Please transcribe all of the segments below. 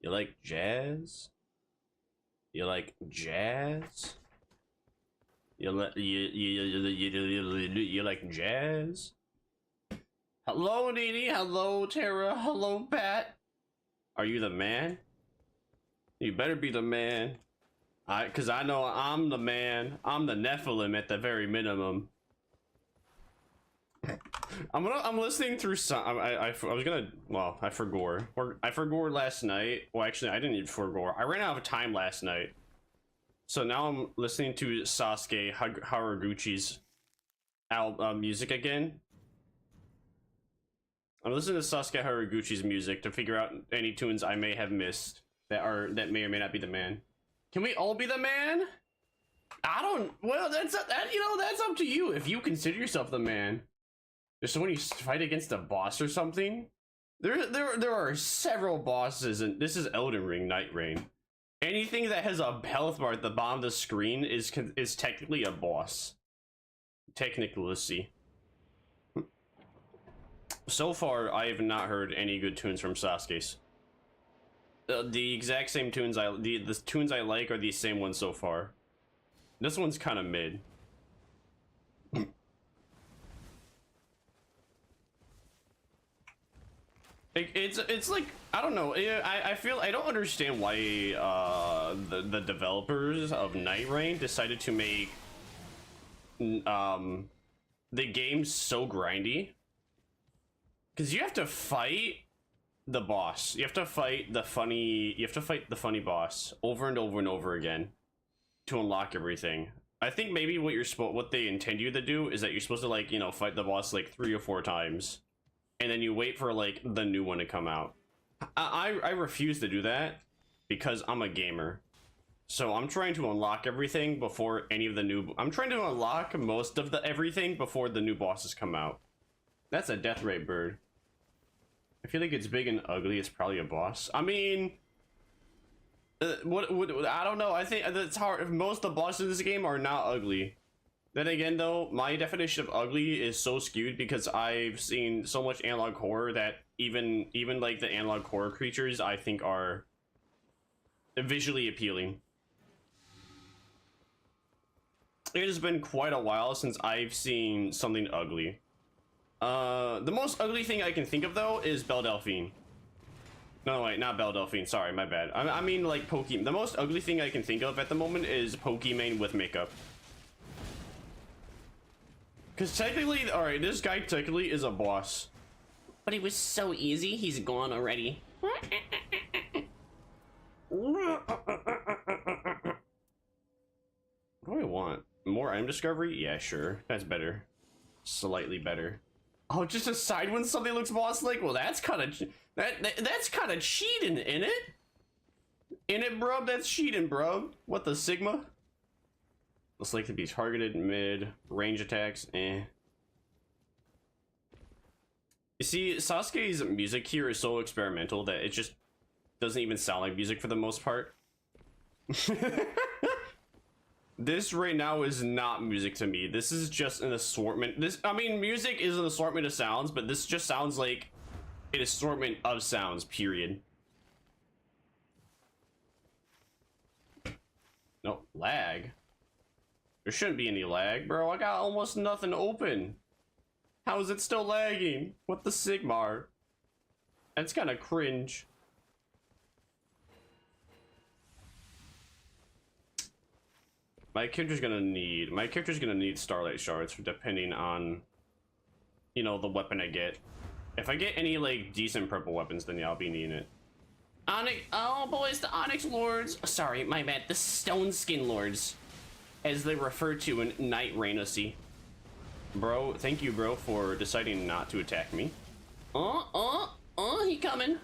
You like jazz? You like jazz? You like jazz? Hello, Nene. Hello, Tara. Hello, Pat. Are you the man? You better be the man. Cause I know I'm the man. I'm the Nephilim at the very minimum. I'm listening through some. I was gonna. Well, I forgot. I forgot last night. Well, actually, I didn't even forgot. I ran out of time last night. So now I'm listening to Sasuke Haraguchi's music again. I'm listening to Sasuke Haraguchi's music to figure out any tunes I may have missed that may or may not be the man. Can we all be the man? I don't. Well, that's up to you. If you consider yourself the man. Just when you fight against a boss or something. There are several bosses, and this is Elden Ring, Night Rain. Anything that has a health bar at the bottom of the screen is technically a boss. Technically, let's see. So far, I have not heard any good tunes from Sasuke's. The exact same tunes the tunes I like are the same ones so far. This one's kind of mid. It's like, I don't know. I feel I don't understand why the developers of Night Rain decided to make the game so grindy. Because you have to fight the boss. You have to fight the funny boss over and over and over again to unlock everything. I think maybe what they intend you to do is that you're supposed to, like, you know, fight the boss like 3 or 4 times. And then you wait for, like, the new one to come out. I refuse to do that because I'm a gamer. So I'm trying to unlock everything before any of the new... I'm trying to unlock most of the everything before the new bosses come out. That's a death ray bird. I feel like it's big and ugly. It's probably a boss. I mean... I don't know. I think that's hard. Most of the bosses in this game are not ugly. Then again, though, my definition of ugly is so skewed because I've seen so much analog horror that even like the analog horror creatures I think are visually appealing. It has been quite a while since I've seen something ugly. The most ugly thing I can think of, though, is Belle Delphine. No, wait, not Belle Delphine. Sorry, my bad. I mean, like, Pokemon. The most ugly thing I can think of at the moment is Pokemon with makeup. Because technically, alright, this guy technically is a boss. But it was so easy, he's gone already. What do I want? More item discovery? Yeah, sure. That's better. Slightly better. Oh, just a side when something looks boss-like? Well, that's kind of... That's kind of cheating, innit? Innit, bro? That's cheating, bro. What the Sigma? Looks like to be targeted mid range attacks. You see, Sasuke's music here is so experimental that it just doesn't even sound like music for the most part. This right now is not music to me. This is just an assortment. I mean, music is an assortment of sounds, but this just sounds like an assortment of sounds, period. No, lag. There shouldn't be any lag, bro. I got almost nothing open. How is it still lagging? What the Sigmar? That's kind of cringe. My character's gonna need Starlight Shards depending on, you know, the weapon I get. If I get any, like, decent purple weapons, then yeah, I'll be needing it. Onyx, oh boys, the Onyx Lords. Sorry, my bad. The Stone Skin Lords, as they refer to in Night Rain-a-see. Bro, thank you, bro, for deciding not to attack me. He coming.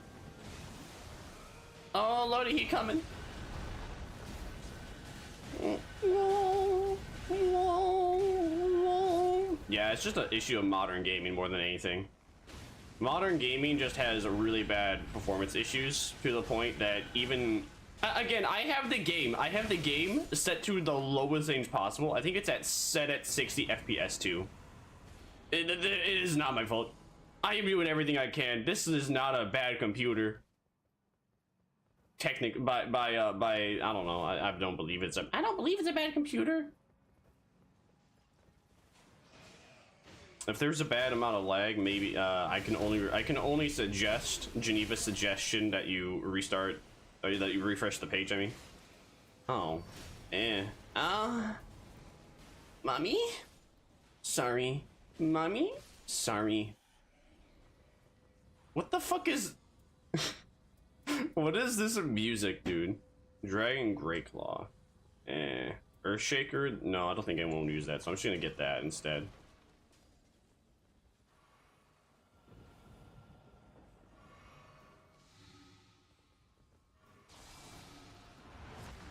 Oh, lordy, he coming. Yeah, it's just an issue of modern gaming more than anything. Modern gaming just has really bad performance issues to the point that even... Again, I have the game set to the lowest range possible. I think it's set at 60 FPS too. It is not my fault. I am doing everything I can. This is not a bad computer. by I don't know. I don't believe it's a. I don't believe it's a bad computer. If there's a bad amount of lag, maybe I can only suggest Geneva's suggestion that you restart, or that you refresh the page. I mean, oh, Mommy? Sorry. Mommy? Sorry. what the fuck is? What is this music, dude? Dragon Greyclaw, Earthshaker. No, I don't think anyone will use that, so I'm just gonna get that instead.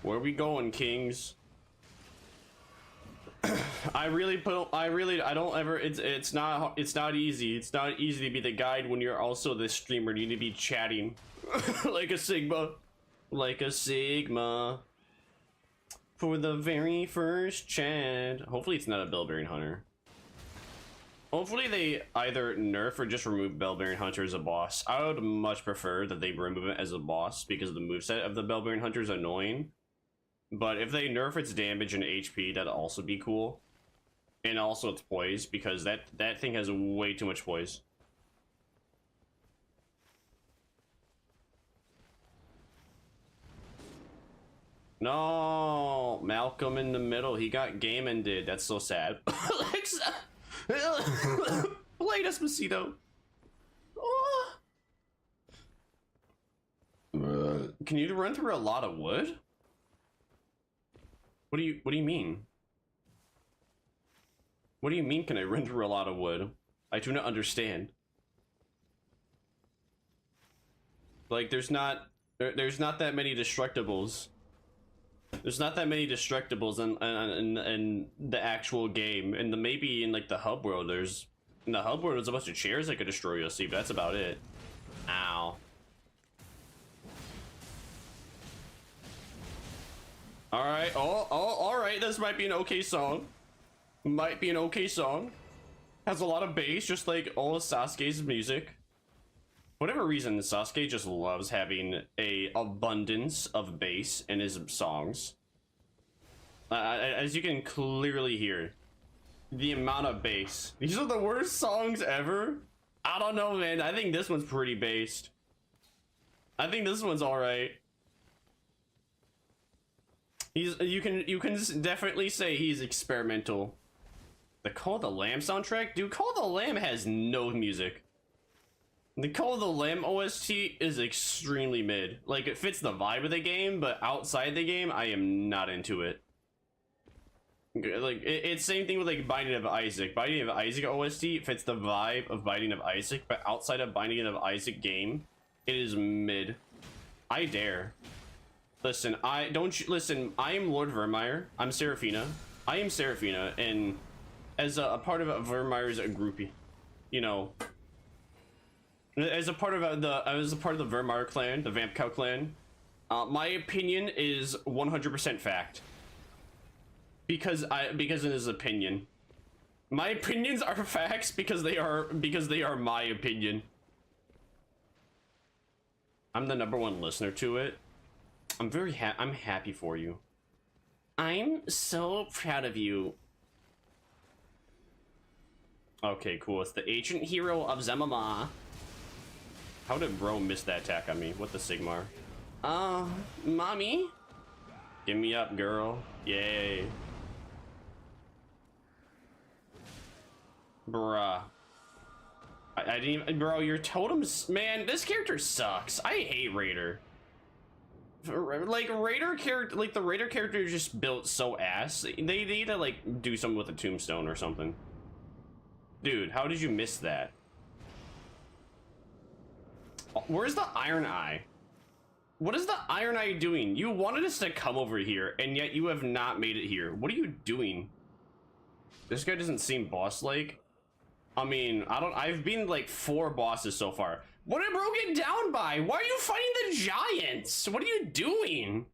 Where we going, kings? I don't ever. It's not easy. It's not easy to be the guide when you're also the streamer. You need to be chatting like a Sigma, for the very first chat. Hopefully, it's not a Bellbearing Hunter. Hopefully, they either nerf or just remove Bellbearing Hunter as a boss. I would much prefer that they remove it as a boss because the moveset of the Bellbearing Hunter is annoying. But if they nerf its damage and HP, that'd also be cool. And also its poise, because that thing has way too much poise. No, Malcolm in the middle. He got game ended. That's so sad. Alexa, play Despacito. Oh. Can you run through a lot of wood? What do you mean? What do you mean, can I run through a lot of wood? I do not understand. Like, there's not that many destructibles. There's not that many destructibles in the actual game. And maybe in like the hub world, there's a bunch of chairs that could destroy you, see, but that's about it. Ow. Alright, alright, this might be an okay song. Might be an okay song. Has a lot of bass, just like all of Sasuke's music. For whatever reason, Sasuke just loves having a abundance of bass in his songs. As you can clearly hear, the amount of bass. These are the worst songs ever. I don't know, man. I think this one's pretty based. I think this one's alright. You can definitely say he's experimental. The Call of the Lamb soundtrack? Dude, Call of the Lamb has no music. The Call of the Lamb OST is extremely mid. Like, it fits the vibe of the game, but outside the game, I am not into it. Like, it's same thing with, like, Binding of Isaac. Binding of Isaac OST fits the vibe of Binding of Isaac, but outside of Binding of Isaac game, it is mid. I dare. Listen, I am Lord Vermire. I'm Seraphina. I am Seraphina, and as a part of Vermire's groupie, you know, as a part of the Vermire clan, the Vamp Cow clan, my opinion is 100% fact. Because it is opinion. My opinions are facts because they are my opinion. I'm the #1 listener to it. I'm happy for you. I'm so proud of you. Okay, cool. It's the ancient hero of Zemama. How did bro miss that attack on me? What the Sigmar? Mommy? Give me up, girl. Yay. Bruh. I didn't even, bro, your totems, man, this character sucks. I hate Raider. Like, the Raider character is just built so ass. They need to, like, do something with a tombstone or something. Dude, how did you miss that? Where's the Iron Eye? What is the Iron Eye doing? You wanted us to come over here, and yet you have not made it here. What are you doing? This guy doesn't seem boss-like. I mean, I've been, like, 4 bosses so far. What did bro get down by? Why are you fighting the giants? What are you doing?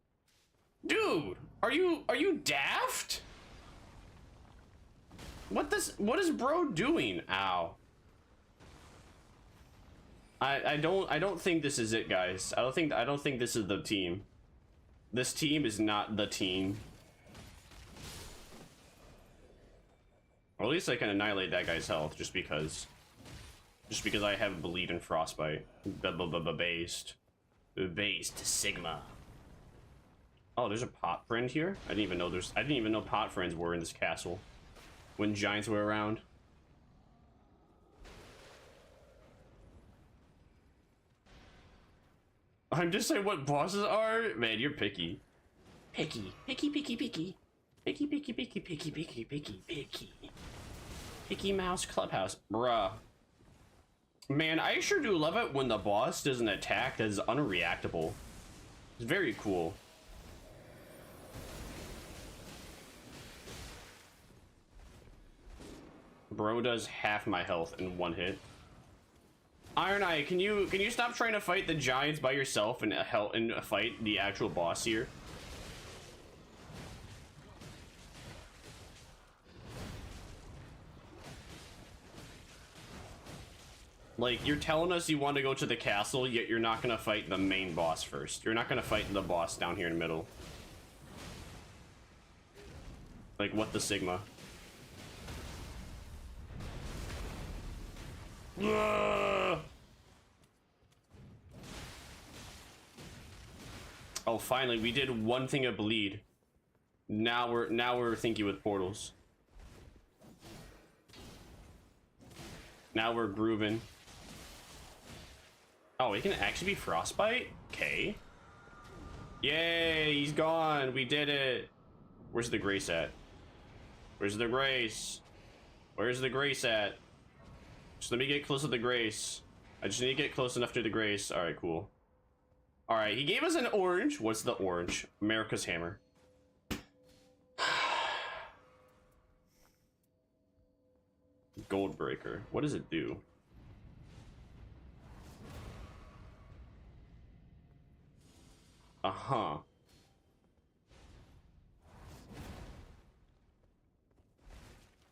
Dude, are you daft? What is bro doing? Ow. I don't think this is it, guys. I don't think this is the team. This team is not the team. Or at least I can annihilate that guy's health just because I have bleed and frostbite. Based Sigma. Oh, there's a pot friend here? I didn't even know pot friends were in this castle when giants were around. I'm just saying what bosses are? Man, you're picky. Picky. Picky, picky, picky. Picky, picky, picky, picky, picky, picky, picky. Picky Mouse Clubhouse. Bruh. Man, I sure do love it when the boss does an attack that is unreactable. It's very cool. Bro does half my health in one hit. Iron Eye, can you stop trying to fight the giants by yourself and fight the actual boss here? Like, you're telling us you want to go to the castle, yet you're not gonna fight the main boss first. You're not gonna fight the boss down here in the middle. Like, what the Sigma? Oh, finally, we did one thing of bleed. Now we're thinking with portals. Now we're grooving. Oh, he can actually be frostbite? Okay. Yay, he's gone. We did it. Where's the grace at? Where's the grace? Where's the grace at? Just let me get close to the grace. I just need to get close enough to the grace. All right, cool. All right, he gave us an orange. What's the orange? America's hammer. Gold breaker. What does it do? Uh-huh.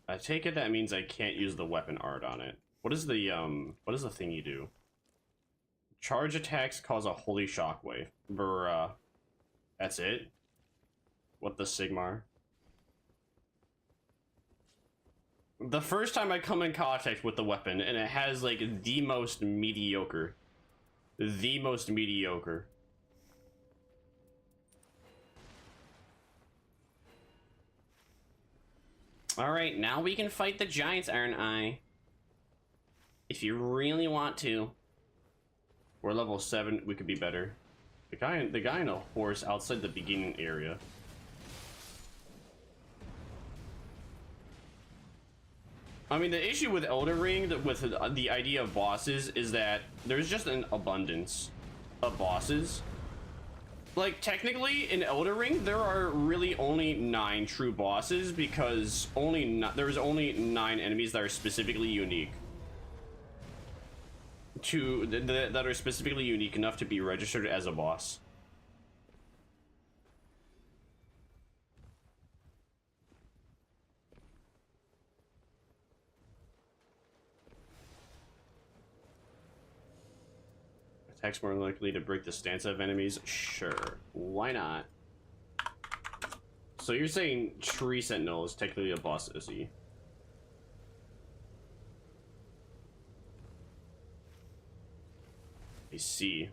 I take it that means I can't use the weapon art on it. What is the thing you do? Charge attacks cause a holy shockwave. Bruh. That's it? What the Sigmar? The first time I come in contact with the weapon, and it has like the most mediocre. The most mediocre. Alright, now we can fight the giants, Iron Eye. If you really want to. We're level 7, we could be better. The guy in a horse outside the beginning area. I mean, the issue with Elden Ring, with the idea of bosses, is that there's just an abundance of bosses. Like, technically, in Elden Ring, there are really only 9 true bosses, because there's only 9 enemies that are specifically unique. That are specifically unique enough to be registered as a boss. Attacks more likely to break the stance of enemies? Sure. Why not? So you're saying Tree Sentinel is technically a boss, is he? I see.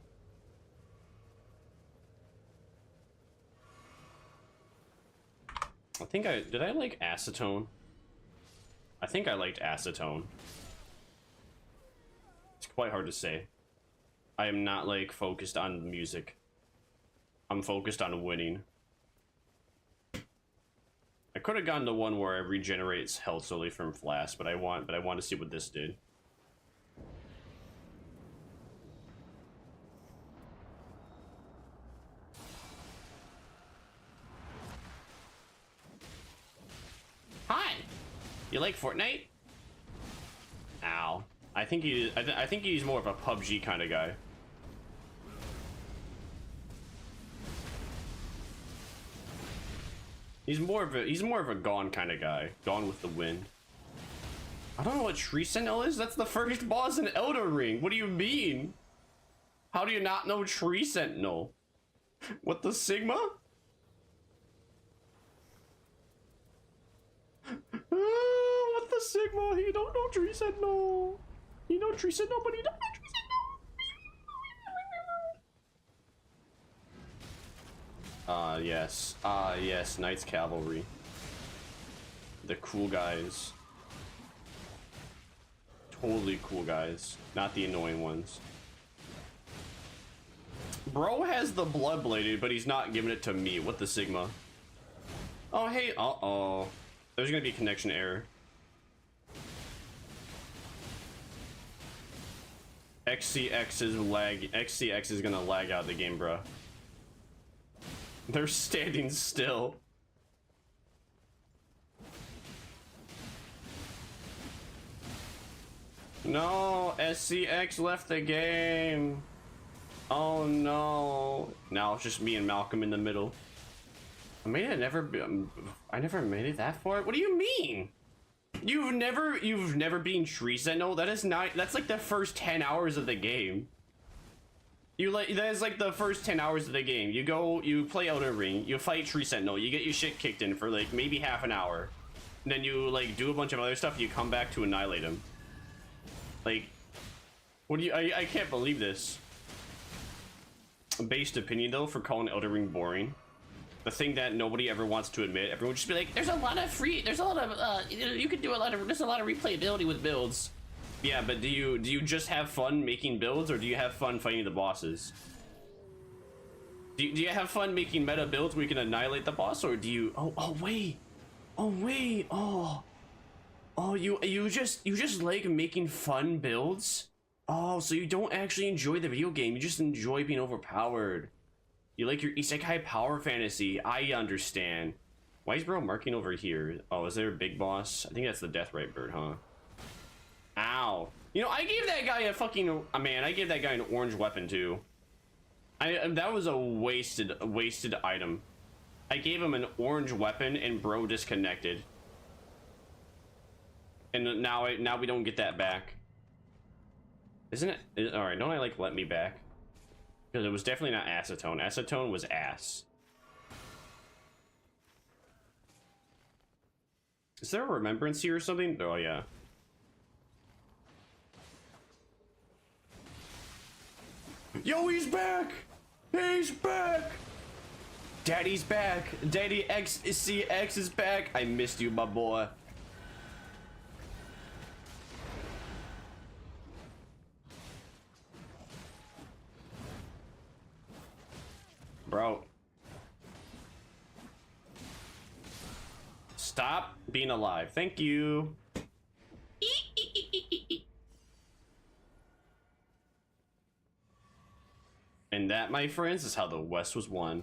Did I like acetone? I think I liked acetone. It's quite hard to say. I am not like focused on the music. I'm focused on winning. I could have gotten the one where it regenerates health solely from flask, but I want to see what this did. Hi. You like Fortnite? Ow. I think he's more of a PUBG kind of guy. He's more of a Gone kind of guy. Gone with the Wind. I don't know what Tree Sentinel is. That's the first boss in Elden Ring. What do you mean? How do you not know Tree Sentinel? What the Sigma? What the Sigma? You don't know Tree Sentinel. You know Tree Sentinel, but you don't know Tree Sentinel. Yes. Yes. Knights Cavalry. The cool guys. Totally cool guys. Not the annoying ones. Bro has the blood bladed, but he's not giving it to me. What the Sigma? Oh, hey. Uh-oh. There's gonna be a connection error. XCX is gonna lag out of the game, bro. They're standing still. No, SCX left the game. Oh no. Now it's just me and Malcolm in the middle. I never made it that far. What do you mean? You've never been Tree Sentinel? That's like the first 10 hours of the game. That is like the first 10 hours of the game. You play Elden Ring, you fight Tree Sentinel, you get your shit kicked in for like maybe half an hour. And then you like do a bunch of other stuff, you come back to annihilate him. Like, what do you, I can't believe this. Based opinion though, for calling Elden Ring boring. The thing that nobody ever wants to admit, everyone would just be like, there's a lot of you could do there's a lot of replayability with builds. yeah, but do you just have fun making builds, or do you have fun fighting the bosses? Do you have fun making meta builds where you can annihilate the boss, or do you, oh wait, you just like making fun builds? Oh, so you don't actually enjoy the video game, you just enjoy being overpowered. You like your isekai power fantasy. I understand. Why is bro marking over here? Oh, is there a big boss? I think that's the Deathrite bird, huh? Ow. You know, I gave that guy a fucking, I gave that guy an orange weapon too. That was a wasted item. I gave him an orange weapon and bro disconnected. And now we don't get that back. Isn't it? All right, don't I like let me back? Because it was definitely not acetone. Acetone was ass. Is there a remembrance here or something? Oh yeah. Yo, he's back! He's back! Daddy's back! Daddy XCX is back! I missed you, my boy. Bro. Stop being alive. Thank you. And that, my friends, is how the West was won.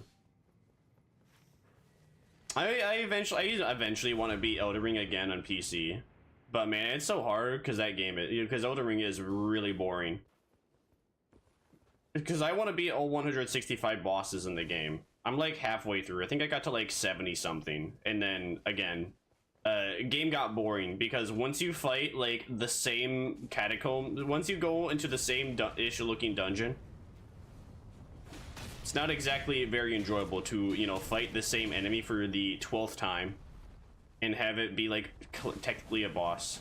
I eventually want to beat Elden Ring again on PC. But man, it's so hard because because Elden Ring is really boring. Because I want to beat all 165 bosses in the game. I'm like halfway through. I think I got to like 70 something. And then again, game got boring because once you fight like the same catacomb, once you go into the same ish looking dungeon, it's not exactly very enjoyable to, you know, fight the same enemy for the 12th time and have it be like technically a boss.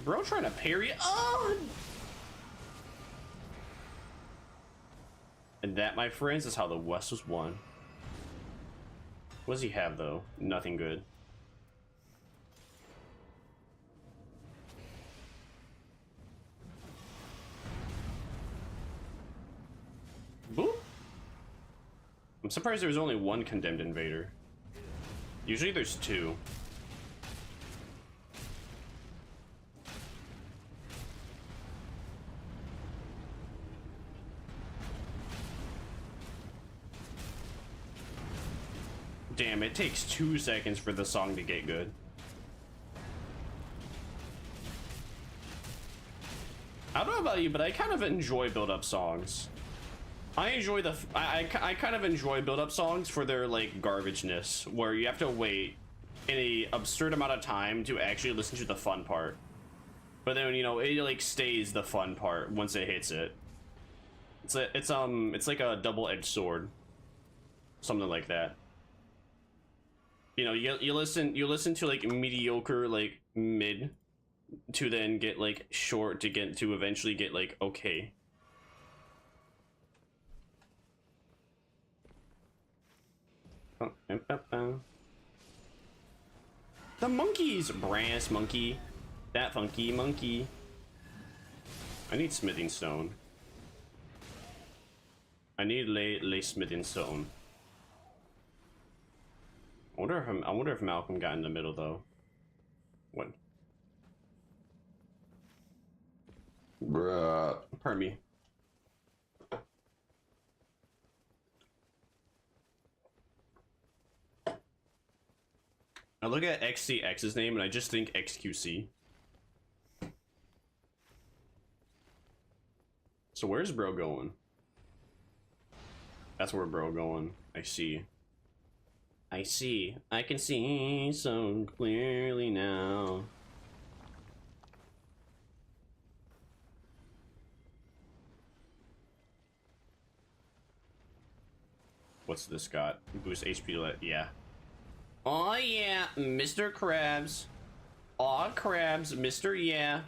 Bro trying to parry. Oh! And that, my friends, is how the West was won. What does he have, though? Nothing good. Boop. I'm surprised there was only one condemned invader. Usually there's two. Damn, it takes 2 seconds for the song to get good. I don't know about you, but I kind of enjoy build-up songs. I kind of enjoy build-up songs for their like garbageness, where you have to wait in a absurd amount of time to actually listen to the fun part. But then, you know, it like stays the fun part once it hits it. It's like a double-edged sword. Something like that. You know, you listen to like mediocre, like mid, to then get like short to get to eventually get like okay. The monkeys! Brass monkey. That funky monkey. I need smithing stone. I need lay smithing stone. I wonder if Malcolm got in the middle though. What? Bruh. Pardon me. I look at XCX's name and I just think XQC. So where's bro going? That's where bro going. I see. I see. I can see so clearly now. What's this got? Boost HP, yeah. Oh yeah, Mr. Krabs. Aw, Krabs, Mr. Yeah.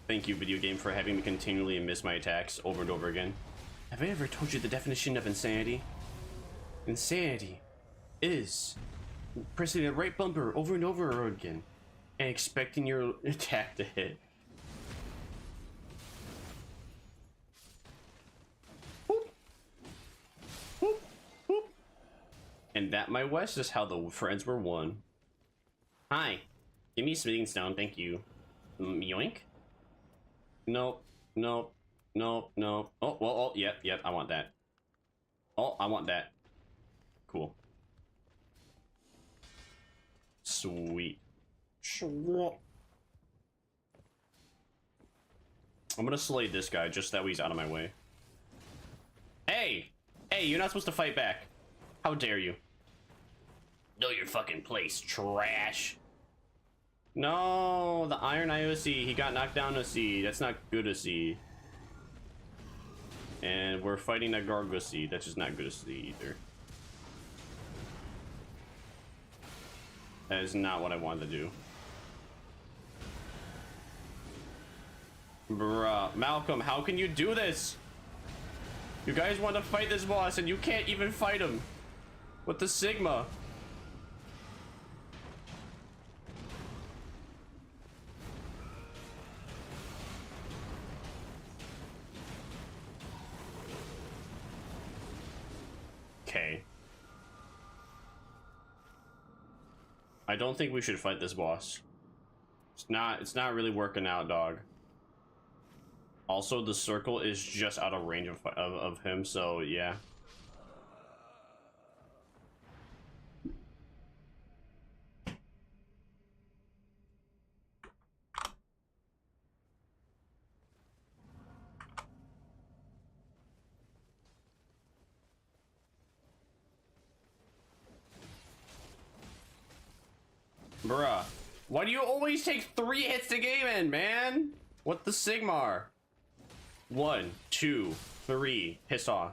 Thank you, video game, for having me continually miss my attacks over and over again. Have I ever told you the definition of insanity? Insanity is pressing the right bumper over and over again and expecting your attack to hit. Whoop. Whoop. Whoop. And that, my West, is how the friends were won. Hi. Give me a smithing stone, thank you. Yoink. Nope. Nope. Nope. Nope. Oh, well, oh, yep, yep, I want that. Oh, I want that. Cool. Sweet. I'm gonna slay this guy just that way he's out of my way. Hey! Hey, you're not supposed to fight back. How dare you? Know your fucking place, trash. No, the Iron IOC, he got knocked down to C. That's not good to see. And we're fighting a Gargoyle. That's just not good to see either. That is not what I wanted to do. Bruh, Malcolm, how can you do this? You guys want to fight this boss and you can't even fight him with the Sigma. Okay. I don't think we should fight this boss. It's not really working out, dog. Also, the circle is just out of range of him, so yeah. Bruh, why do you always take 3 hits to game in, man? What the Sigmar? 1, 2, 3, piss off.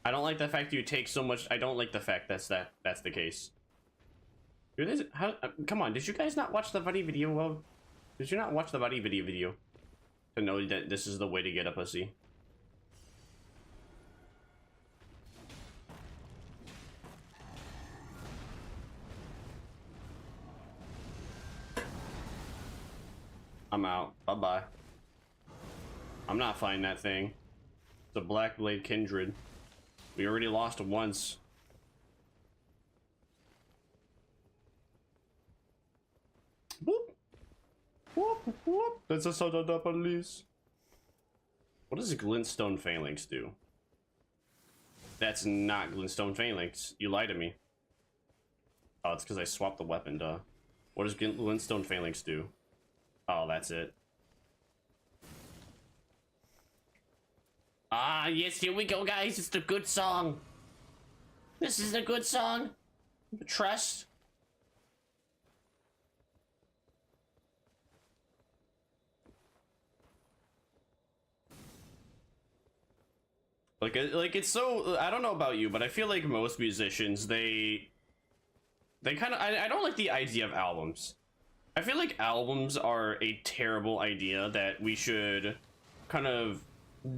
I don't like the fact you take so much. I don't like the fact that's the case. Dude, come on, did you guys not watch the buddy video? Well, did you not watch the buddy video to know that this is the way to get a pussy? I'm out. Bye-bye. I'm not fighting that thing. It's a Black Blade Kindred. We already lost once. Whoop. Whoop, whoop. That's a sound of the police. What does Glintstone Phalanx do? That's not Glintstone Phalanx. You lied to me. Oh, it's because I swapped the weapon, duh. What does Glintstone Phalanx do? Oh, that's it. Ah, yes, here we go, guys. It's the good song. This is a good song. Trust. Like it's so, I don't know about you, but I feel like most musicians, they kind of, I don't like the idea of albums. I feel like albums are a terrible idea that we should kind of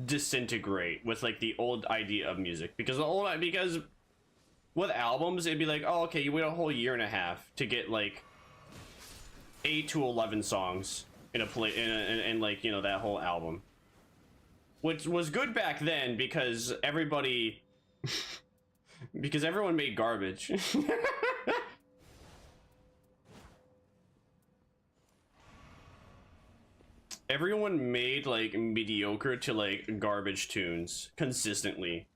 disintegrate with like the old idea of music, because with albums it'd be like, oh okay, you wait a whole year and a half to get like 8 to 11 songs in a play in like, you know, that whole album, which was good back then because everybody because everyone made garbage. Everyone made like mediocre to like garbage tunes consistently,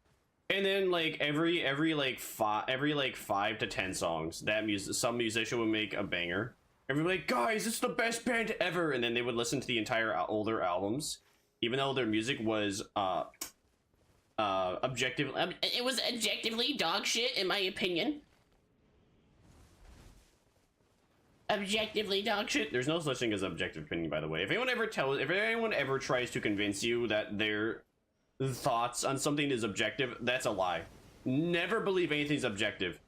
and then like every like 5 to 10 songs that some musician would make a banger. Everybody like, guys, it's the best band ever, and then they would listen to the entire older albums, even though their music was objective. It was objectively dog shit, in my opinion. Objectively dog shit. There's no such thing as objective opinion, by the way. If anyone ever tries to convince you that their thoughts on something is objective, that's a lie. Never believe anything's objective.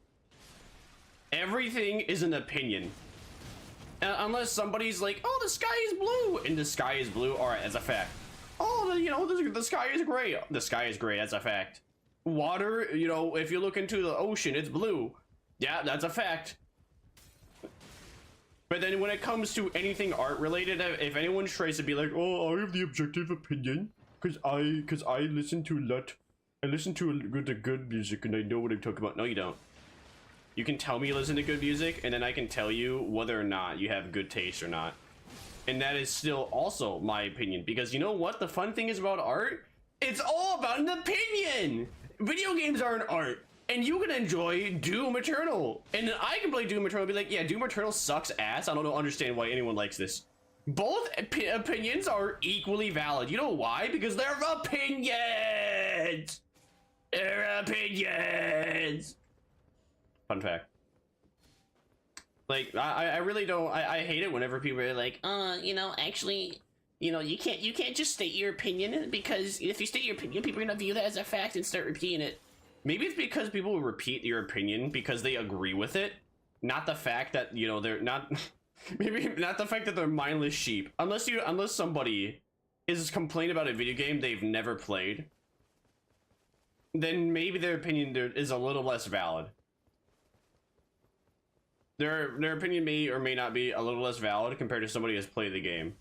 Everything is an opinion. Unless somebody's like, oh, the sky is blue, and the sky is blue. All right, that's a fact. Oh, you know, the sky is gray. The sky is gray. That's a fact. Water, you know, if you look into the ocean, it's blue. Yeah, that's a fact. But then when it comes to anything art related, if anyone tries to be like, oh, I have the objective opinion because I listen to the good music and I know what I'm talking about. No, you don't. You can tell me you listen to good music, and then I can tell you whether or not you have good taste or not. And that is still also my opinion, because you know what the fun thing is about art? It's all about an opinion. Video games are an art. And you can enjoy Doom Eternal. And then I can play Doom Eternal and be like, yeah, Doom Eternal sucks ass. I don't understand why anyone likes this. Both opinions are equally valid. You know why? Because they're opinions. They're opinions. Fun fact. Like, I really don't, I hate it whenever people are like, you know, actually, you know, you can't just state your opinion, because if you state your opinion, people are gonna view that as a fact and start repeating it. maybe it's because people will repeat your opinion because they agree with it, not the fact that, you know, they're not, maybe not the fact that they're mindless sheep. Unless somebody is complaining about a video game they've never played, then maybe their opinion is a little less valid. Their opinion may or may not be a little less valid compared to somebody who's played the game.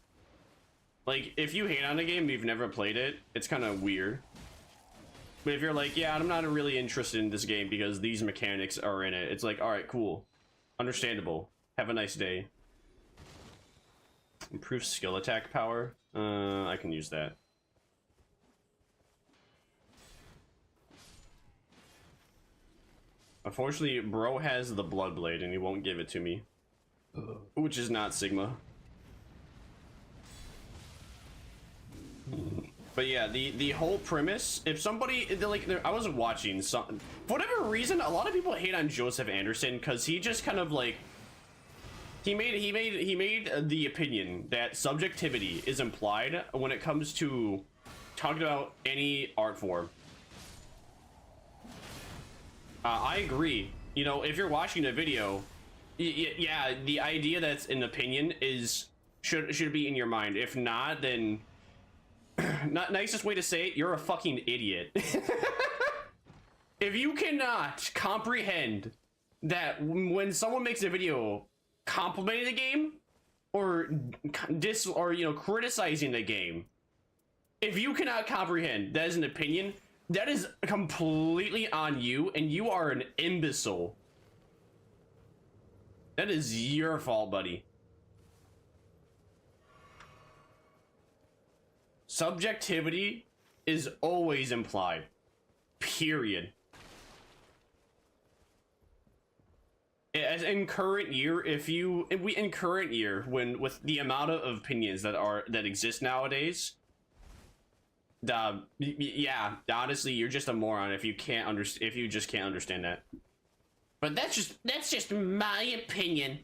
Like, if you hate on a game, you've never played it, it's kind of weird. But if you're like, yeah, I'm not really interested in this game because these mechanics are in it, it's like, alright, cool. Understandable. Have a nice day. Improve skill attack power? I can use that. Unfortunately, bro has the blood blade and he won't give it to me. Which is not Sigma. But yeah, the whole premise, if somebody, like, I was watching some, for whatever reason, a lot of people hate on Joseph Anderson because he just kind of like, he made the opinion that subjectivity is implied when it comes to talking about any art form. I agree. You know, if you're watching a video, yeah, the idea that's an opinion should be in your mind. If not, then not nicest way to say it, you're a fucking idiot. If you cannot comprehend that when someone makes a video complimenting the game or you know, criticizing the game, if you cannot comprehend that is an opinion, that is completely on you, and you are an imbecile. That is your fault, buddy. Subjectivity is always implied. Period. As in current year, in current year, when with the amount of opinions that exist nowadays, yeah, honestly, you're just a moron if you just can't understand that. But that's just my opinion.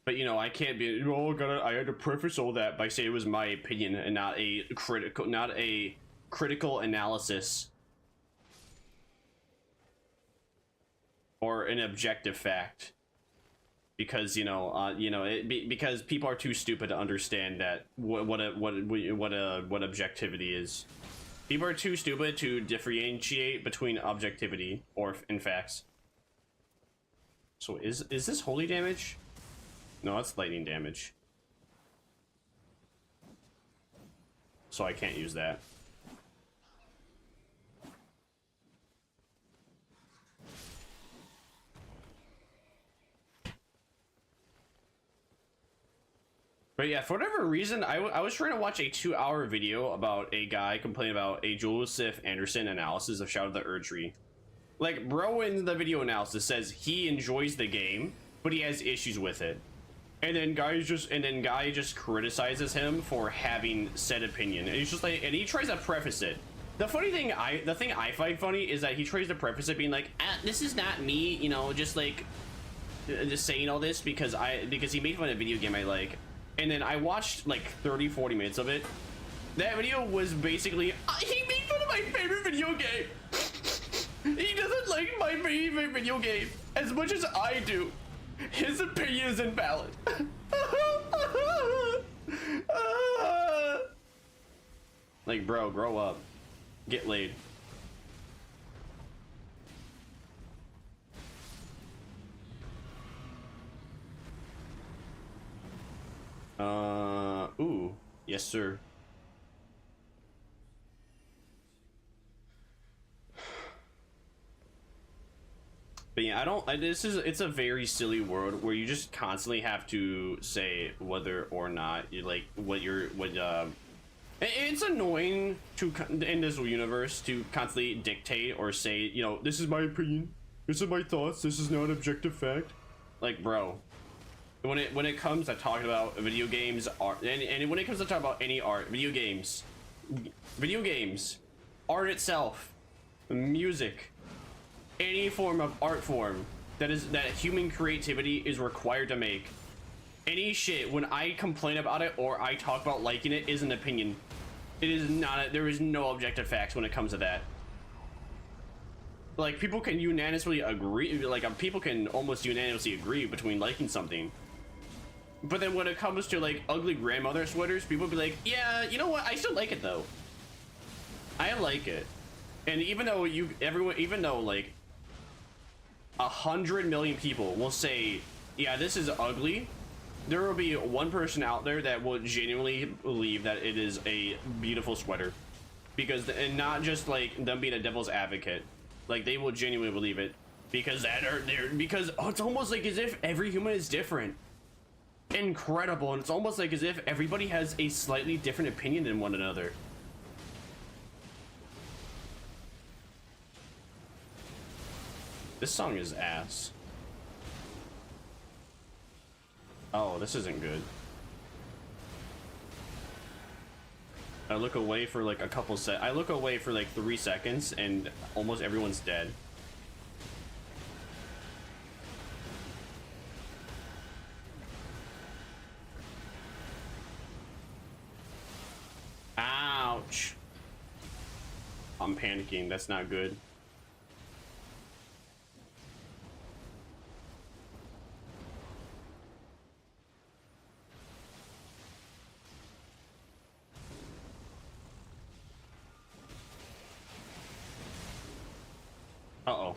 But you know, I can't be. Oh, I had to preface all that by saying it was my opinion and not a critical analysis or an objective fact. Because because people are too stupid to understand that what objectivity is. People are too stupid to differentiate between objectivity and facts. So is this holy damage? No, it's lightning damage. So I can't use that. But yeah, for whatever reason, I was trying to watch a 2-hour video about a guy complaining about a Joseph Anderson analysis of Shadow of the Erdtree. Like, bro in the video analysis says he enjoys the game, but he has issues with it. And then guy just criticizes him for having said opinion. And he's just like, and he tries to preface it. The thing I find funny is that he tries to preface it being like, this is not me, you know, just saying all this because he made fun of a video game I like. And then I watched like 30-40 minutes of it. That video was basically, he made fun of my favorite video game. He doesn't like my favorite video game as much as I do. His opinion is invalid. Like, bro, grow up. Get laid. Ooh, yes, sir. But yeah, it's a very silly world where you just constantly have to say whether or not you like it's annoying to, in this universe, to constantly dictate or say, you know, this is my opinion, this is my thoughts, this is not objective fact. Like, bro, when it comes to talking about video games, art, and when it comes to talking about any art, video games, art itself, music, any form of art form that human creativity is required to make, any shit, when I complain about it or I talk about liking it, is an opinion. It is not. There is no objective facts when it comes to that. Like, people can unanimously agree, like, people can almost unanimously agree between liking something. But then when it comes to like ugly grandmother sweaters, people be like, yeah, you know what, I still like it though. I like it. And even though like 100 million people will say, yeah, this is ugly, there will be one person out there that will genuinely believe that it is a beautiful sweater. Because, and not just like them being a devil's advocate, like they will genuinely believe it because it's almost like as if every human is different. Incredible. And it's almost like as if everybody has a slightly different opinion than one another. This song is ass. Oh, this isn't good. I look away for like I look away for like 3 seconds and almost everyone's dead. Ouch. I'm panicking. That's not good. Uh-oh.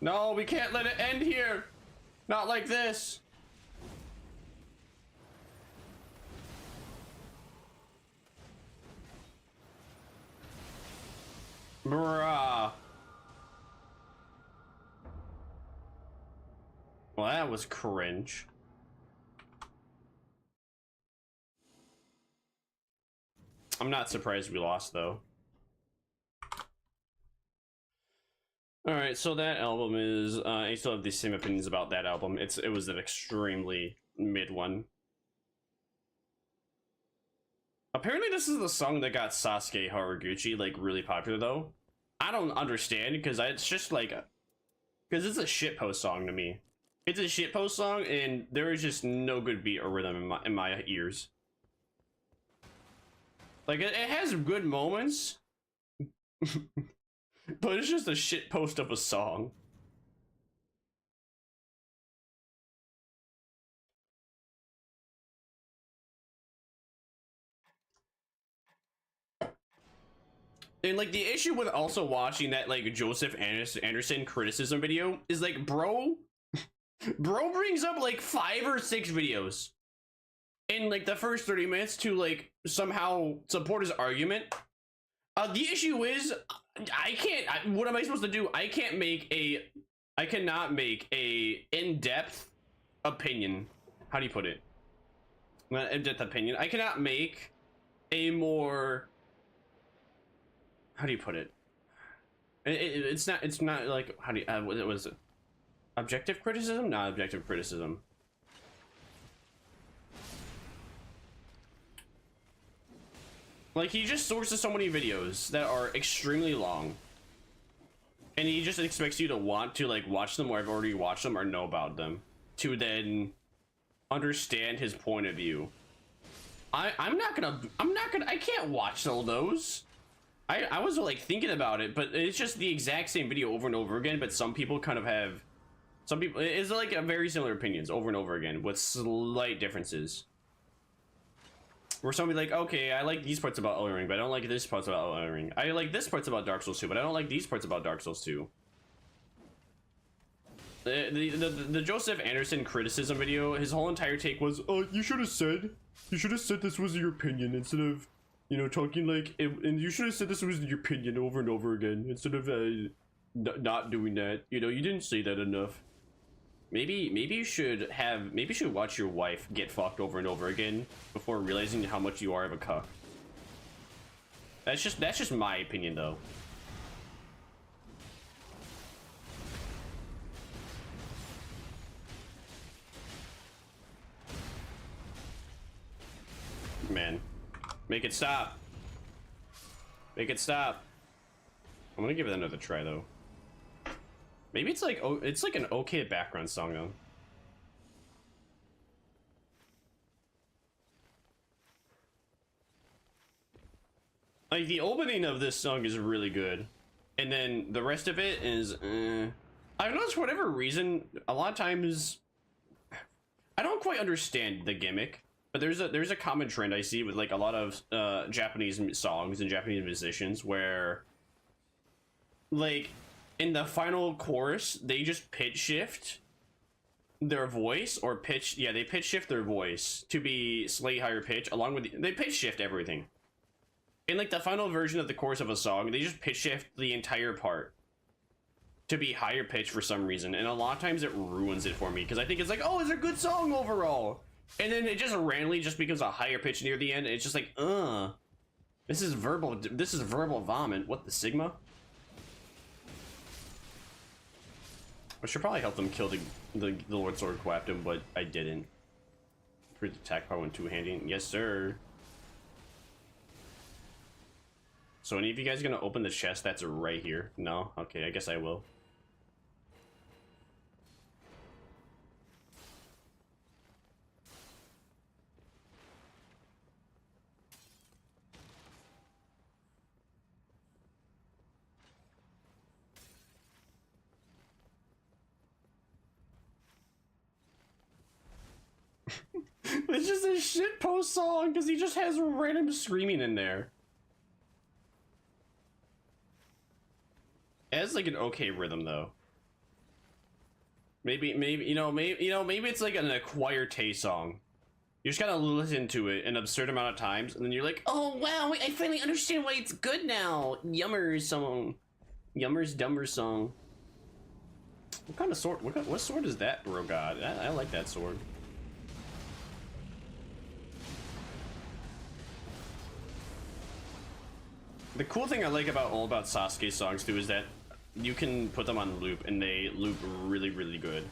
No, we can't let it end here. Not like this. Bruh. Well, that was cringe. I'm not surprised we lost, though. Alright, so that album is, I still have the same opinions about that album. It was an extremely mid one. Apparently this is the song that got Sasuke Haraguchi like really popular though. I don't understand because it's just like because it's a shitpost song to me. It's a shitpost song and there is just no good beat or rhythm in my ears. Like it has good moments, but it's just a shitpost of a song. And like the issue with also watching that like Joseph Anderson criticism video is like bro brings up like 5 or 6 videos in like the first 30 minutes to like somehow support his argument. The issue is I can't what am I supposed to do? I cannot make a in-depth opinion. How do you put it? In-depth opinion. I cannot make a more, how do you put it? It's not like, how do you, what was it? Objective criticism? Not objective criticism. Like, he just sources so many videos that are extremely long. And he just expects you to want to, like, watch them or have already watched them or know about them. To then understand his point of view. I can't watch all those. I was, like, thinking about it, but it's just the exact same video over and over again, but some people kind of have... Some people... It's, like, very similar opinions over and over again, with slight differences. Where somebody like, okay, I like these parts about Elden Ring, but I don't like this parts about Elden Ring. I like this parts about Dark Souls 2, but I don't like these parts about Dark Souls 2. The Joseph Anderson criticism video, his whole entire take was, oh, you should have said this was your opinion instead of, you know, talking like, and you should have said this was your opinion over and over again instead of not doing that. You know, you didn't say that enough. Maybe you should watch your wife get fucked over and over again before realizing how much you are of a cuck. That's just my opinion though. Man, make it stop. Make it stop. I'm gonna give it another try though. Maybe it's like, oh, it's like an okay background song though. Like the opening of this song is really good, and then the rest of it is, I've noticed for whatever reason, a lot of times, I don't quite understand the gimmick, but there's a common trend I see with like a lot of Japanese songs and Japanese musicians where, like, in the final chorus, they just pitch shift their voice or they pitch shift their voice to be slightly higher pitch along with they pitch shift everything. In like the final version of the chorus of a song, they just pitch shift the entire part to be higher pitch for some reason. And a lot of times it ruins it for me because I think it's like, oh, it's a good song overall. And then it just randomly just becomes a higher pitch near the end. And it's just like, this is verbal vomit. What, the Sigma? I should probably help them kill the Lord Sword Quapped him, but I didn't. For the attack power and two-handing. Yes, sir. So any of you guys gonna open the chest that's right here? No? Okay, I guess I will. It's just a shitpost song because he just has random screaming in there. It has like an okay rhythm though. Maybe it's like an acquired taste song. You just gotta listen to it an absurd amount of times, and then you're like, oh wow, I finally understand why it's good now. Yummer's song, Yummer's Dumber song. What kind of sword? What sword is that, bro? God, I like that sword. The cool thing I like about Sasuke's songs too is that you can put them on loop and they loop really, really good.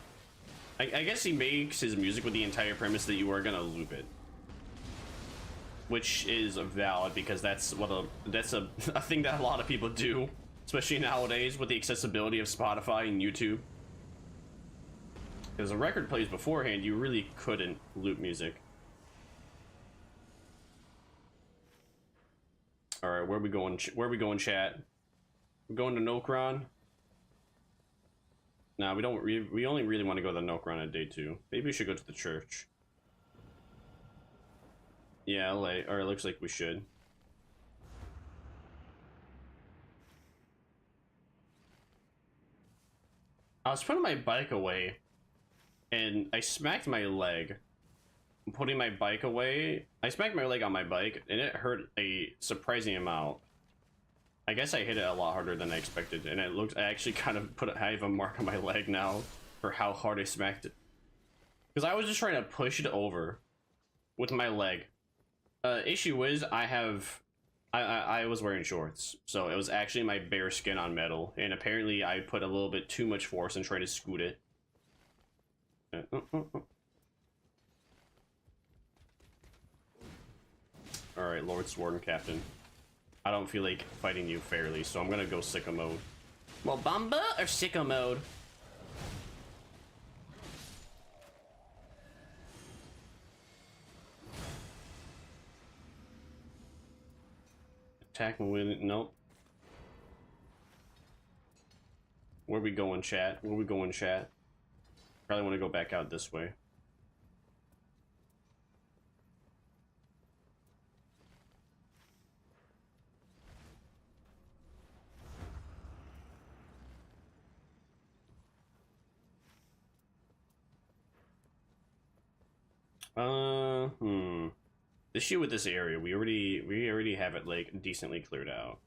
I guess he makes his music with the entire premise that you are gonna loop it. which is valid because that's what a thing that a lot of people do, especially nowadays with the accessibility of Spotify and YouTube. Because a record plays beforehand, you really couldn't loop music. All right, where are we going? Where are we going, chat? We're going to Nokron. Nah, we don't. We only really want to go to Nokron on day 2. Maybe we should go to the church. Yeah, LA. Or it looks like we should. I was putting my bike away, and I smacked my leg. Putting my bike away, I smacked my leg on my bike, and it hurt a surprising amount. I guess I hit it a lot harder than I expected, and it looked. I actually kind of I have a mark on my leg now for how hard I smacked it. Because I was just trying to push it over with my leg. Issue is, I was wearing shorts, so it was actually my bare skin on metal, and apparently I put a little bit too much force in trying to scoot it. Alright, Lord Sword and Captain. I don't feel like fighting you fairly, so I'm gonna go sicko mode. Well, Bamba or sicko mode? Attack and win. Nope. Where we going, chat? Where we going, chat? Probably want to go back out this way. The issue with this area, we already have it like decently cleared out.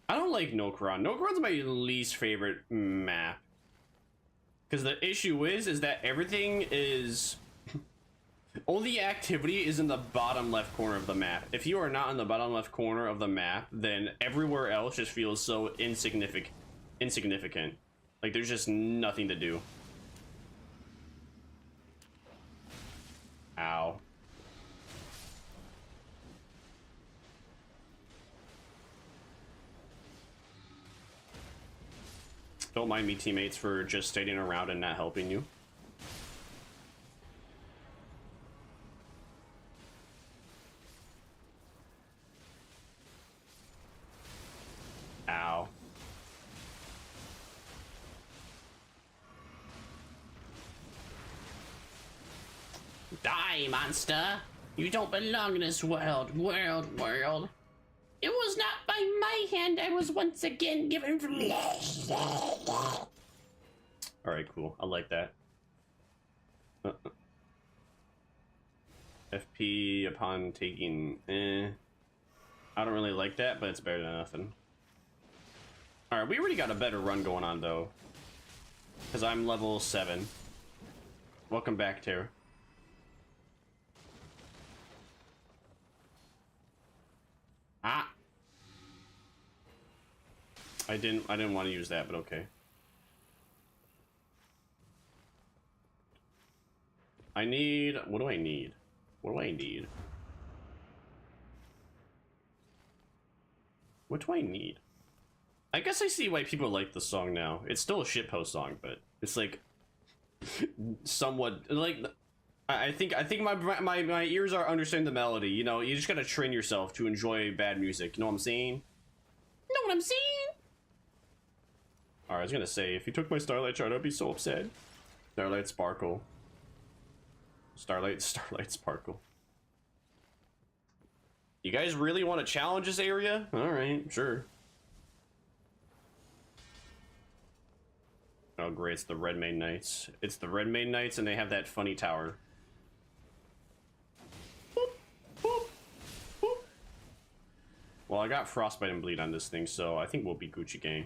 I don't like Nokron. Nokron's my least favorite map. Because the issue is that everything is all the activity is in the bottom left corner of the map. If you are not in the bottom left corner of the map, then everywhere else just feels so insignificant. Like there's just nothing to do. Ow. Don't mind me, teammates, for just standing around and not helping you. Ow. Die, monster! You don't belong in this world. It was not by my hand I was once again given flesh. Alright, cool. I like that. FP upon taking... I don't really like that, but it's better than nothing. Alright, we already got a better run going on, though. Because I'm level 7. Welcome back, Tara. Ah! I didn't want to use that, but okay. I need... What do I need? What do I need? What do I need? I guess I see why people like the song now. It's still a shitpost song, but it's like... somewhat... like... I think my ears are understanding the melody. You know, you just gotta train yourself to enjoy bad music. You know what I'm saying? Know what I'm saying? Alright, I was gonna say, if you took my Starlight chart, I'd be so upset. Starlight Sparkle. Starlight Sparkle. You guys really want to challenge this area? Alright, sure. Oh great, it's the Red Maid Knights. It's the Red Maid Knights and they have that funny tower. Boop, boop, boop. Well, I got Frostbite and Bleed on this thing, so I think we'll be Gucci gang.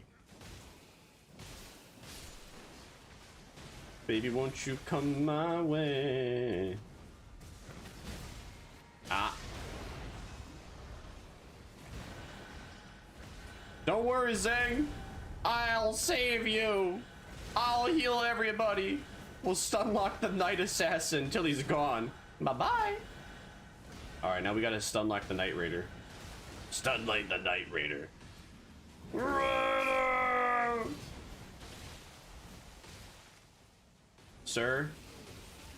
Baby, won't you come my way? Ah. Don't worry, Zang. I'll save you. I'll heal everybody. We'll stunlock the Night Assassin till he's gone. Bye-bye. All right, now we gotta stun lock the Night Raider. Stun like the Night Raider. Sir,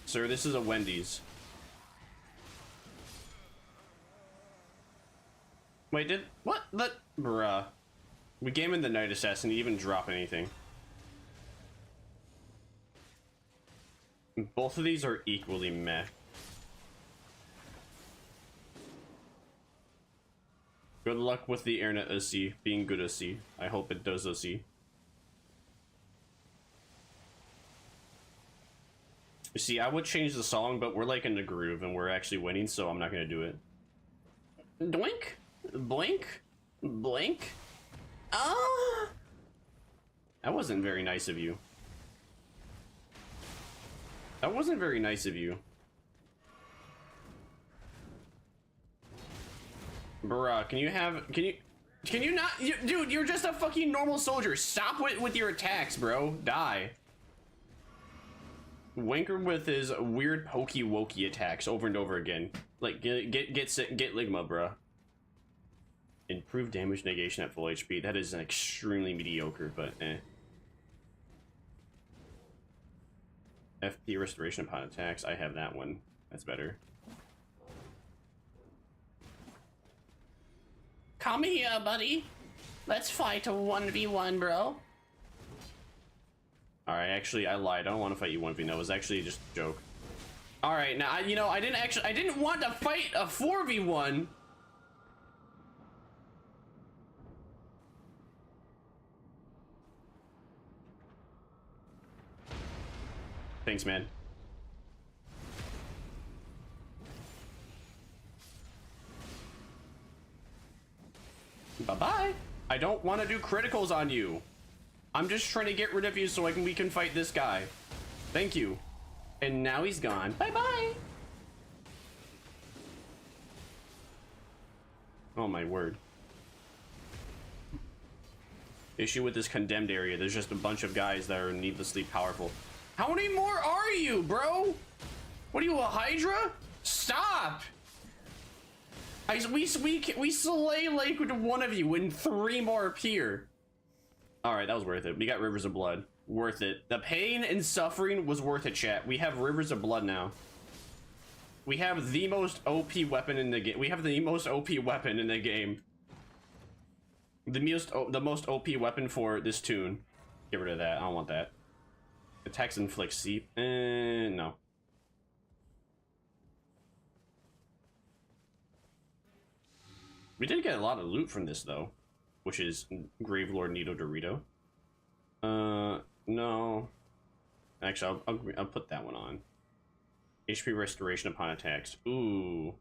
this is a Wendy's. Wait, what? Bruh. We gave him the Night Assassin, he didn't even drop anything. Both of these are equally meh. Good luck with the internet OC, being good OC. I hope it does OC. You see, I would change the song, but we're like in the groove and we're actually winning, so I'm not gonna do it. Doink, blink, blink. Ah! That wasn't very nice of you. That wasn't very nice of you. Bruh, can you not, dude, you're just a fucking normal soldier. Stop with your attacks, bro. Die. Wanker with his weird pokey wokey attacks over and over again. Like, get Ligma, bruh. Improved damage negation at full HP. That is extremely mediocre, but eh. FP restoration upon attacks. I have that one. That's better. Come here, buddy. Let's fight a 1v1, bro. Alright, actually, I lied. I don't want to fight you 1v1. It was actually just a joke. Alright, now, I didn't want to fight a 4v1. Thanks, man. Bye-bye. I don't want to do criticals on you. I'm just trying to get rid of you so we can fight this guy. Thank you. And now he's gone. Bye-bye. Oh my word. Issue with this condemned area. There's just a bunch of guys that are needlessly powerful. How many more are you, bro? What are you, a Hydra? Stop! We slay like one of you and 3 more appear. Alright, that was worth it. We got Rivers of Blood. Worth it. The pain and suffering was worth it, chat. We have Rivers of Blood now. We have the most OP weapon in the game. We have the most OP weapon in the game. The most OP weapon for this tune. Get rid of that. I don't want that. Attacks inflict seep. No. We did get a lot of loot from this though, which is Gravelord Nito Dorito. No. Actually, I'll put that one on. HP restoration upon attacks. Ooh.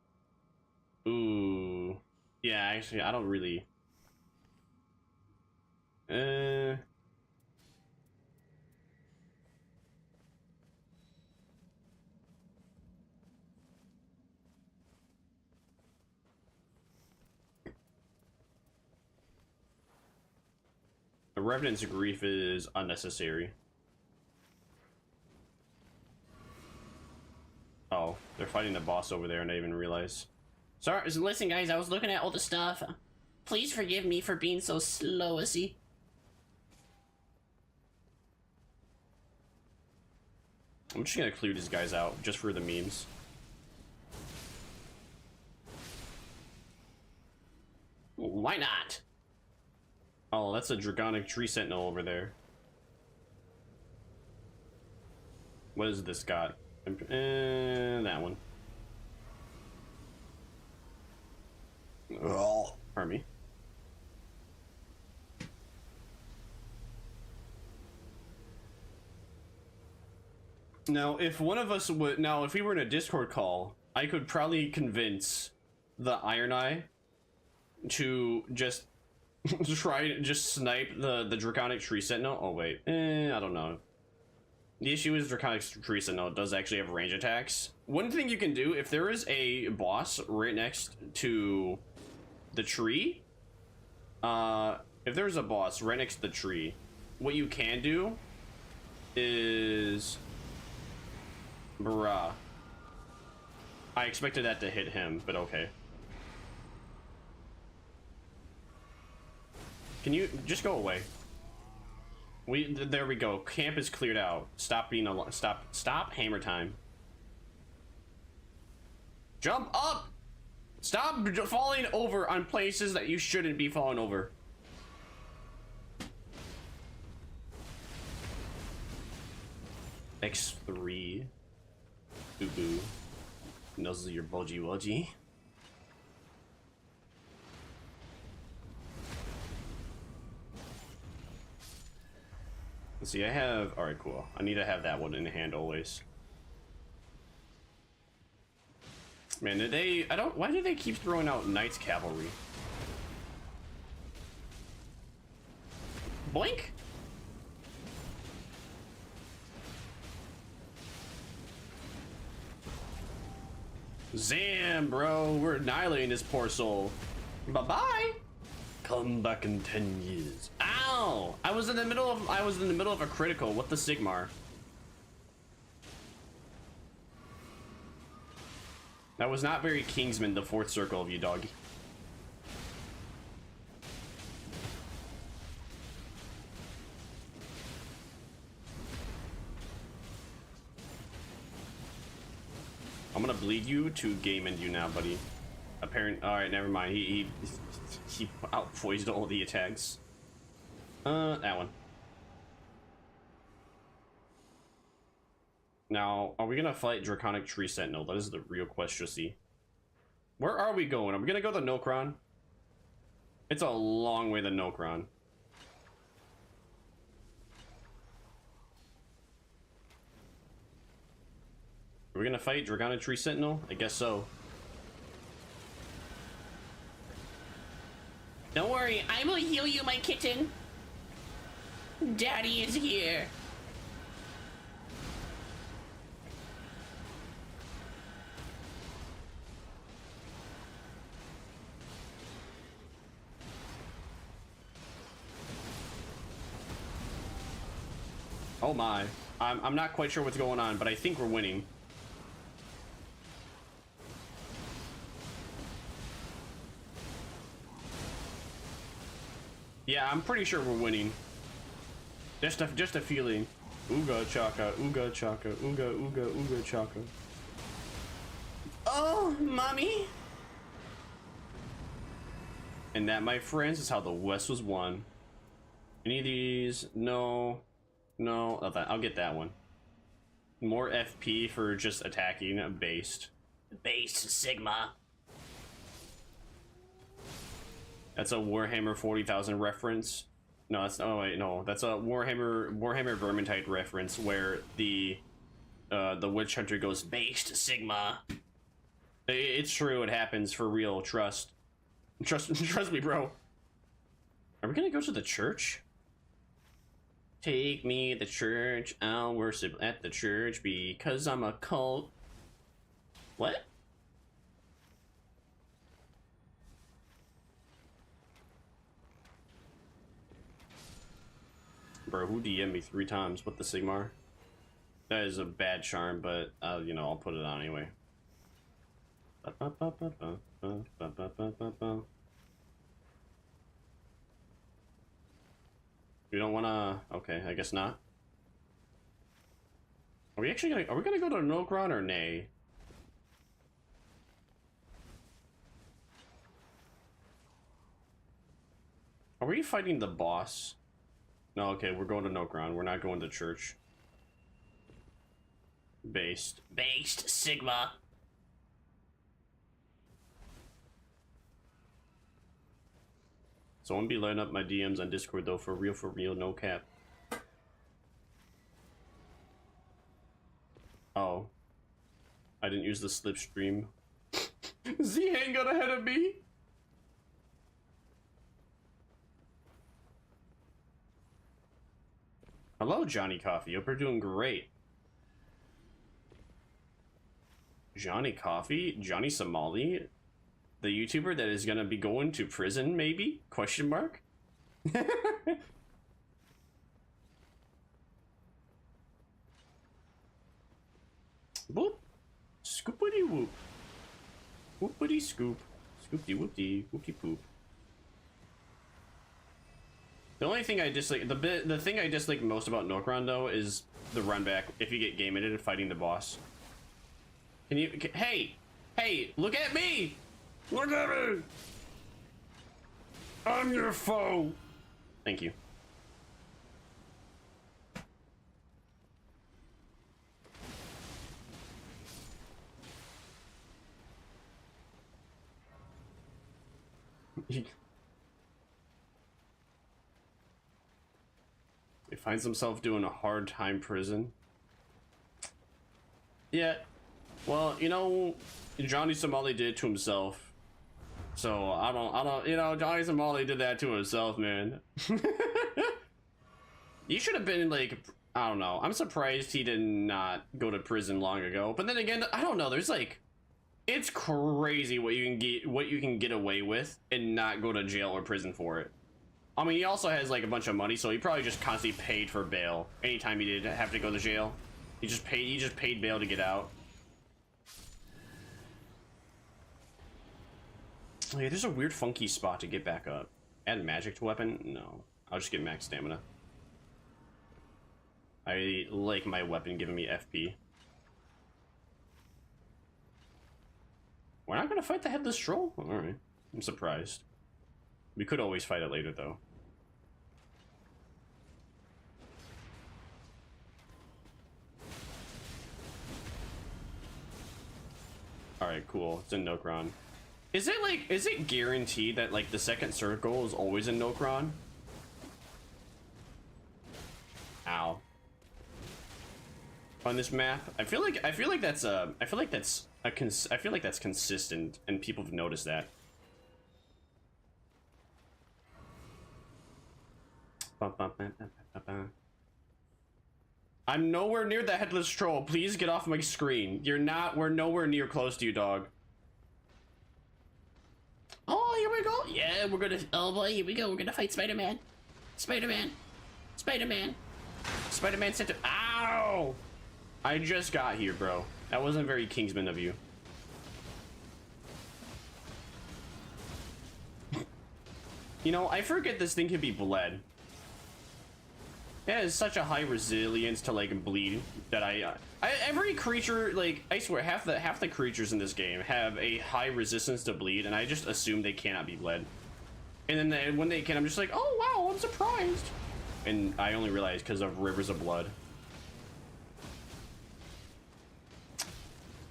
Ooh. Yeah, actually, I don't really. The Revenant's Grief is unnecessary. Oh, they're fighting the boss over there and I didn't even realize. Sorry, listen guys, I was looking at all the stuff. Please forgive me for being so slow-y. I'm just gonna clear these guys out, just for the memes. Why not? Oh, that's a Dragonic Tree Sentinel over there. What is this got? That one. Oh, pardon me. Now, if one of us would, if we were in a Discord call, I could probably convince the Iron Eye to just try to just snipe the Draconic Tree Sentinel. Oh wait, I don't know. The issue is Draconic Tree Sentinel does actually have range attacks. One thing you can do, if there is a boss right next to the tree, if there's a boss right next to the tree, what you can do is, bruh, I expected that to hit him, but okay. Can you just go away? There we go. Camp is cleared out. Stop being a stop hammer time. Jump up! Stop falling over on places that you shouldn't be falling over. X3. Boo boo. Nuzzle your budgie wudgie. Let's see, I have... Alright, cool. I need to have that one in hand always. Man, did they... I don't... Why do they keep throwing out Knights Cavalry? Boink! Zam, bro! We're annihilating this poor soul. Bye-bye! Come back in 10 years. Ow! I was in the middle of a critical. What the Sigmar? That was not very Kingsman, the fourth circle of you, doggy. I'm gonna bleed you to game end you now, buddy. Apparent. All right, never mind. He outpoised all the attacks. That one. Now, are we gonna fight Draconic Tree Sentinel? That is the real question to see. Where are we going? Are we gonna go to Nokron? It's a long way to Nokron. Are we gonna fight Draconic Tree Sentinel? I guess so. Don't worry, I will heal you, my kitten. Daddy is here. Oh my. I'm not quite sure what's going on, but I think we're winning. Yeah, I'm pretty sure we're winning. Just a feeling. Ooga chaka, ooga chaka, ooga ooga ooga chaka. Oh, mommy. And that, my friends, is how the West was won. Any of these? No. No, I'll get that one. More FP for just attacking based. Based Sigma. That's a Warhammer 40,000 reference. No, that's... Oh, wait, no. That's a Warhammer Vermintide reference where the Witch Hunter goes, based Sigma. It's true. It happens for real. Trust me, bro. Are we gonna go to the church? Take me to church. I'll worship at the church because I'm a cult. What? Bro, who DM'd me 3 times? What the Sigmar? That is a bad charm, but you know, I'll put it on anyway. You don't wanna... Okay, I guess not. Are we actually gonna... Are we gonna go to Nokron or nay? Are we fighting the boss? No, okay, we're going to Nokron. We're not going to church. Based Sigma. Someone be lighting up my DMs on Discord though, for real, no cap. Oh. I didn't use the slipstream. Z-Hang got ahead of me! Hello, Johnny Coffee. Hope you're doing great. Johnny Coffee? Johnny Somali? The YouTuber that is gonna be going to prison, maybe? Question mark? Boop. Scoopity whoop. Whoopity scoop. Scoopty whoopty. Whoopty poop. The only thing I dislike, the thing I dislike most about Nokron though is the run back if you get game edited fighting the boss. Hey! Hey! Look at me! Look at me! I'm your foe! Thank you. He finds himself doing a hard time prison. Yeah. Well, you know, Johnny Somali did it to himself. So I don't, you know, Johnny Somali did that to himself, man. You should have been like, I don't know. I'm surprised he did not go to prison long ago. But then again, I don't know. There's like, it's crazy what you can get away with and not go to jail or prison for it. I mean, he also has like a bunch of money, so he probably just constantly paid for bail anytime he did have to go to jail. He just paid bail to get out. Oh, yeah, there's a weird funky spot to get back up. Add magic to weapon? No, I'll just get max stamina. I like my weapon giving me FP. We're not gonna fight the headless troll? Alright. I'm surprised. We could always fight it later though. Alright, cool. It's in Nokron. Is it guaranteed that like the second circle is always in Nokron? Ow. On this map, I feel like that's consistent, and people have noticed that. I'm nowhere near the headless troll. Please get off my screen. We're nowhere near close to you, dog. Oh, here we go. Yeah, we're gonna, oh boy, here we go. We're gonna fight Spider-Man. Spider-Man. Spider-Man. Spider-Man sent to, ow! I just got here, bro. That wasn't very Kingsman of you. You know, I forget this thing can be bled. It has such a high resilience to like bleed that every creature, like, I swear half the creatures in this game have a high resistance to bleed, and I just assume they cannot be bled. And then when they can, I'm just like, oh wow, I'm surprised. And I only realize because of rivers of blood.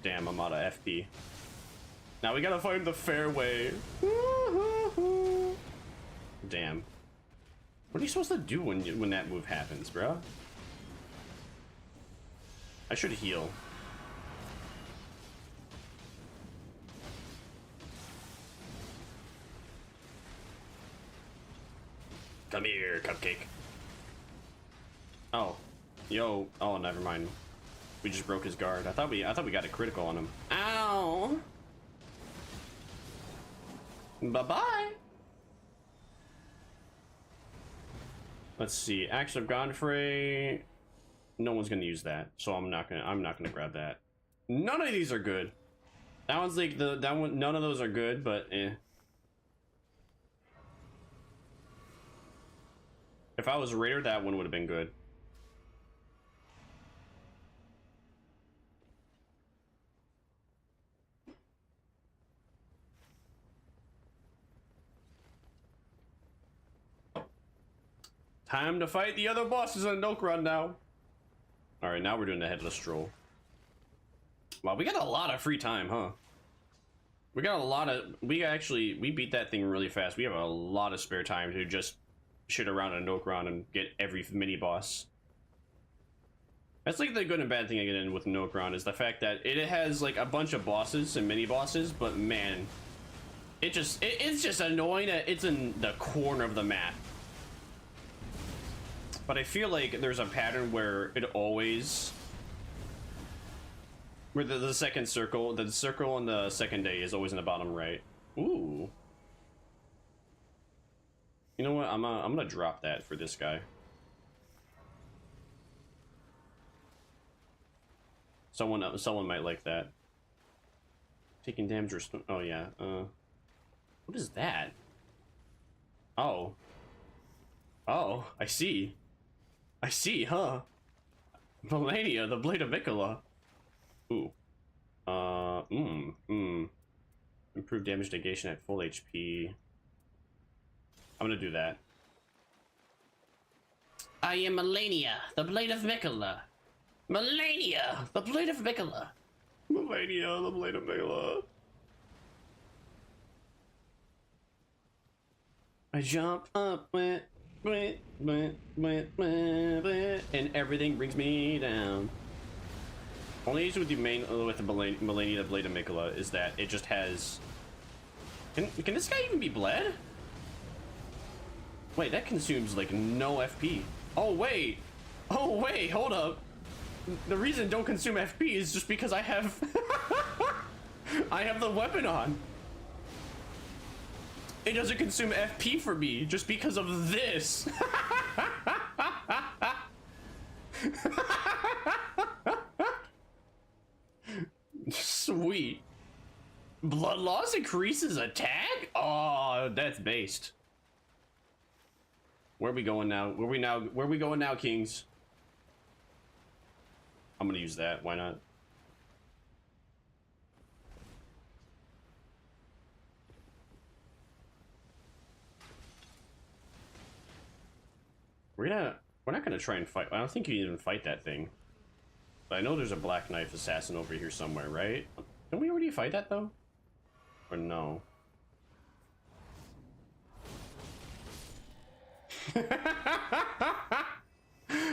Damn, I'm out of FP. Now we gotta find the fair way. Damn. What are you supposed to do when that move happens, bro? I should heal. Come here, cupcake. Oh. Yo. Oh, never mind. We just broke his guard. I thought we got a critical on him. Ow! Bye-bye! Let's see. Axe of Godfrey. No one's gonna use that, so I'm not gonna grab that. None of these are good. That one's like that one. None of those are good, but eh. If I was a raider, that one would have been good. Time to fight the other bosses in Nokron now. Alright, now we're doing the headless troll. Wow, we got a lot of free time, huh? We got a lot of... We beat that thing really fast. We have a lot of spare time to just shit around in Nokron and get every mini-boss. That's like the good and bad thing I get in with Nokron is the fact that it has like a bunch of bosses and mini-bosses, but man... it's just annoying that it's in the corner of the map. But I feel like there's a pattern where it always... Where the second circle, the circle on the second day is always in the bottom right. Ooh. You know what? I'm gonna drop that for this guy. Someone might like that. Taking damage or oh yeah. What is that? Oh. Oh, I see. I see, huh? Melania, the Blade of Mikola. Ooh. Improved damage negation at full HP. I'm gonna do that. I am Melania, the Blade of Mikola. Melania, the Blade of Mikola. Melania, the Blade of Mikola. I jump up, and everything brings me down. Only issue with the Melania, the Blade of Mikola, is that it just has. Can this guy even be bled? Wait, that consumes like no FP. Oh wait, hold up. The reason it don't consume FP is just because I have I have the weapon on. It doesn't consume FP for me just because of this. Sweet. Blood loss increases attack? Oh, that's based. Where are we going now? Where are we going now, Kings? I'm gonna use that. Why not? We're not gonna try and fight. I don't think you even fight that thing. But I know there's a Black Knife assassin over here somewhere, right? Didn't we already fight that though? Or no?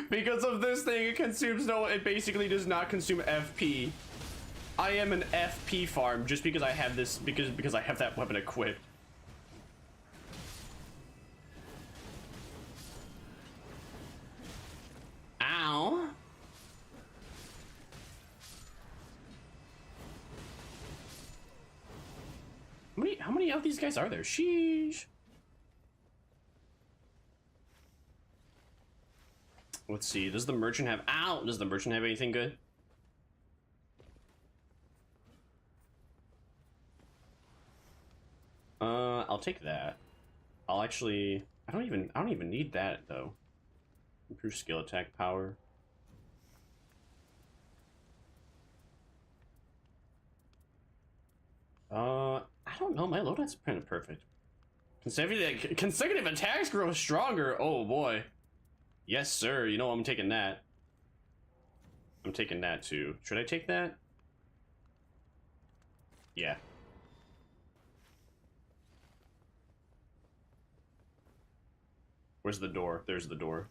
Because of this thing, it consumes no. It basically does not consume FP. I am an FP farm just because I have this. Because I have that weapon equipped. Ow. How many of these guys are there? Sheesh. Let's see. Does the merchant have? Ow! Does the merchant have anything good? I'll take that. I'll actually. I don't even need that though. Improve skill attack power. I don't know. My loadout's kind of perfect. Consecutive attacks grow stronger. Oh boy. Yes, sir. You know I'm taking that. I'm taking that too. Should I take that? Yeah. Where's the door? There's the door.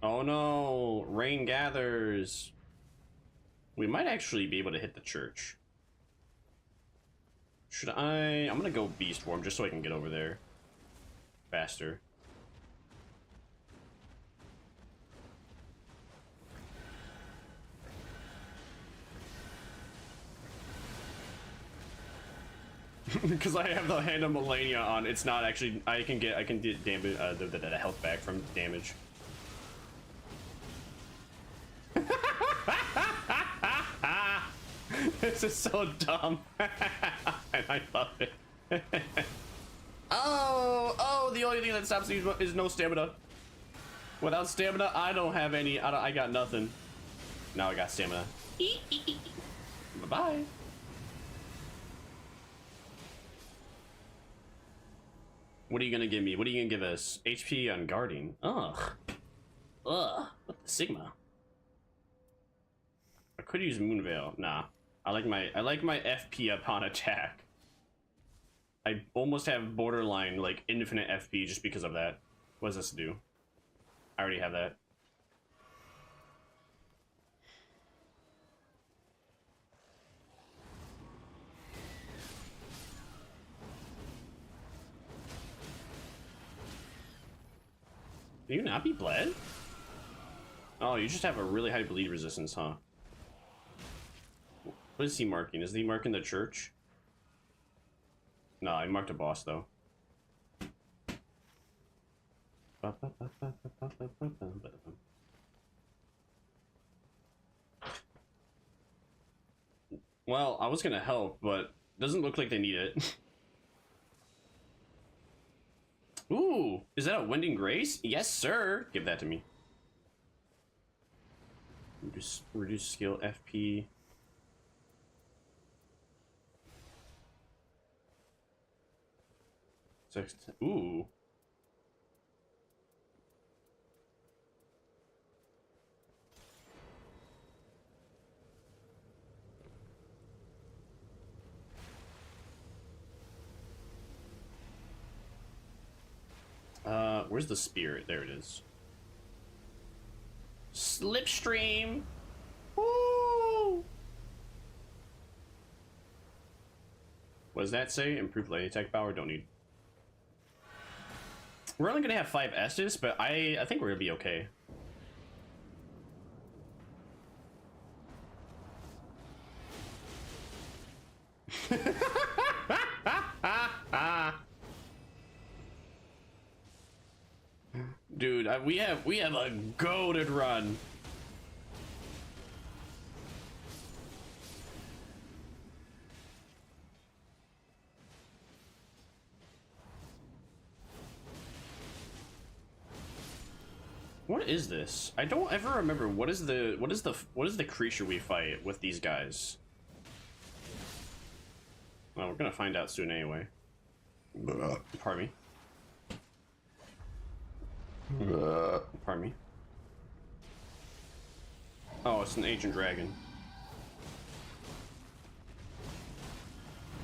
Oh no, rain gathers. We might actually be able to hit the church. Should I? I'm gonna go beast form just so I can get over there faster. Because I have the Hand of Melania on, it's not actually. I can get damage, the health back from damage. This is so dumb. And I love it. Oh, the only thing that stops me is no stamina. Without stamina, I don't have any. I got nothing. Now I got stamina. Bye-bye. What are you gonna give me? What are you gonna give us? HP on guarding. Ugh. What the Sigma? I could use Moonveil. Nah. I like my FP upon attack. I almost have borderline like infinite FP just because of that. What does this do? I already have that. Do you not be bled? Oh, you just have a really high bleed resistance, huh? What is he marking? Is he marking the church? No, I marked a boss though. Well, I was gonna help, but doesn't look like they need it. Ooh, is that a Winding Grace? Yes, sir. Give that to me. Reduce skill FP. Ooh. Where's the spirit? There it is. Slipstream. Woo! What does that say? Improved light attack power. Don't need. We're only gonna have 5 S's, but I think we're gonna be okay. Dude, we have a goated run. What is this? I don't ever remember what is the creature we fight with these guys. Well, we're gonna find out soon anyway. Pardon me. Pardon me. Oh, it's an ancient dragon.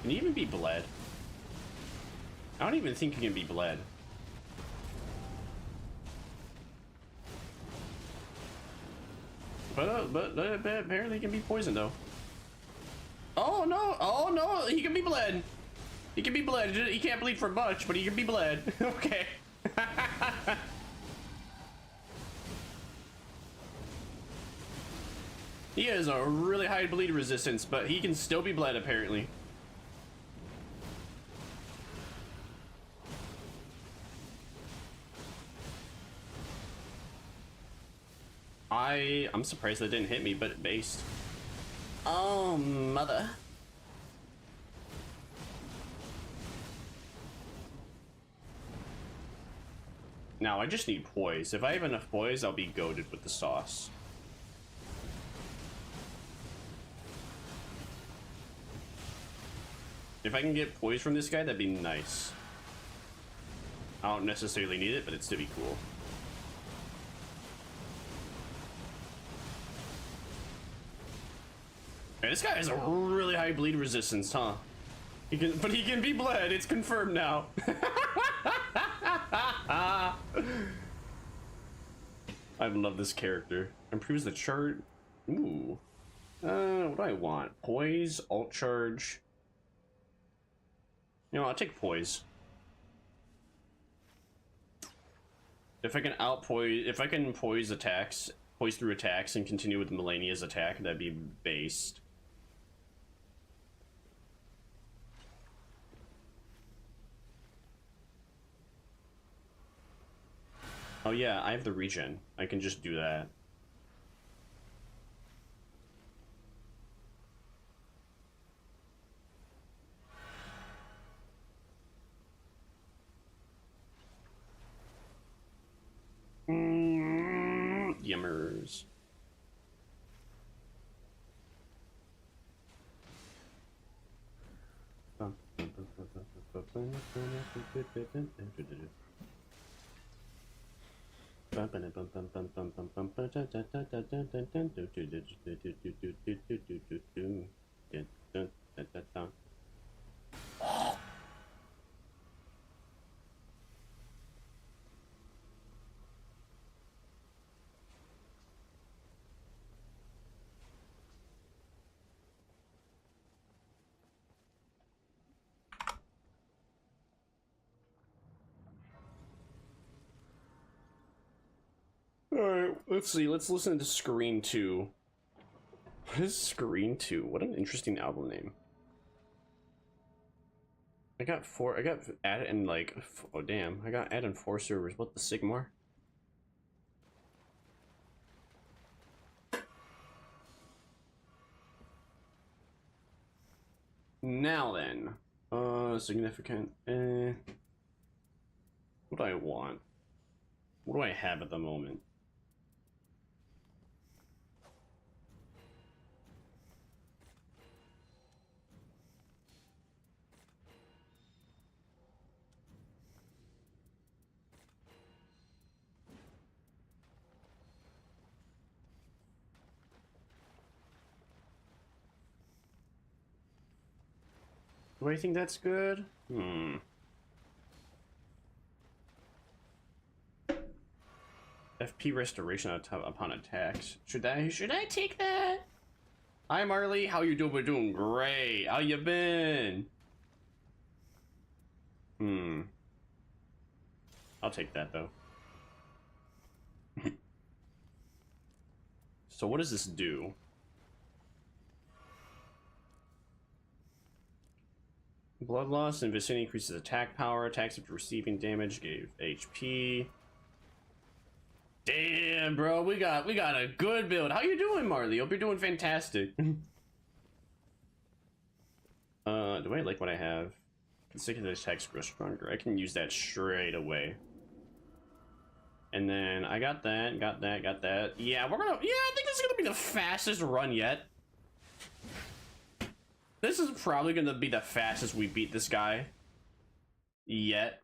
Can he even be bled? I don't even think he can be bled. But apparently he can be poisoned though. Oh no! Oh no! He can be bled. He can be bled. He can't bleed for much, but he can be bled. Okay. He has a really high bleed resistance, but he can still be bled apparently. I'm surprised that didn't hit me, but it based. Oh, mother. Now I just need poise. If I have enough poise, I'll be goated with the sauce. If I can get poise from this guy, that'd be nice. I don't necessarily need it, but it'd still be cool. Man, this guy has a really high bleed resistance, huh? But he can be bled. It's confirmed now. I love this character. Improves the chart. Ooh. What do I want? Poise, alt charge. You know, I'll take poise. If I can if I can poise through attacks and continue with Melania's attack, that'd be based. Oh yeah, I have the regen. I can just do that. Yummers. Alright, let's see. Let's listen to Screen 2. What is Screen 2? What an interesting album name. I got added in like, oh damn, I got added in 4 servers. What the Sigmar? Now then, significant. What do I want? What do I have at the moment? Do I think that's good? FP restoration upon attacks. Should I take that? Hi Marley, how you doing? We're doing great. How you been? I'll take that though. So what does this do? Blood loss and vicinity increases attack power. Attacks after receiving damage gave HP. Damn, bro, we got a good build. How you doing, Marley? Hope you're doing fantastic. Do I like what I have? Consecutive attacks grow stronger. I can use that straight away. And then I got that, got that. Yeah, I think this is gonna be the fastest run yet. This is probably gonna be the fastest we beat this guy yet.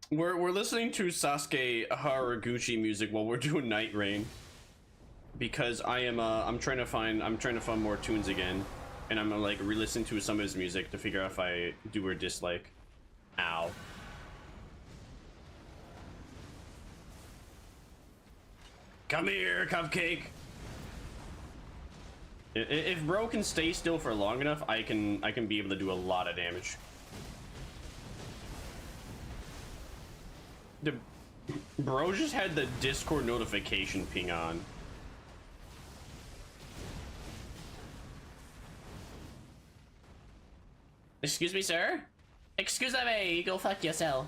We're listening to Sasuke Haraguchi music while we're doing Night Rain, because I'm trying to find more tunes again, and I'm like re-listening to some of his music to figure out if I do or dislike. Ow. Come here, Cupcake. If bro can stay still for long enough, I can be able to do a lot of damage. Bro just had the Discord notification ping on. Excuse me, sir? Excuse me, go fuck yourself.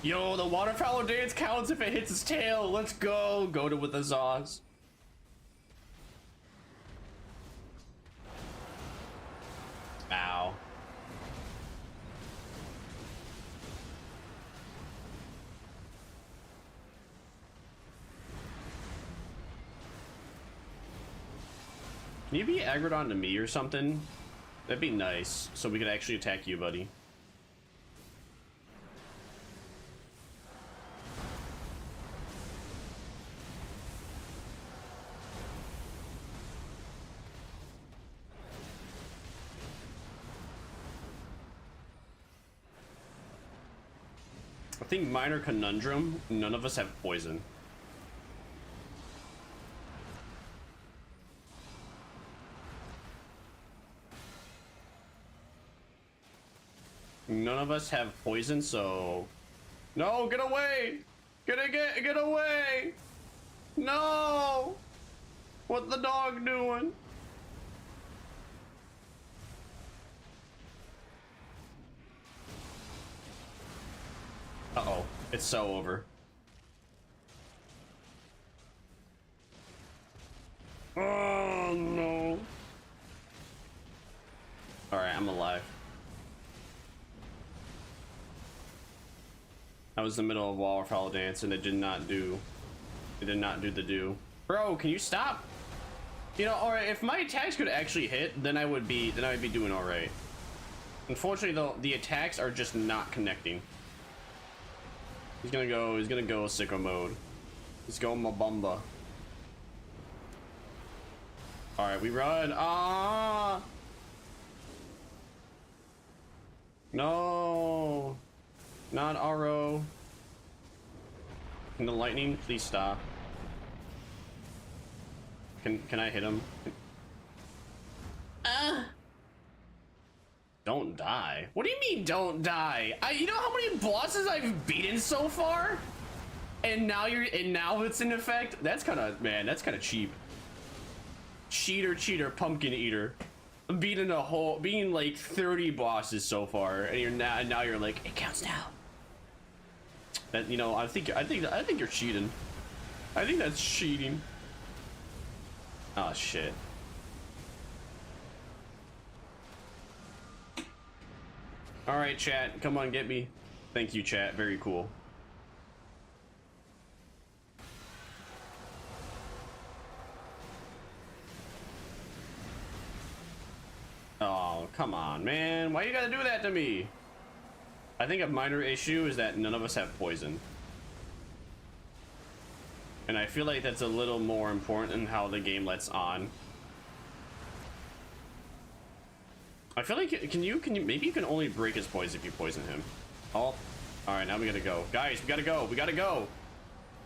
Yo, the waterfowl dance counts if it hits its tail. Let's go. Go to with the Zaws. Ow. Can you be aggroed onto me or something? That'd be nice, so we could actually attack you, buddy. I think minor conundrum, none of us have poison. None of us have poison, so... No, get away! Get away! No! What's the dog doing? Uh-oh, it's so over. Oh, no. Alright, I'm alive. I was in the middle of waterfowl dance and it did not do the do. Bro, can you stop? You know, alright, if my attacks could actually hit, then I would be doing alright. Unfortunately though, the attacks are just not connecting. He's gonna go sicko mode. He's going Mabumba. Alright, we run. Ah! No! Not Aro. Can the lightning please stop? Can I hit him? Don't die. What do you mean don't die? You know how many bosses I've beaten so far? And now it's in effect? That's kind of cheap. Cheater, pumpkin eater. beating like 30 bosses so far, and now you're like, it counts now. And you know, I think you're cheating. I think that's cheating. Oh shit. All right, chat, come on, get me. Thank you, chat. Very cool. Oh, come on, man. Why you gotta do that to me? I think a minor issue is that none of us have poison. And I feel like that's a little more important in how the game lets on. I feel like maybe you can only break his poison if you poison him. Oh, all right, now we gotta go. Guys, we gotta go. We gotta go.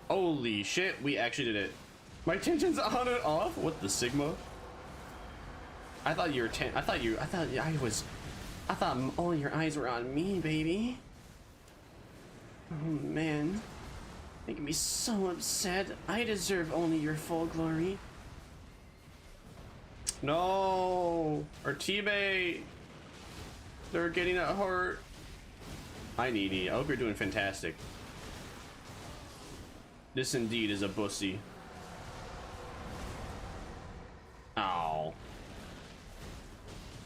Holy shit, we actually did it. My tension's on and off. What the Sigma? I thought you were I thought all your eyes were on me, baby. Oh man, making me so upset. I deserve only your full glory. No, our teammate. They're getting it hurt. Hi, Needy. I hope you're doing fantastic. This indeed is a bussy. Ow.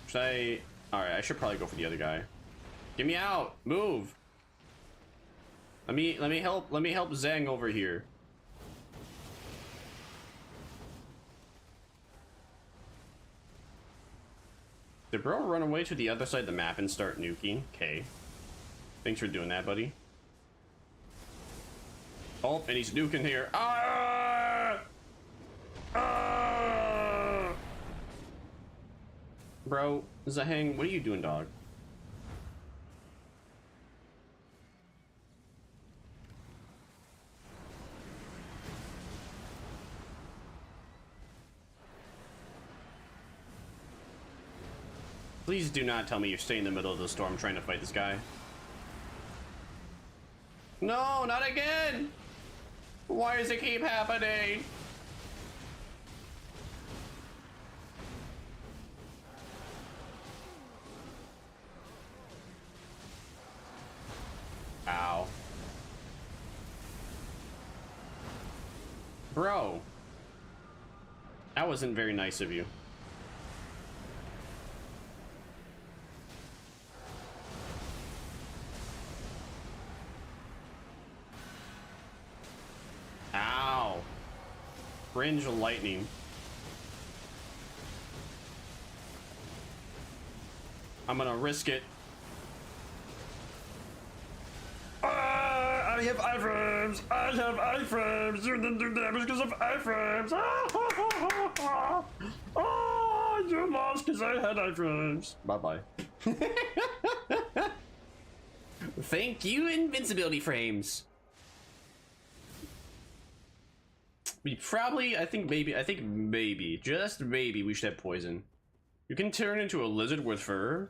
Should I? All right, I should probably go for the other guy. Get me out. Move. Let me help Zhang over here. Did bro run away to the other side of the map and start nuking? Okay. Thanks for doing that, buddy. Oh, and he's nuking here. Ah! Ah! Bro, Zhang, what are you doing, dog? Please do not tell me you're staying in the middle of the storm trying to fight this guy. No, not again! Why does it keep happening? Ow. Bro. That wasn't very nice of you. Ow. Fringe lightning. I'm gonna risk it. I have iframes! I have iframes! You didn't do damage because of iframes! Oh, you lost because I had iframes. Bye-bye. Thank you, invincibility frames. We probably, I think maybe, just maybe we should have poison. You can turn into a lizard with fur.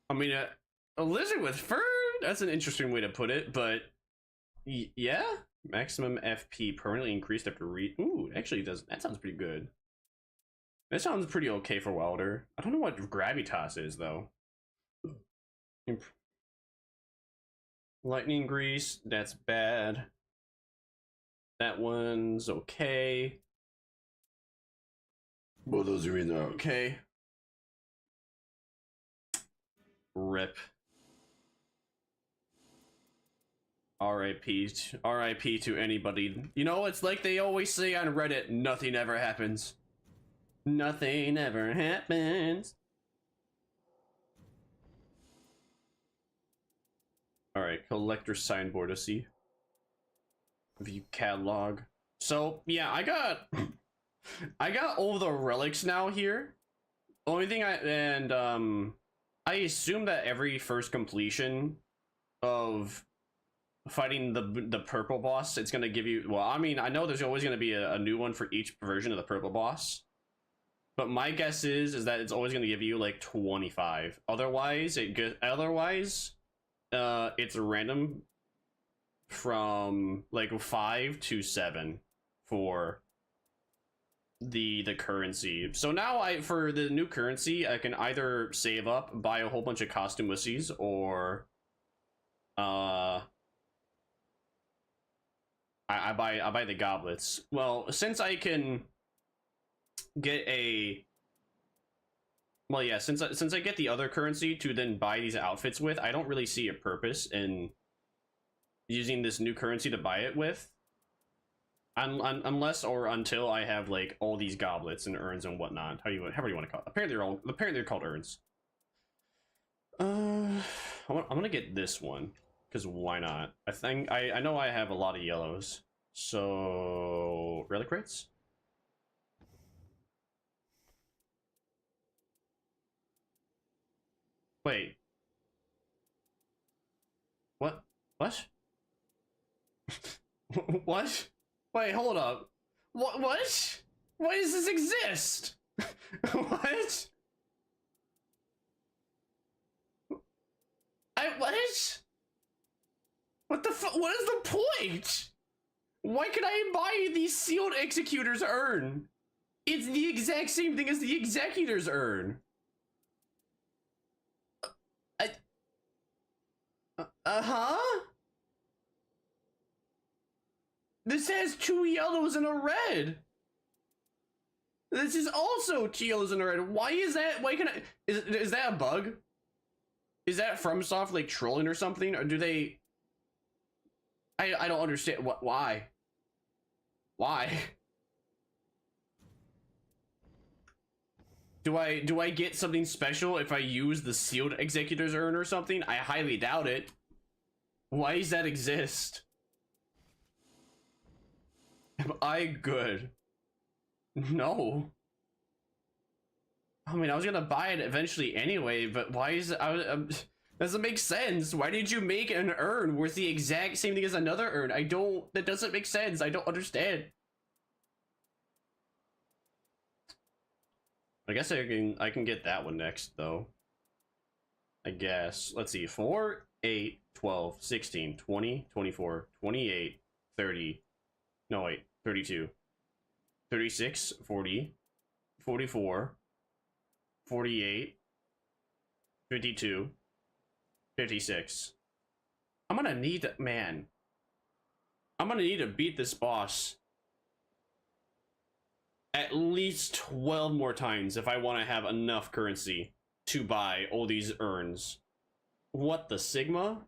I mean, a lizard with fur? That's an interesting way to put it, but yeah. Maximum FP permanently increased after ooh, actually does, that sounds pretty good. That sounds pretty okay for Wilder. I don't know what Gravitas is though. Lightning grease, that's bad. That one's okay. Both those are either okay. Rip. RIP to anybody. You know, it's like they always say on Reddit, nothing ever happens. Nothing ever happens. Alright, collector signboard to see. View catalog. So yeah, I got all the relics now here. Only thing I assume that every first completion of fighting the purple boss, it's gonna give you, well, I mean, I know there's always gonna be a new one for each version of the purple boss, but my guess is that it's always gonna give you like 25. Otherwise it's random from like 5 to 7 for the currency. So now for the new currency, I can either save up, buy a whole bunch of costume wussies, or I buy the goblets. Well, since I can get a since I get the other currency to then buy these outfits with, I don't really see a purpose in using this new currency to buy it with. Unless or until I have like all these goblets and urns and whatnot. However you want to call it. Apparently they're called urns. I'm gonna get this one because why not? I know I have a lot of yellows. So relic rates. Wait. What? What? What? Wait, hold up. What? Why does this exist? What? What? What the fuck? What is the point? Why can I buy the sealed executor's urn? It's the exact same thing as the executor's urn. Uh-huh? This has 2 yellows and a red. This is also 2 yellows and a red. Why is that? Why can I? Is that a bug? Is that FromSoft like trolling or something? Or do they? I don't understand. What? Why? Why? Do I get something special if I use the sealed executor's urn or something? I highly doubt it. Why does that exist? Am I good? No. I mean, I was gonna buy it eventually anyway, but why is it? Doesn't make sense. Why did you make an urn worth the exact same thing as another urn? That doesn't make sense. I don't understand. I guess I can get that one next though. I guess. Let's see. 4, 8, 12, 16, 20, 24, 28, 30. No, wait. 32. 36, 40, 44, 48, 52, 56. I'm gonna need that, man. I'm gonna need to beat this boss at least 12 more times if I want to have enough currency to buy all these urns. What the Sigma?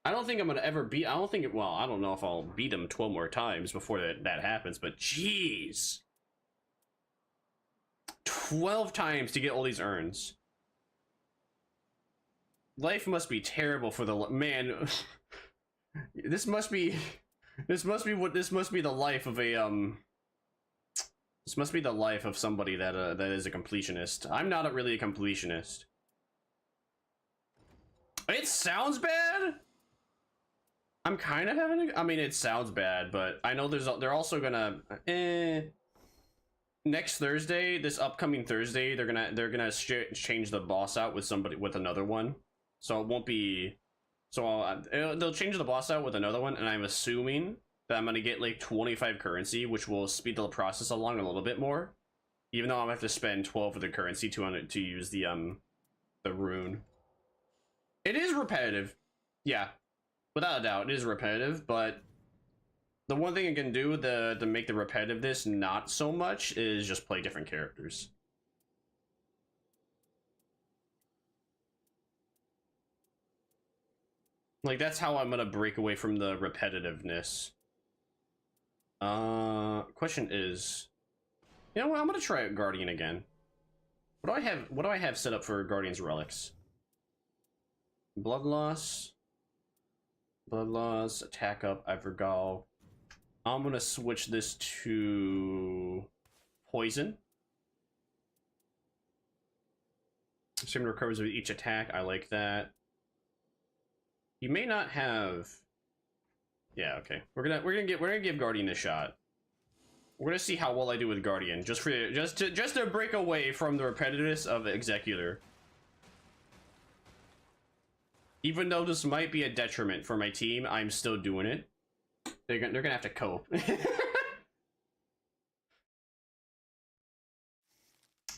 I don't think I'm gonna ever beat. I don't think it. Well, I don't know if I'll beat him 12 more times before that happens. But jeez, 12 times to get all these urns. Life must be terrible for the man. This must be the life of a This must be the life of somebody that is a completionist. I'm not really a completionist. It sounds bad. I'm kind of having I mean, it sounds bad, but I know they're also gonna next Thursday, this upcoming Thursday, they're gonna change the boss out with another one, so it won't be. So they'll change the boss out with another one, and I'm assuming that I'm gonna get like 25 currency, which will speed the process along a little bit more, even though I'm gonna have to spend 12 of the currency to use the rune. It is repetitive, yeah. Without a doubt, it is repetitive, but the one thing I can do to make the repetitiveness not so much is just play different characters. Like, that's how I'm gonna break away from the repetitiveness. Question is, you know what? I'm gonna try Guardian again. What do I have set up for Guardian's relics? Blood loss. Blood loss, attack up, Evergall. I'm gonna switch this to poison. Stamina recovers with each attack. I like that. You may not have. Yeah, okay. We're gonna give Guardian a shot. We're gonna see how well I do with Guardian, just to break away from the repetitiveness of Executor. Even though this might be a detriment for my team, I'm still doing it. They're gonna have to cope.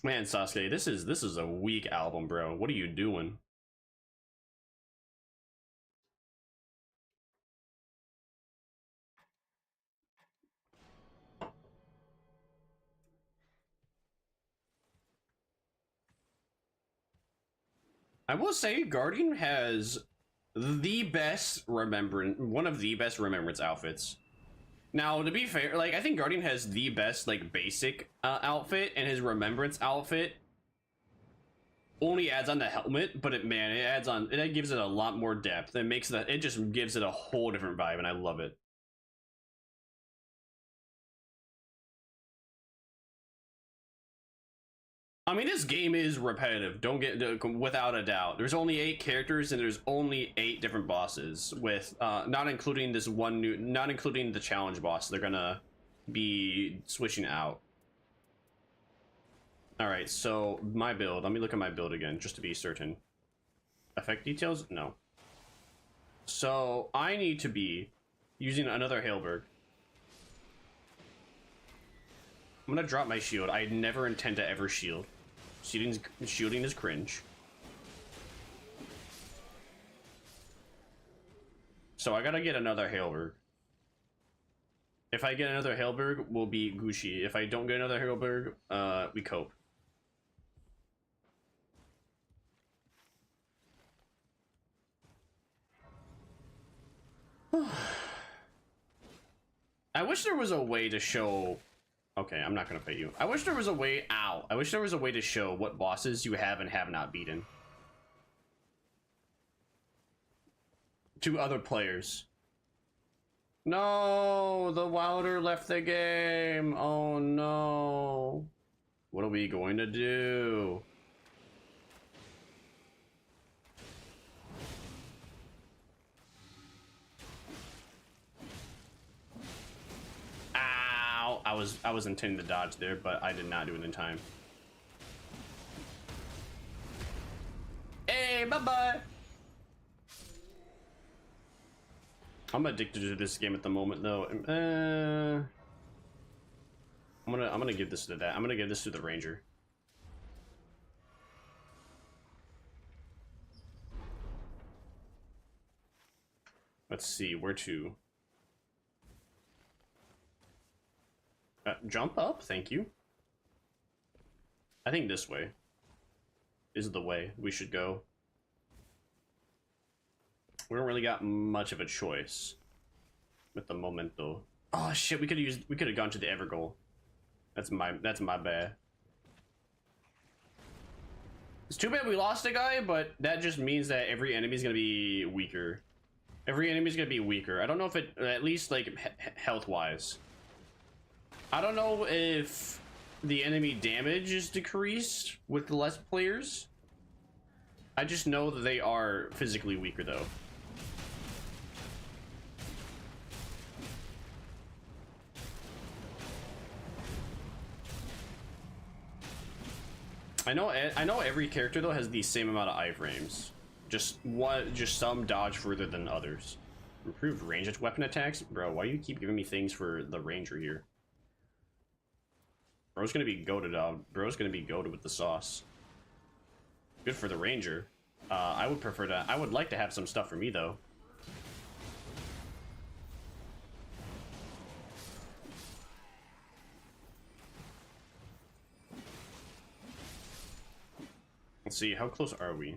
Man, Sasuke, this is a weak album, bro. What are you doing? I will say Guardian has the best one of the best remembrance outfits. Now, to be fair, like, I think Guardian has the best, like, basic outfit, and his remembrance outfit only adds on the helmet, but it adds on, it gives it a lot more depth. It just gives it a whole different vibe, and I love it. I mean, this game is repetitive. Don't get without a doubt. There's only 8 characters and there's only 8 different bosses, with not including not including the challenge boss. They're gonna be switching out. All right, so my build. Let me look at my build again, just to be certain. Effect details? No. So I need to be using another Hailberg. I'm gonna drop my shield. I never intend to ever shield. Shielding is cringe. So I gotta get another Hailberg. If I get another Hailberg, we'll be Gucci. If I don't get another Hailberg, we cope. I wish there was a way to show... Okay, I'm not gonna pay you. I wish there was a way... Ow. I wish there was a way to show what bosses you have and have not beaten to other players. No, the Wilder left the game. Oh no. What are we going to do? Ow. I was intending to dodge there, but I did not do it in time. Hey, bye-bye. I'm addicted to this game at the moment, though. I'm gonna give this to that. I'm gonna give this to the Ranger. Let's see where to. Jump up, thank you. I think this way is the way we should go. We don't really got much of a choice with the momento. Oh shit, we could have gone to the Evergoal. That's my bad. It's too bad we lost a guy, but that just means that every enemy's gonna be weaker. Every enemy's gonna be weaker. I don't know if it, at least like health wise. I don't know if the enemy damage is decreased with less players. I just know that they are physically weaker though. I know every character though has the same amount of iframes. Just some dodge further than others. Improved ranged weapon attacks? Bro, why do you keep giving me things for the Ranger here? Bro's gonna be goated, dog. Bro's gonna be goated with the sauce. Good for the Ranger. I would prefer to. I would like to have some stuff for me though. Let's see, how close are we?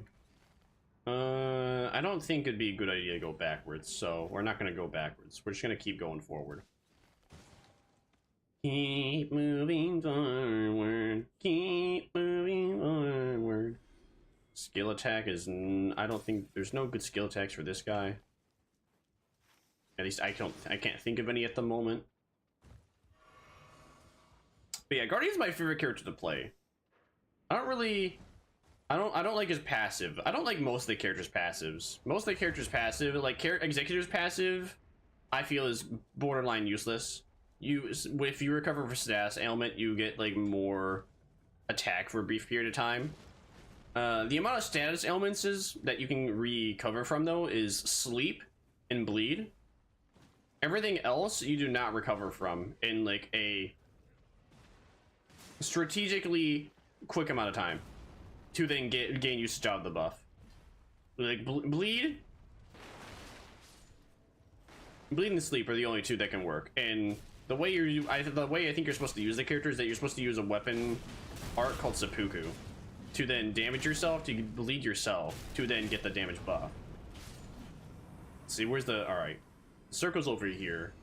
I don't think it'd be a good idea to go backwards, so we're not gonna go backwards. We're just gonna keep going forward. Keep moving forward. Keep moving forward. Skill attack is... I don't think... There's no good skill attacks for this guy. At least I can't think of any at the moment. But yeah, Guardian's my favorite character to play. I don't like his passive. I don't like most of the characters' passives. Most of the characters' passive, like Executor's passive, I feel is borderline useless. If you recover for status ailment, you get like more attack for a brief period of time. The amount of status ailments that you can recover from though is sleep and bleed. Everything else you do not recover from in like a strategically quick amount of time to then gain usage out of the buff. Like bleed and sleep are the only two that can work. And the way I think you're supposed to use the character is that you're supposed to use a weapon art called seppuku to then damage yourself, to bleed yourself, to then get the damage buff. See, where's the... Alright. Circle's over here.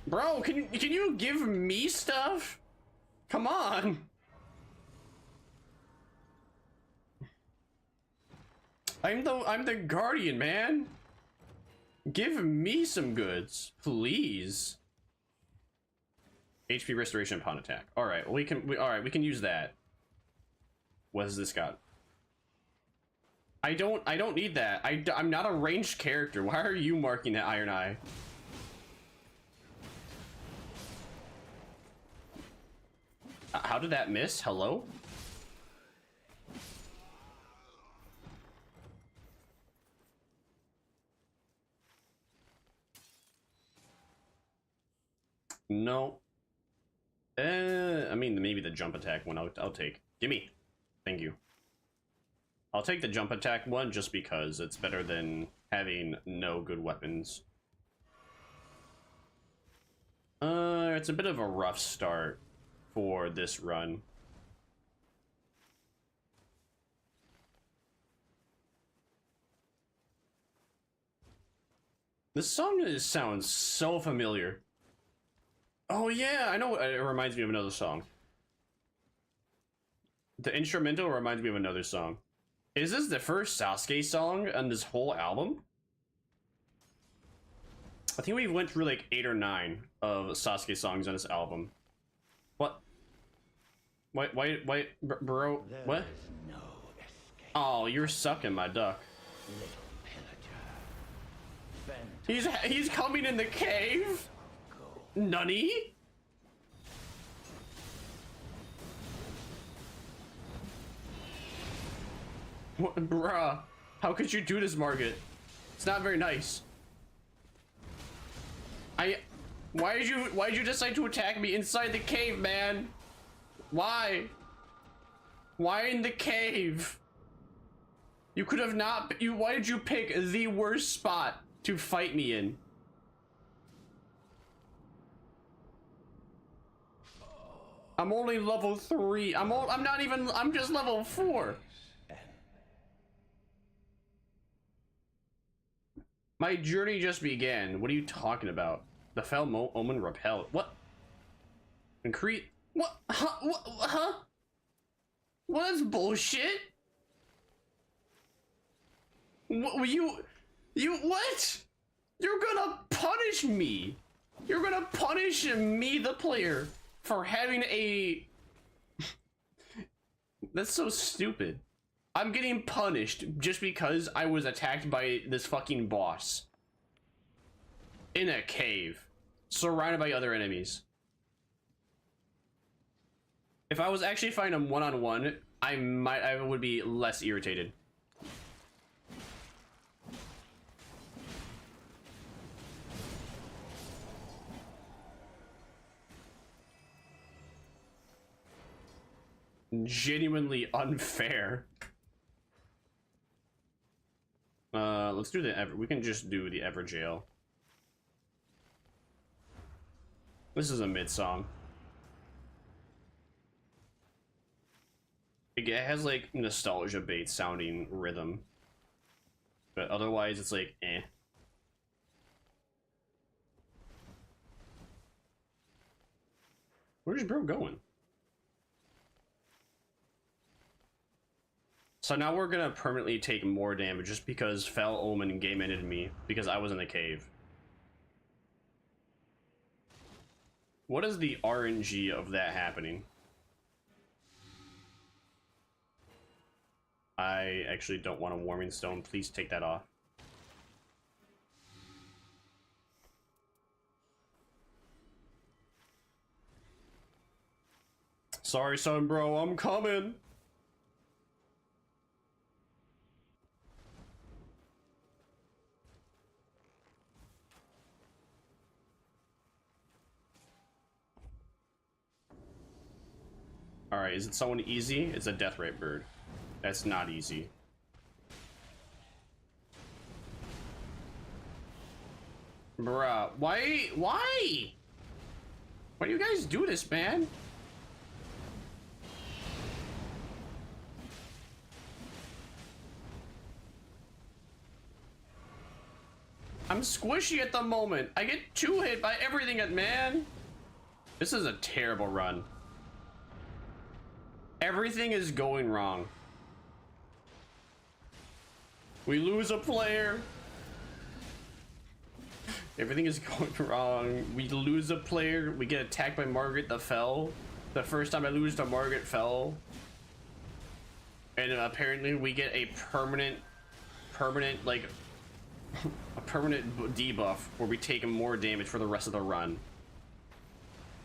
Bro, can you give me stuff? Come on! I'm the guardian, man! Give me some goods, please. HP restoration upon attack. Alright, we can use that. What has this got? I don't need that. I'm not a ranged character. Why are you marking that Iron Eye? How did that miss? Hello? No. I mean, maybe the jump attack one I'll take. Gimme. Thank you. I'll take the jump attack one just because it's better than having no good weapons. It's a bit of a rough start for this run. This song sounds so familiar. Oh yeah, I know. It reminds me of another song. The instrumental reminds me of another song. Is this the first Sasuke song on this whole album? I think we went through like 8 or 9 of Sasuke songs on this album. What? Why, bro? What? No escape. Oh, you're sucking my duck. He's coming in the cave? Nunny? What, bruh? How could you do this, Margaret? It's not very nice. Why did you decide to attack me inside the cave, man? Why? Why in the cave? You could have not. Why did you pick the worst spot to fight me in? I'm only level 3. I'm just level 4. My journey just began. What are you talking about? The fell omen repelled. What? Increase? What? Huh? What? Huh? What is bullshit? What? You what? You're gonna punish me. You're gonna punish me, the player, for having a... That's so stupid. I'm getting punished just because I was attacked by this fucking boss. In a cave. Surrounded by other enemies. If I was actually fighting him one-on-one, I would be less irritated. Genuinely unfair. Let's do we can just do the Ever Jail. This is a mid song. It has like nostalgia bait sounding rhythm, but otherwise it's like eh. Where's bro going? So now we're gonna permanently take more damage just because Fell Omen game ended me because I was in the cave. What is the RNG of that happening? I actually don't want a Warming Stone. Please take that off. Sorry, son, bro. I'm coming. All right, is it someone easy? It's a death ray bird. That's not easy. Bruh, why? Why? Why do you guys do this, man? I'm squishy at the moment. I get 2 hit by everything at man. This is a terrible run. Everything is going wrong. We lose a player. Everything is going wrong. We lose a player. We get attacked by Margaret the Fell. The first time I lose to Margaret Fell. And apparently we get a permanent like a permanent debuff where we take more damage for the rest of the run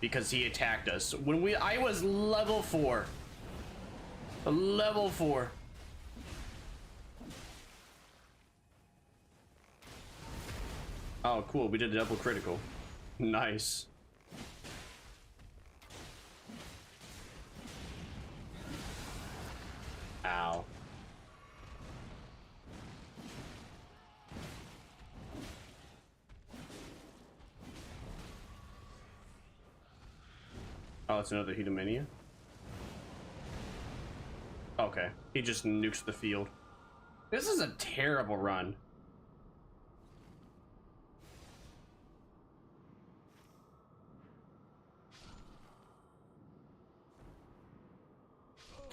because he attacked us when I was level 4. Level 4. Oh, cool. We did a double critical. Nice. Ow. Oh, it's another Hedomania? Okay. He just nukes the field. This is a terrible run.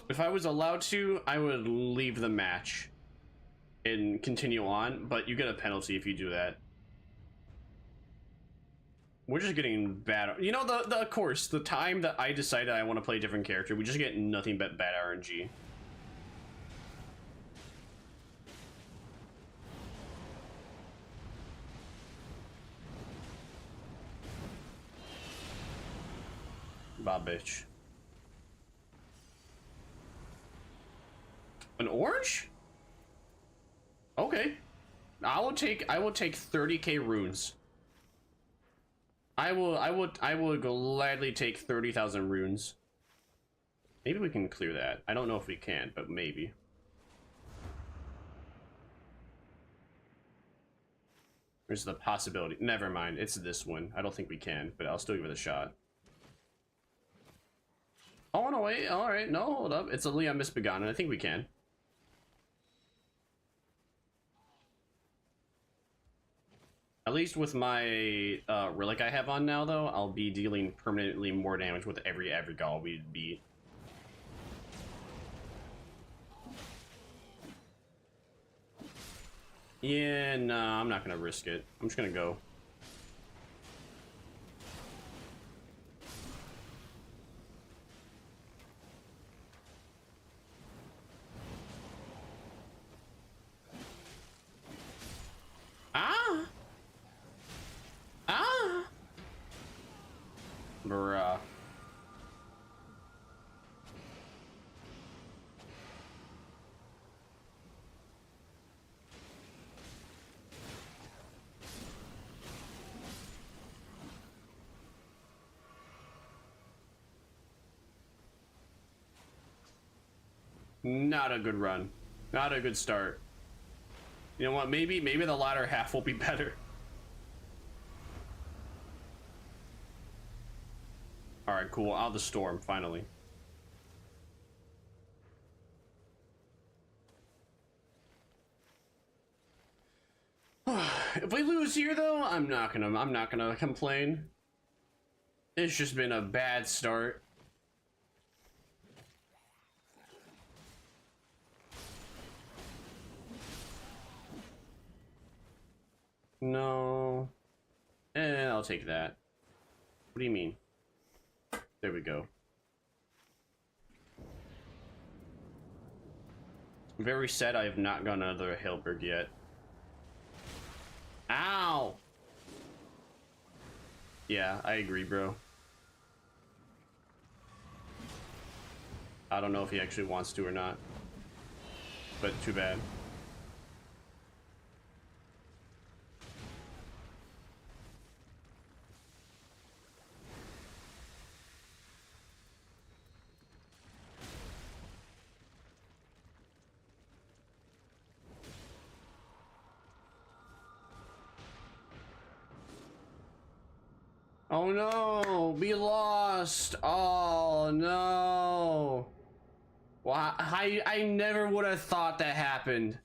If I was allowed to, I would leave the match and continue on, but you get a penalty if you do that. We're just getting bad. You know, of course, the time that I decided I want to play a different character, we just get nothing but bad RNG. Bah, bitch. An orange? Okay. I will take 30k runes. I will gladly take 30,000 runes. Maybe we can clear that. I don't know if we can, but maybe. There's the possibility. Never mind. It's this one. I don't think we can, but I'll still give it a shot. Oh, no, wait. All right. No, hold up. It's a Leon Misbegotten. I think we can. At least with my relic I have on now, though, I'll be dealing permanently more damage with every gall we beat. Yeah, no, I'm not gonna risk it. I'm just gonna go. Ah! Ah! Bruh. Not a good run. Not a good start. You know what? Maybe the latter half will be better. All right, cool. Out of the storm, finally. If we lose here, though, I'm not gonna complain. It's just been a bad start. No. I'll take that. What do you mean? There we go. I'm very sad I have not gotten another Hailberg yet. Ow! Yeah, I agree, bro. I don't know if he actually wants to or not. But too bad. Oh no, we lost. Oh no. Well, I never would have thought that happened.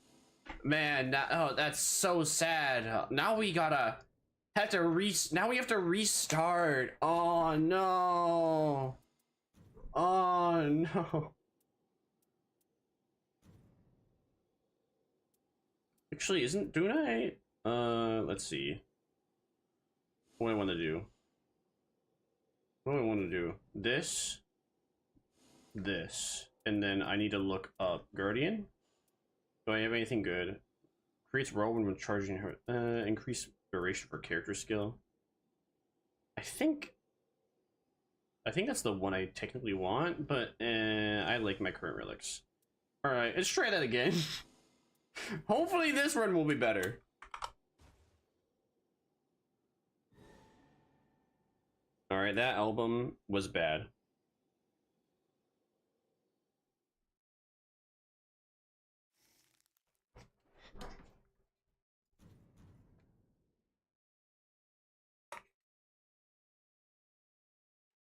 Man, that's so sad. Now we gotta now we have to restart. Oh no. Oh no. Actually, isn't doin I? Let's see. What do I want to do? What do I want to do? This, and then I need to look up Guardian. Do I have anything good? Creates roll when charging her. Increase duration for character skill. I think that's the one I technically want, but I like my current relics. All right, let's try that again. Hopefully this run will be better. All right, that album was bad.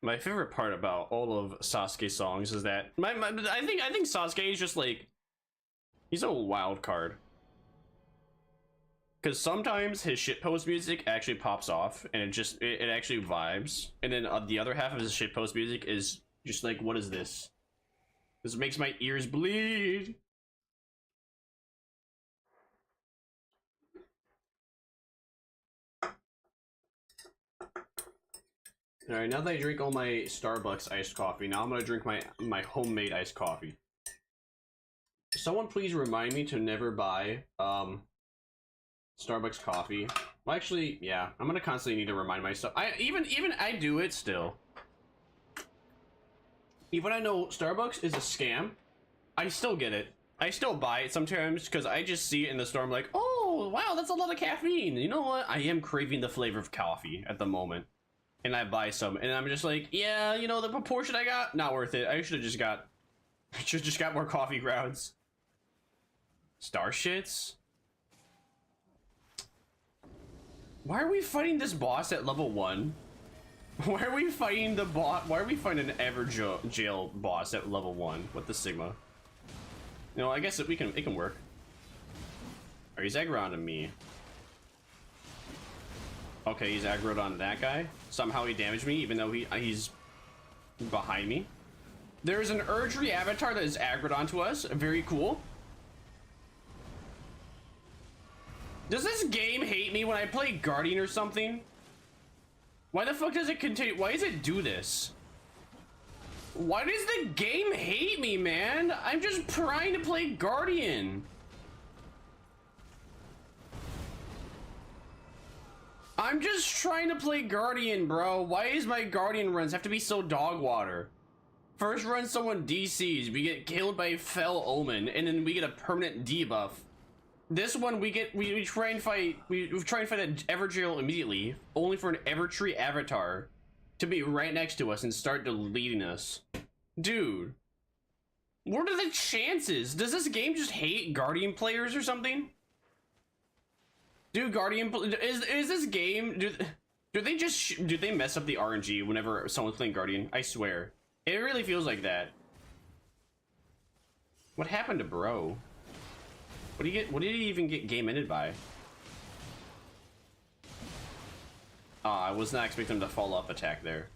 My favorite part about all of Sasuke's songs is that I think Sasuke is just like, he's a wild card. Because sometimes his shitpost music actually pops off and it actually vibes, and then the other half of his shitpost music is just like, what is this? This makes my ears bleed. All right, now that I drink all my Starbucks iced coffee, now I'm gonna drink my homemade iced coffee. Someone please remind me to never buy Starbucks coffee. Well, actually, yeah, I'm gonna constantly need to remind myself. Even I do it still. Even I know Starbucks is a scam, I still get it. I still buy it sometimes because I just see it in the store. I'm like, oh wow, that's a lot of caffeine. You know what? I am craving the flavor of coffee at the moment, and I buy some, and I'm just like, yeah, you know, the proportion I got, not worth it. I should have just got more coffee grounds. Star shits. Why are we fighting this boss at level 1? Why are we fighting the boss? Why are we fighting an jail boss at level 1? What the Sigma? You know, I guess it can work. Or he's aggroed on me. Okay, he's aggroed on that guy. Somehow he damaged me, even though he's behind me. There's an Erdtree avatar that is aggroed onto us. Very cool. Does this game hate me when I play Guardian or something? Why the fuck does it continue? Why does it do this? Why does the game hate me, man? I'm just trying to play Guardian. I'm just trying to play Guardian, bro. Why is my Guardian runs have to be so dog water? First run someone DCs, we get killed by Fell Omen, and then we get a permanent debuff. This one we try and fight an Everjail immediately, only for an Evertree avatar to be right next to us and start deleting us. Dude, what are the chances? Does this game just hate Guardian players or something? Dude, is this game, do they mess up the RNG whenever someone's playing Guardian? I swear, it really feels like that. What happened to bro? What did he even get game ended by? I was not expecting him to follow up attack there.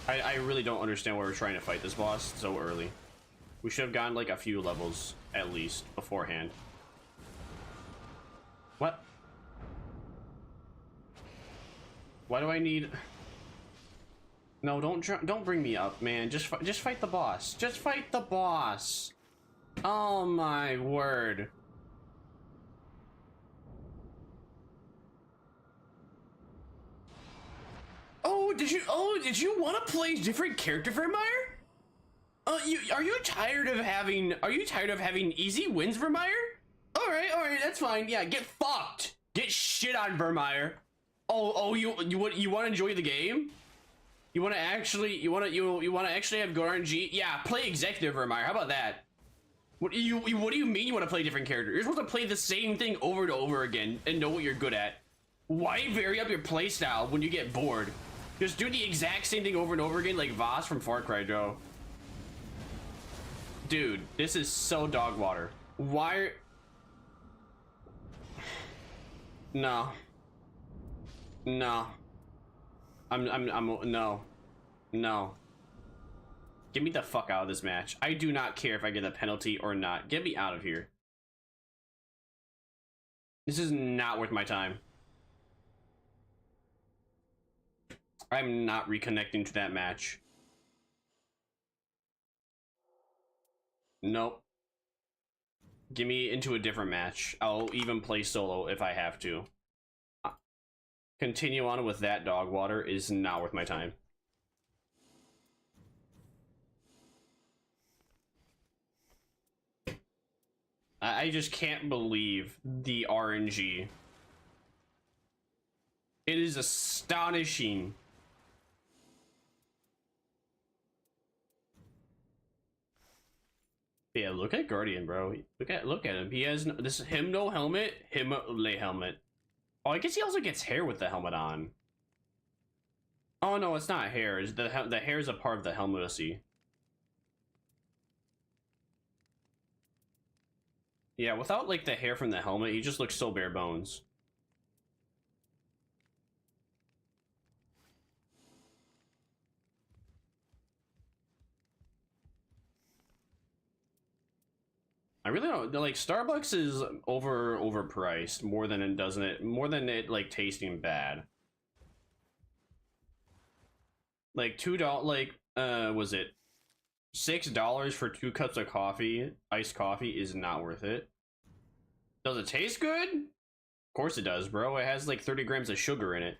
I really don't understand why we're trying to fight this boss so early. We should have gotten like a few levels at least beforehand. What? Why do I need? No, don't bring me up, man. Just fight the boss. Just fight the boss. Oh my word. Did you want to play different character, Vermire? Are you tired of having easy wins, Vermire? All right, that's fine. Yeah, get fucked. Get shit on, Vermire. You want to enjoy the game? You want to actually you want to actually have good RNG? Yeah, play executive Vermire. How about that? What do you mean you want to play a different character? You're supposed to play the same thing over and over again and know what you're good at. Why vary up your playstyle when you get bored? Just do the exact same thing over and over again like Voss from Far Cry, Joe. Dude, this is so dog water. Why? No. No. No. Get me the fuck out of this match. I do not care if I get a penalty or not. Get me out of here. This is not worth my time. I'm not reconnecting to that match. Nope. Get me into a different match. I'll even play solo if I have to. Continue on with that dog water is not worth my time. I just can't believe the RNG. It is astonishing. Yeah, look at Guardian, bro. Look at him. He has no helmet, him lay helmet. Oh, I guess he also gets hair with the helmet on. Oh no, it's not hair. It's the hair is a part of the helmet. I see. Yeah, without like the hair from the helmet, he just looks so bare bones. I really don't like Starbucks is overpriced more than it like tasting bad. Like $2 like was it $6 for 2 cups of coffee, iced coffee is not worth it. Does it taste good? Of course it does, bro. It has like 30 grams of sugar in it.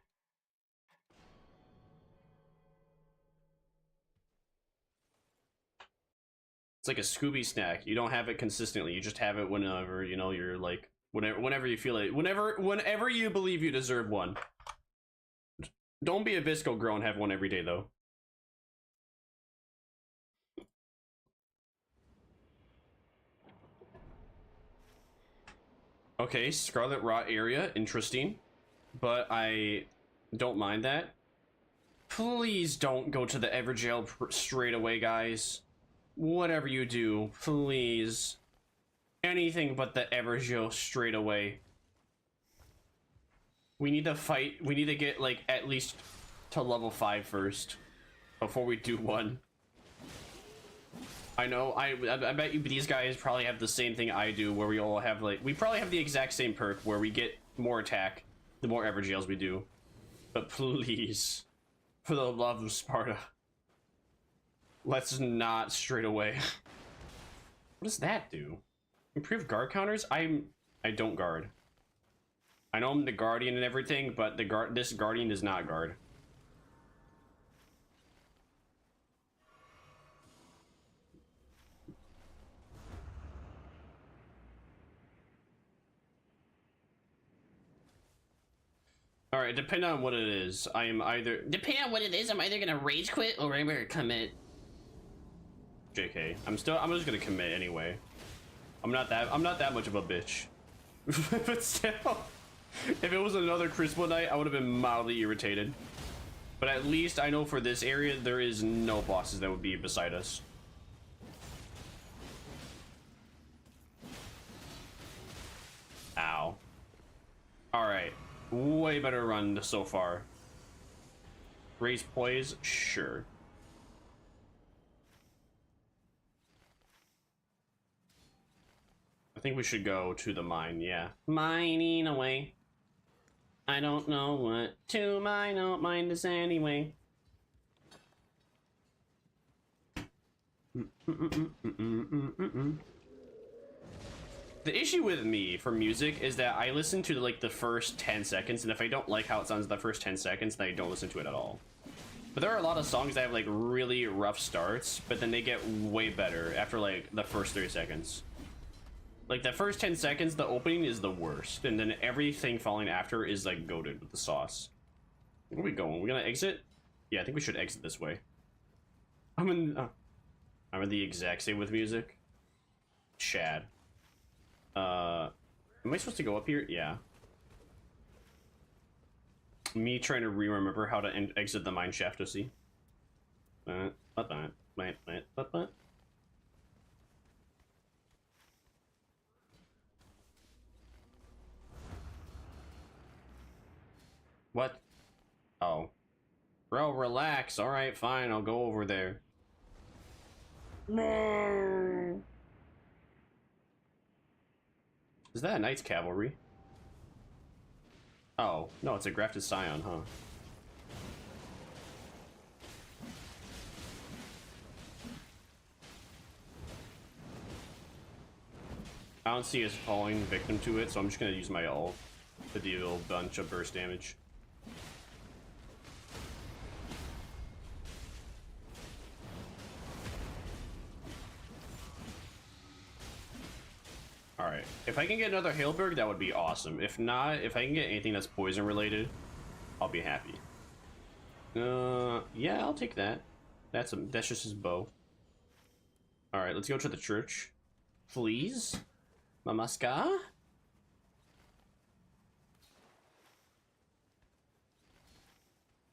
It's like a Scooby snack. You don't have it consistently. You just have it whenever, you know, you're like, whenever you feel it. Whenever you believe you deserve one. Don't be a Visco girl and have one every day, though. Okay, Scarlet Rot area. Interesting. But I don't mind that. Please don't go to the Everjail straight away, guys. Whatever you do, please. Anything but the Everjail straight away. We need to fight. We need to get like at least to level 5 first before we do one. I know. I bet you these guys probably have the same thing I do, where we all have like we probably have the exact same perk where we get more attack the more Everjails we do. But please, for the love of Sparta, let's not straight away. What does that do? Improve guard counters? I don't guard. I know I'm the guardian and everything, but this guardian does not guard. All right, depending on what it is, I'm either gonna rage quit or I'm gonna commit. JK, I'm just gonna commit anyway. I'm not that much of a bitch. But still, if it was another Crucible night, I would have been mildly irritated. But at least I know for this area, there is no bosses that would be beside us. Ow. All right, way better run so far. Raise poise, sure. I think we should go to the mine, yeah. Mining away. I don't know what to mine, don't mind this anyway. The issue with me for music is that I listen to like the first 10 seconds, and if I don't like how it sounds the first 10 seconds, then I don't listen to it at all. But there are a lot of songs that have like really rough starts, but then they get way better after like the first 30 seconds. Like the first 10 seconds, the opening is the worst, and then everything following after is like goated with the sauce. Where are we going? We're gonna exit? Yeah, I think we should exit this way. I'm in the exact same with music. Chad. Am I supposed to go up here? Yeah. Me trying to remember how to exit the mine shaft to see. What? Oh. Bro, relax. Alright, fine. I'll go over there. No. Is that a Knight's Cavalry? Oh, no, it's a Grafted Scion, huh? I don't see us falling victim to it, so I'm just gonna use my ult to deal a bunch of burst damage. Alright, if I can get another Hailberg, that would be awesome. If not, if I can get anything that's poison related, I'll be happy. Yeah, I'll take that. That's just his bow. Alright, let's go to the church. Please? Mamaska?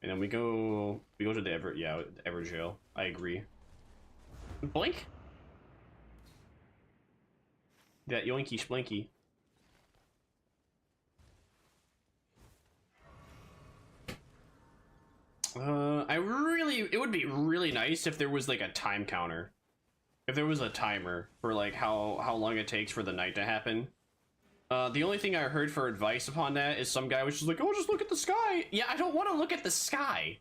And then we go to the Ever jail. I agree. Blink? That yoinky splinky. It would be really nice if there was like a time counter. If there was a timer for like how long it takes for the night to happen. The only thing I heard for advice upon that is some guy was just like, oh, just look at the sky. Yeah, I don't want to look at the sky.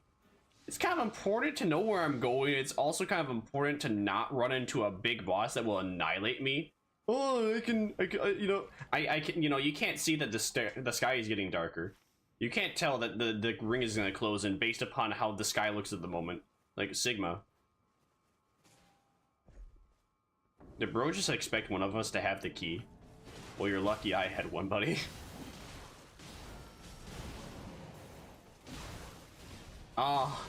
It's kind of important to know where I'm going. It's also kind of important to not run into a big boss that will annihilate me. Oh, I can, you know, you can't see that the sky is getting darker. You can't tell that the ring is going to close in based upon how the sky looks at the moment. Like, Sigma. Did bro just expect one of us to have the key? Well, you're lucky I had one, buddy. Oh.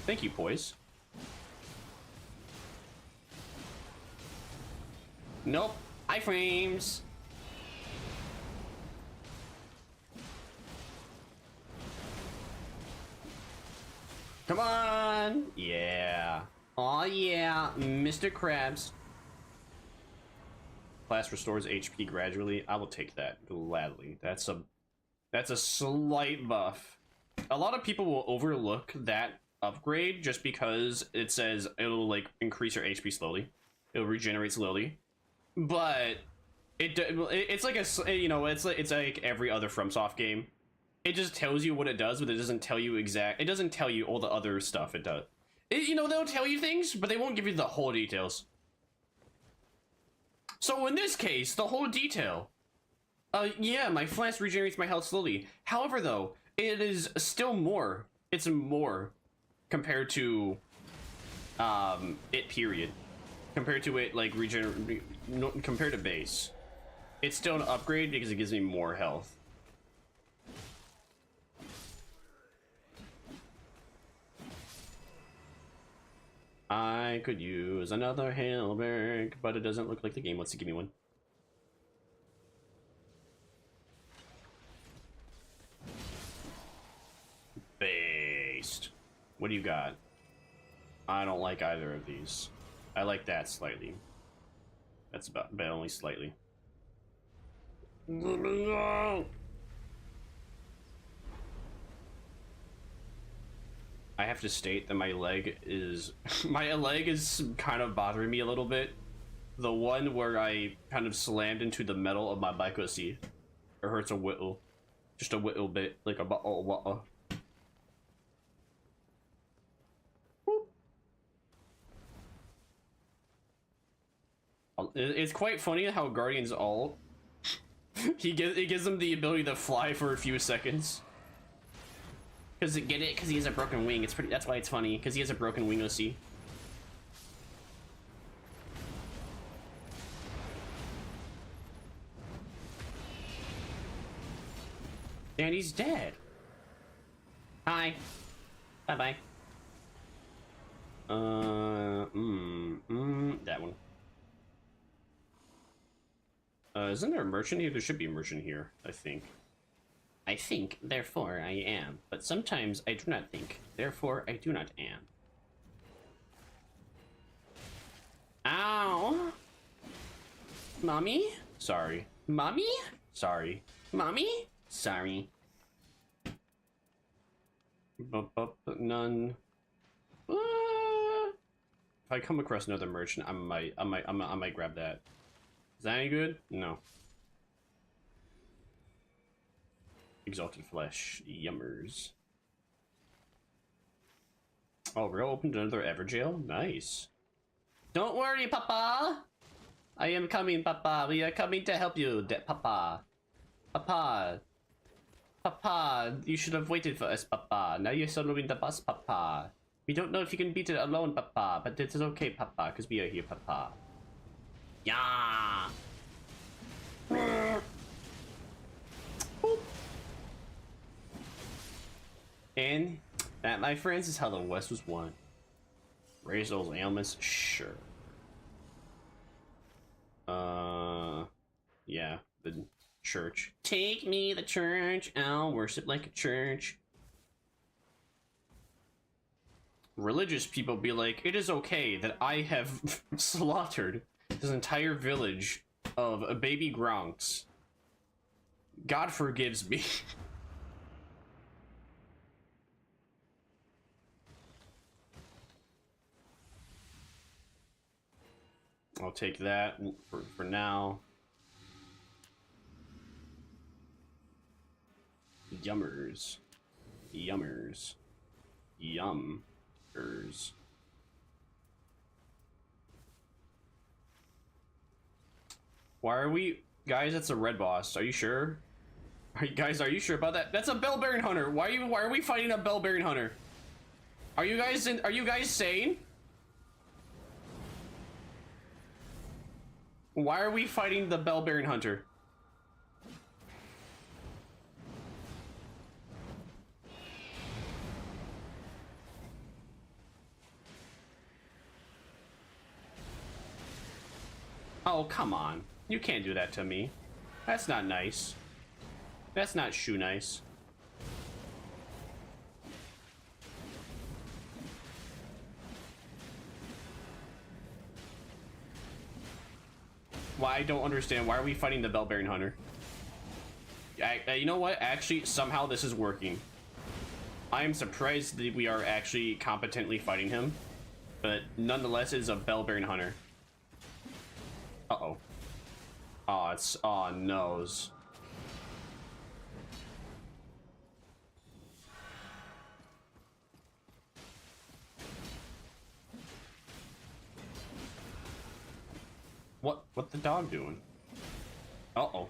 Thank you, Poise. Nope. Iframes. Come on. Yeah. Aw, yeah. Mr. Krabs. Class restores HP gradually. I will take that gladly. That's a slight buff. A lot of people will overlook that upgrade just because it says it'll like increase your HP slowly. It'll regenerate slowly. But it's like it's like every other FromSoft game. It just tells you what it does, but it doesn't tell you it doesn't tell you all the other stuff it does. They'll tell you things, but they won't give you the whole details. So in this case, the whole detail. Yeah, my flask regenerates my health slowly. However, though, it is still more. It's more compared to it period. Compared to it like compared to base. It's still an upgrade because it gives me more health. I could use another Hailberg, but it doesn't look like the game wants to give me one. Based. What do you got? I don't like either of these. I like that slightly. That's but only slightly. I have to state that my leg is kind of bothering me a little bit. The one where I kind of slammed into the metal of my bike seat. It hurts a whittle. Just a whittle bit, like a bottle. It's quite funny how Guardian's ult it gives him the ability to fly for a few seconds. Cause get it? Cause he has a broken wing. It's pretty. That's why it's funny. Cause he has a broken wing OC. And he's dead. Hi. Bye bye. That one. Isn't there a merchant here? There should be a merchant here, I think. I think, therefore I am. But sometimes I do not think, therefore I do not am. Ow! Mommy? Sorry. Mommy? Sorry. Mommy? Sorry. None. If I come across another merchant, I might grab that. Is that any good? No. Exalted flesh. Yummers. Oh, Real opened another Everjail? Nice. Don't worry, Papa! I am coming, Papa. We are coming to help you, Papa. Papa. Papa, you should have waited for us, Papa. Now you're soloing the bus, Papa. We don't know if you can beat it alone, Papa, but it's okay, Papa, because we are here, Papa. Yeah. And that, my friends, is how the West was won. Raise those ailments, sure. Yeah, the church. Take me to church, I'll worship like a church. Religious people be like, it is okay that I have slaughtered this entire village of baby Gronks. God forgives me. I'll take that for now. Yummers. Yummers. Yummers. Why are we... Guys, that's a red boss. Are you sure? Are you sure about that? That's a bell-bearing hunter. Why are we fighting a bell-bearing hunter? Are you guys sane? Why are we fighting the bell-bearing hunter? Oh, come on. You can't do that to me. That's not nice. That's not shoe nice. Why I don't understand. Why are we fighting the bell-bearing hunter? You know what? Actually, somehow this is working. I am surprised that we are actually competently fighting him, but nonetheless, it is a bell-bearing hunter. Uh-oh. Oh, it's... Oh, noes. What the dog doing? Uh-oh.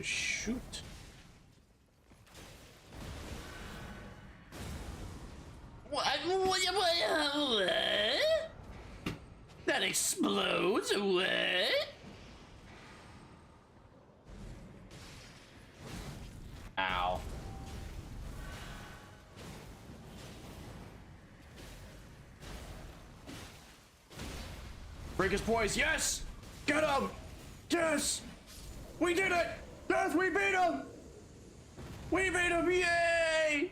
Shoot. What? That explodes? What? Ow. Break his poise, yes! Get him! Yes! We did it! Yes, we beat him! We beat him, yay!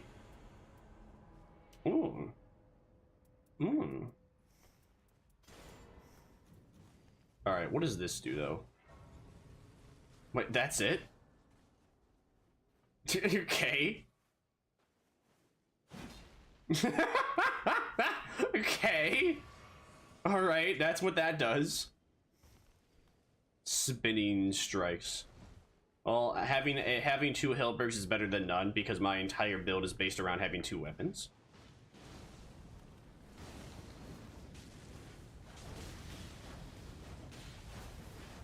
Ooh. Alright, what does this do, though? Wait, that's it? Okay. Okay. Alright, that's what that does. Spinning strikes. Well, having two Hellbergs is better than none because my entire build is based around having two weapons.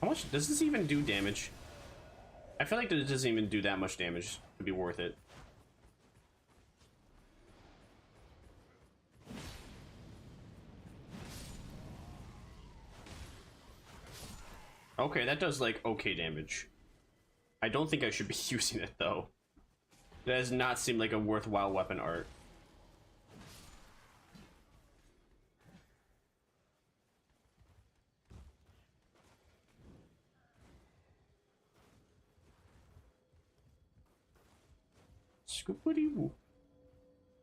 How much does this even do damage? I feel like it doesn't even do that much damage to be worth it. Okay, that does like okay damage. I don't think I should be using it though. That does not seem like a worthwhile weapon art. Scoopity woo.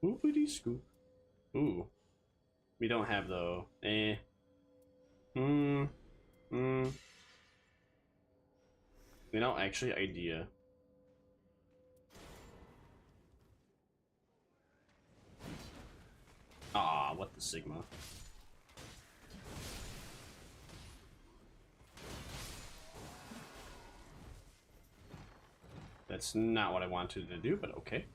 Whoopity scoop. Ooh. We don't have though. Eh. You know, actually, idea. Ah, what the Sigma? That's not what I wanted to do, but okay.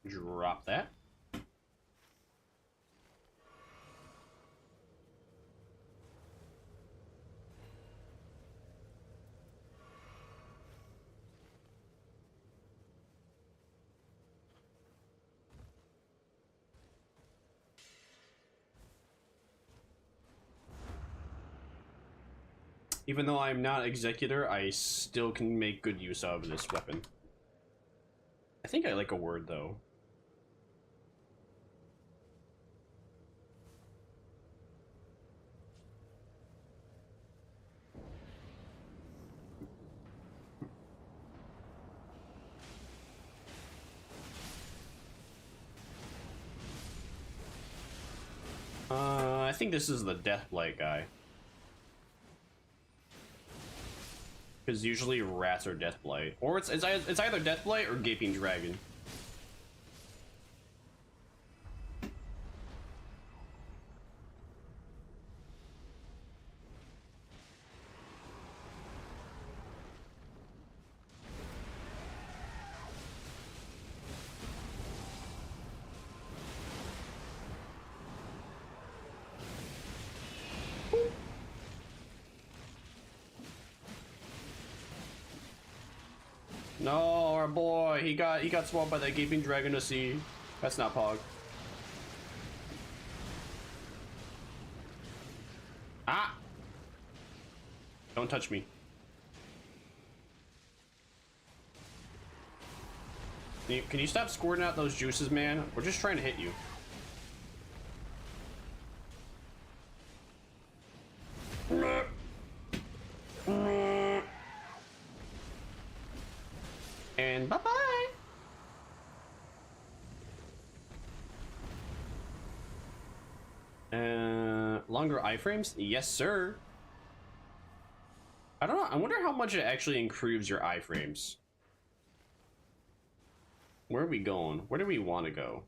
Drop that. Even though I'm not executor, I still can make good use of this weapon. I think I like a word though. I think this is the Deathblight guy. Because usually rats are Deathblight. Or it's either Deathblight or Gaping Dragon. No, our boy, he got swamped by that Gaping Dragon to sea. That's not Pog. Ah! Don't touch me. Can you stop squirting out those juices, man? We're just trying to hit you. And bye-bye! Longer iframes? Yes, sir. I don't know. I wonder how much it actually improves your iframes. Where are we going? Where do we want to go?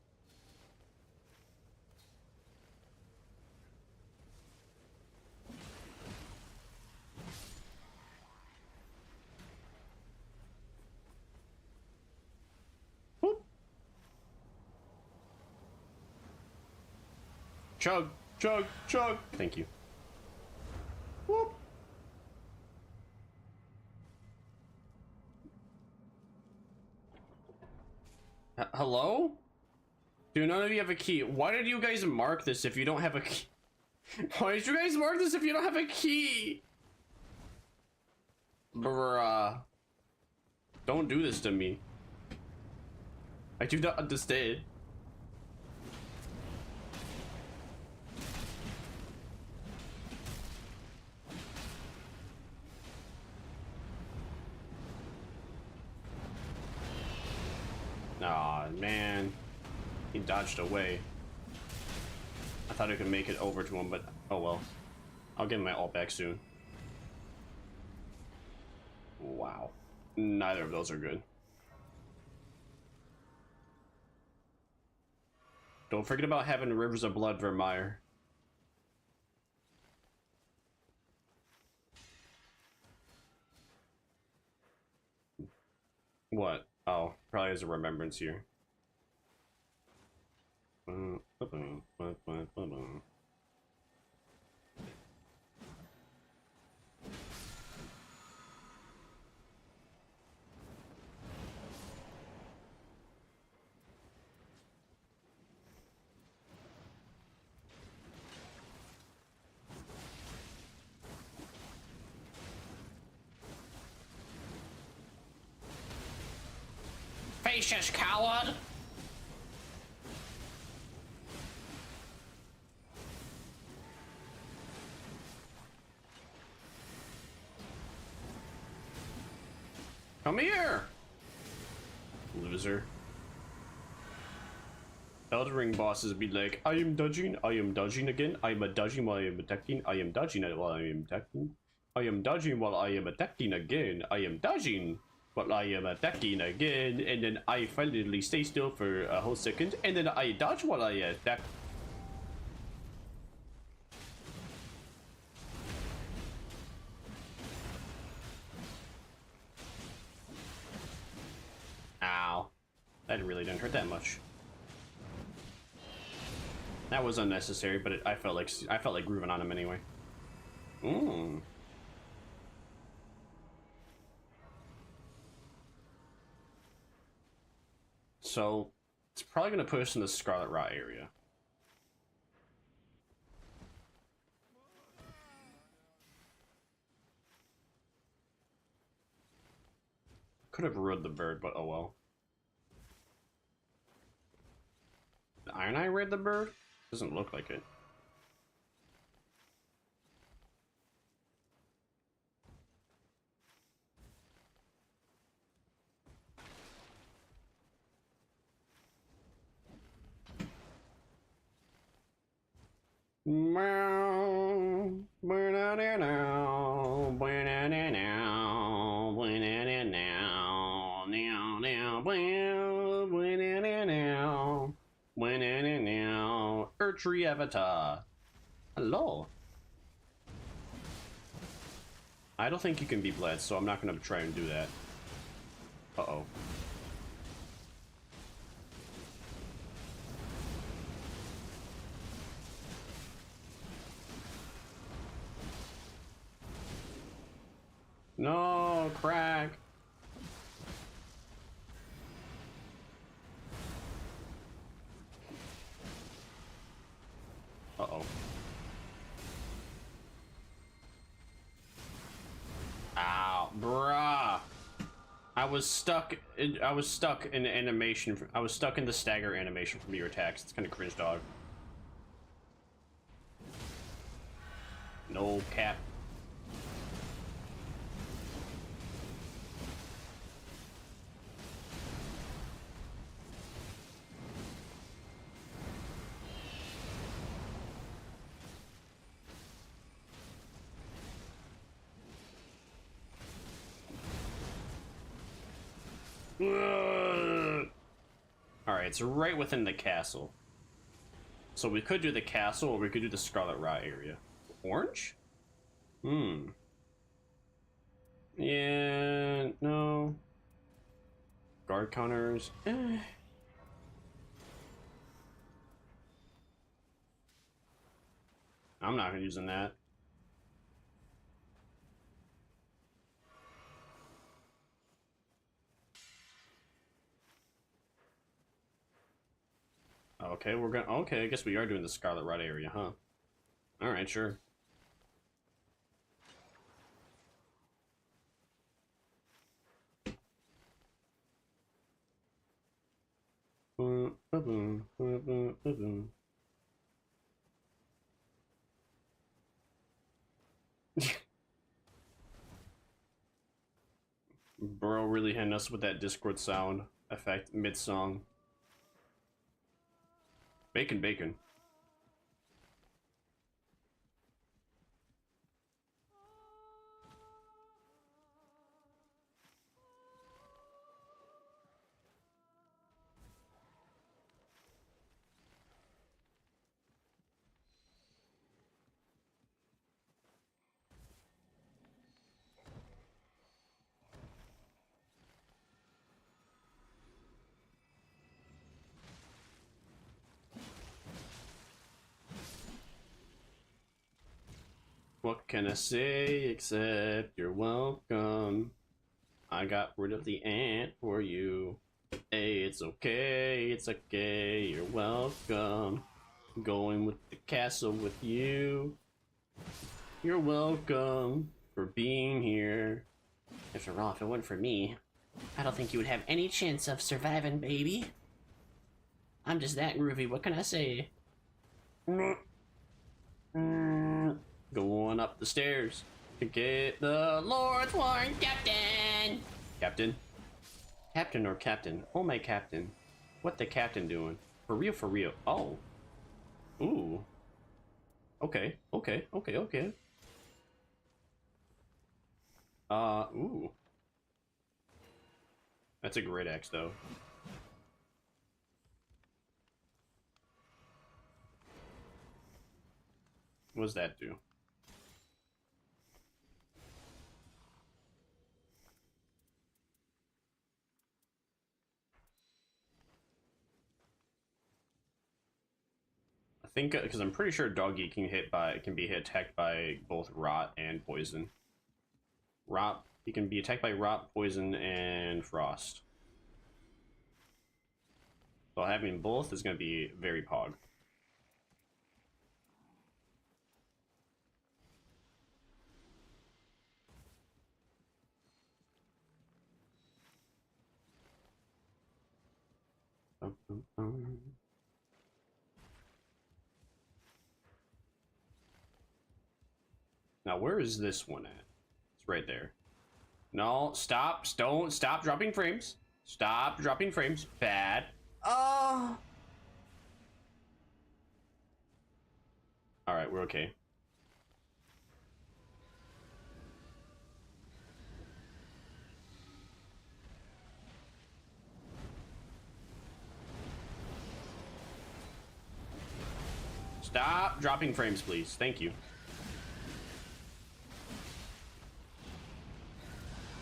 Whoop. Chug, chug, chug. Thank you. Whoop. Hello? Do none of you have a key? Why did you guys mark this if you don't have a key? Why did you guys mark this if you don't have a key? Bruh. Don't do this to me. I do not understand. Aw, man. He dodged away. I thought I could make it over to him, but oh well. I'll get my ult back soon. Wow. Neither of those are good. Don't forget about having Rivers of Blood, Vermire. What? Oh, probably has a remembrance here. racist coward! Come here! Loser. Elden Ring bosses be like, I am dodging again, I am a dodging while I am attacking, I am dodging while I am attacking, I am dodging while I am attacking again, I am dodging while I am attacking again, and then I finally stay still for a whole second, and then I dodge while I attack. Ow. That really didn't hurt that much. That was unnecessary, but I felt like grooving on him anyway. So it's probably gonna put us in the Scarlet Rot area. Could have rode the bird, but oh well. Did Iron Eye raid the bird? Doesn't look like it. Tree avatar. Hello. I don't think you can be bled, so I'm not gonna try and do that. Uh-oh. No, crack. Uh-oh. Ow, bruh. I was stuck in animation. I was stuck in the stagger animation from your attacks. It's kind of cringe, dog. No cap. Alright, it's right within the castle. So we could do the castle, or we could do the Scarlet Rot area. Orange? Yeah, no. Guard counters. I'm not using that. Okay, okay, I guess we are doing the Scarlet Rot area, huh? Alright, sure. Bro really hitting us with that Discord sound effect mid-song. Bacon, bacon. What can I say except you're welcome? I got rid of the ant for you. Hey, it's okay, you're welcome. I'm going with the castle with you. You're welcome for being here. After all, if it weren't for me, I don't think you would have any chance of surviving, baby. I'm just that groovy, what can I say? Going up the stairs to get the Lord's Warrant Captain! Captain? Captain or Captain? Oh my Captain. What the Captain doing? For real, for real. Oh. Ooh. Okay, okay, okay, okay. Ooh. That's a great axe, though. What does that do? I think because I'm pretty sure doggy can be attacked by both rot and poison. Rot, he can be attacked by rot, poison, and frost. So having both is going to be very pog. Now, where is this one at? It's right there. No, stop. Don't stop dropping frames. Stop dropping frames. Bad. Oh. All right, we're okay. Stop dropping frames, please. Thank you.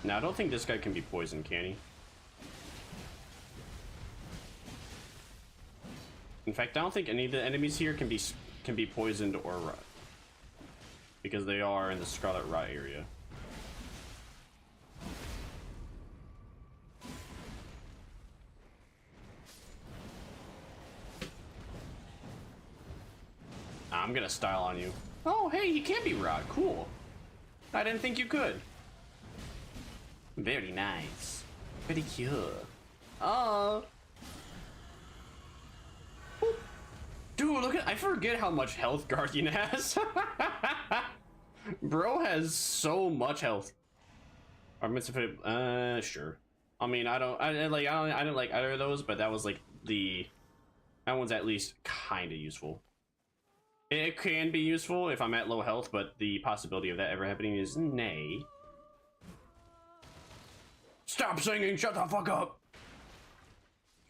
Now, I don't think this guy can be poisoned, can he? In fact, I don't think any of the enemies here can be poisoned or rot, because they are in the Scarlet Rot area. I'm gonna style on you. Oh, hey, you can be rot. Cool. I didn't think you could. Very nice. Pretty cute. Oh. Dude, look at, I forget how much health Guardian has. Bro has so much health. Sure. I mean, I didn't like either of those, but that was like that one's at least kind of useful. It can be useful if I'm at low health, but the possibility of that ever happening is nay. Stop singing! Shut the fuck up!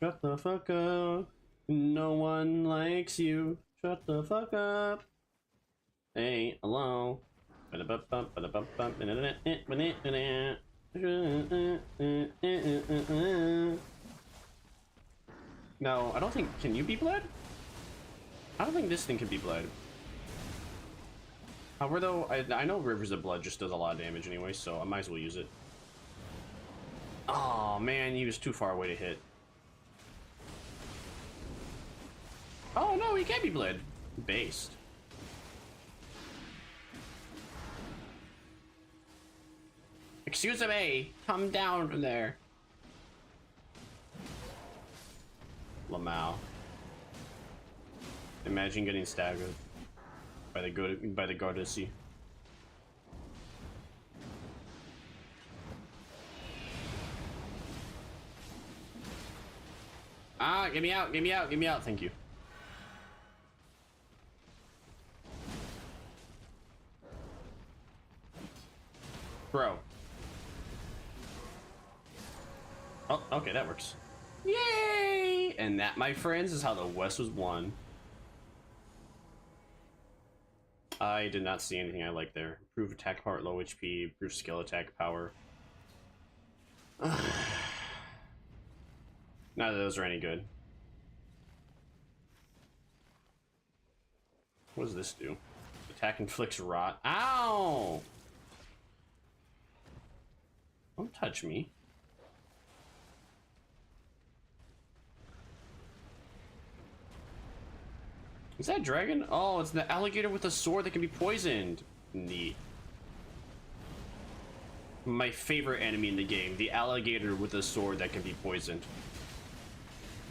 Shut the fuck up. No one likes you. Shut the fuck up. Hey, hello. No, I don't think. Can you be bled? I don't think this thing can be bled. However, though, I know Rivers of Blood just does a lot of damage anyway, so I might as well use it. Oh man, he was too far away to hit. Oh no, he can't be bled. Based. Excuse me, come down from there. Lamau. Imagine getting staggered by the Gardacy. Ah, get me out, get me out, get me out, thank you. Bro. Oh, okay, that works. Yay! And that, my friends, is how the West was won. I did not see anything I like there. Improve attack power at low HP, improve skill attack power. None of those are any good. What does this do? Attack inflicts rot. Ow! Don't touch me. Is that a dragon? Oh, it's the alligator with a sword that can be poisoned. Neat. My favorite enemy in the game, the alligator with a sword that can be poisoned.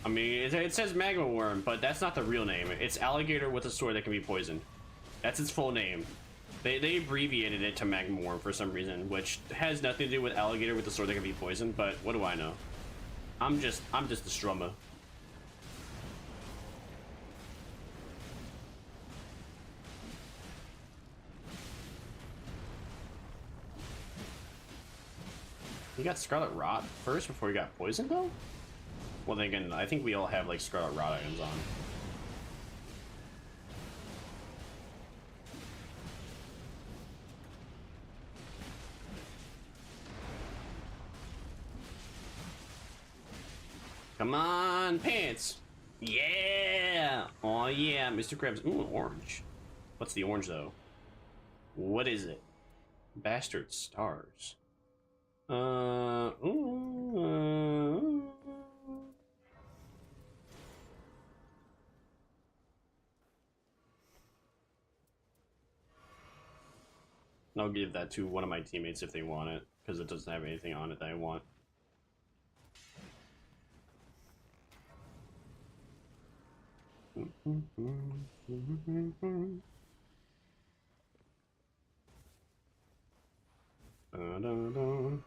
I mean, it says magma worm, but that's not the real name. It's alligator with a sword that can be poisoned. That's its full name. They abbreviated it to magma worm for some reason, which has nothing to do with alligator with a sword that can be poisoned, but what do I know? I'm just the strummer. You got Scarlet Rot first before you got poisoned though? Well then again, I think we all have like Scarlet Rot items on. Come on, pants! Yeah! Oh yeah, Mr. Krabs. Ooh, orange. What's the orange though? What is it? Bastard stars. I'll give that to one of my teammates if they want it, because it doesn't have anything on it that I want.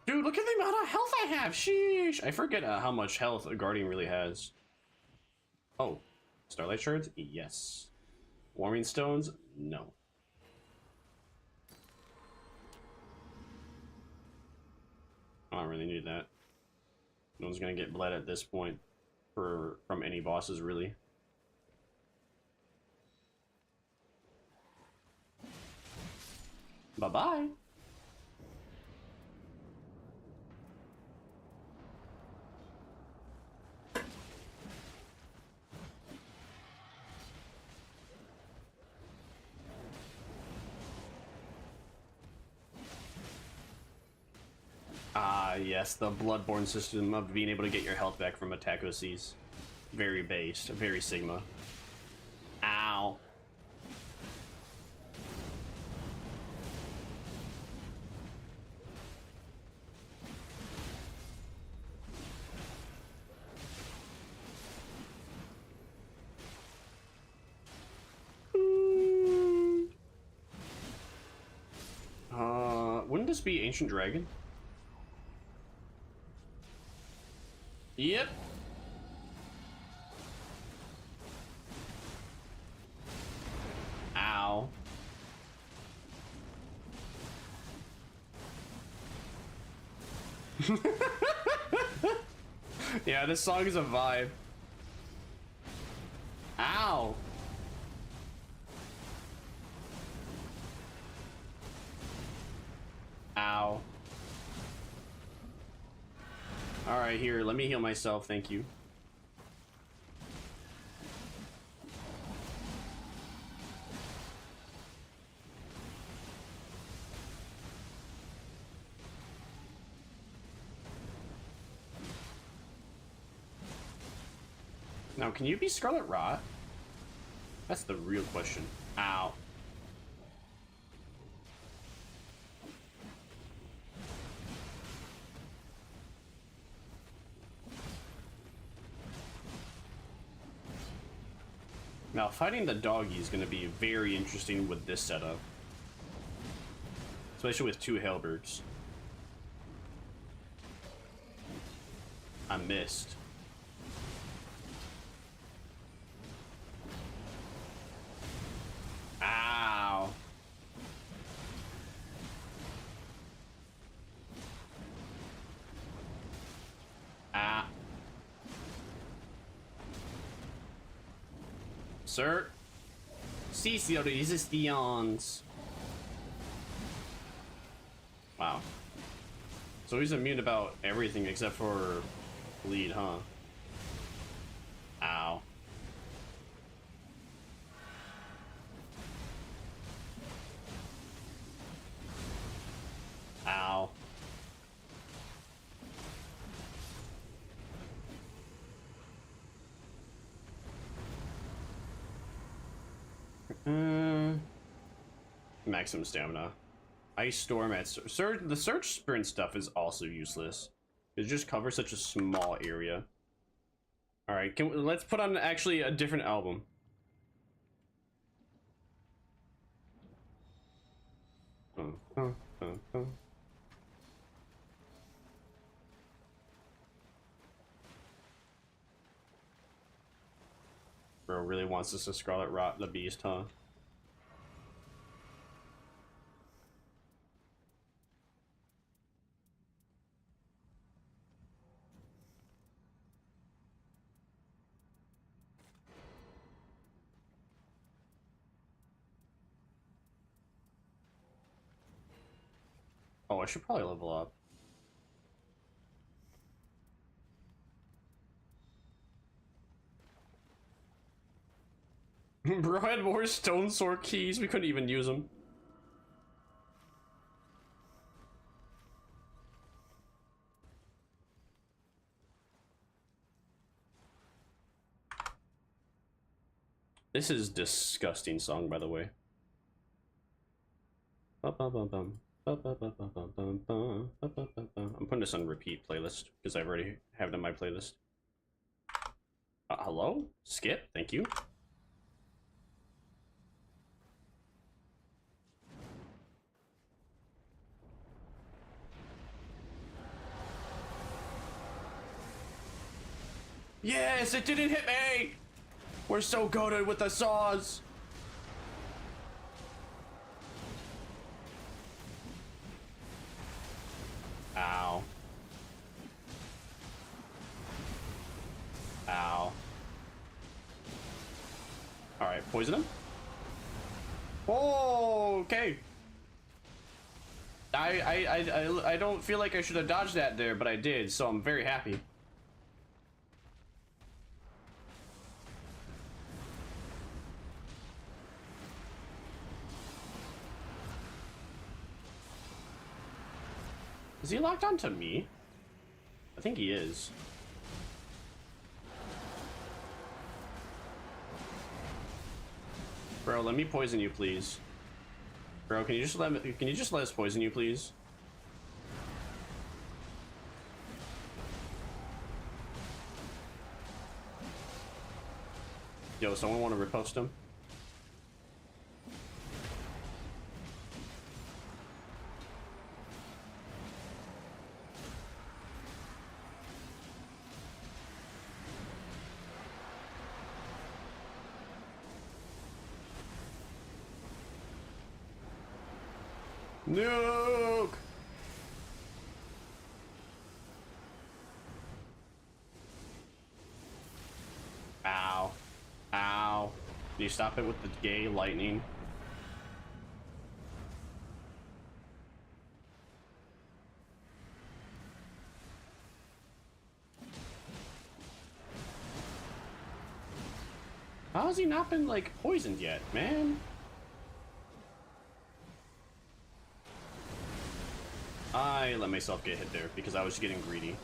Dude, look at the amount of health I have! Sheesh! I forget how much health a Guardian really has. Oh. Starlight Shards? Yes. Warming Stones? No. I don't really need that. No one's gonna get bled at this point from any bosses, really. Bye-bye! Ah, yes, the Bloodborne system of being able to get your health back from attack OCs. Very based, very Sigma. Ow. Wouldn't this be Ancient Dragon? Yep. Ow. Yeah, this song is a vibe. Ow. Ow. Alright, here, let me heal myself, thank you. Now, can you be Scarlet Rot? That's the real question. Ow. Now, fighting the doggy is going to be very interesting with this setup. Especially with two halberds. I missed. Ow. Ah. Sir. Cease your resistance. Wow. So he's immune about everything except for bleed, huh? Ow. Ow. Maximum stamina. Ice storm at search. The search sprint stuff is also useless. It just covers such a small area. All right, let's put on actually a different album. Bro really wants us to Scarlet Rot the Beast, huh? Oh, I should probably level up. Bro had more stone sword keys, we couldn't even use them. This is disgusting song, by the way. I'm putting this on repeat playlist because I've already have it in my playlist. Hello? Skip, thank you. Yes, it didn't hit me! We're so goated with the saws! Ow. Ow. Alright, poison him. Oh, okay. I don't feel like I should have dodged that there, but I did, so I'm very happy. Is he locked onto me? I think he is. Bro, let me poison you, please. Bro, can you just let us poison you, please? Yo, someone want to riposte him? Nuke! Ow. Ow. Can you stop it with the gay lightning? How has he not been, like, poisoned yet, man? I let myself get hit there because I was getting greedy.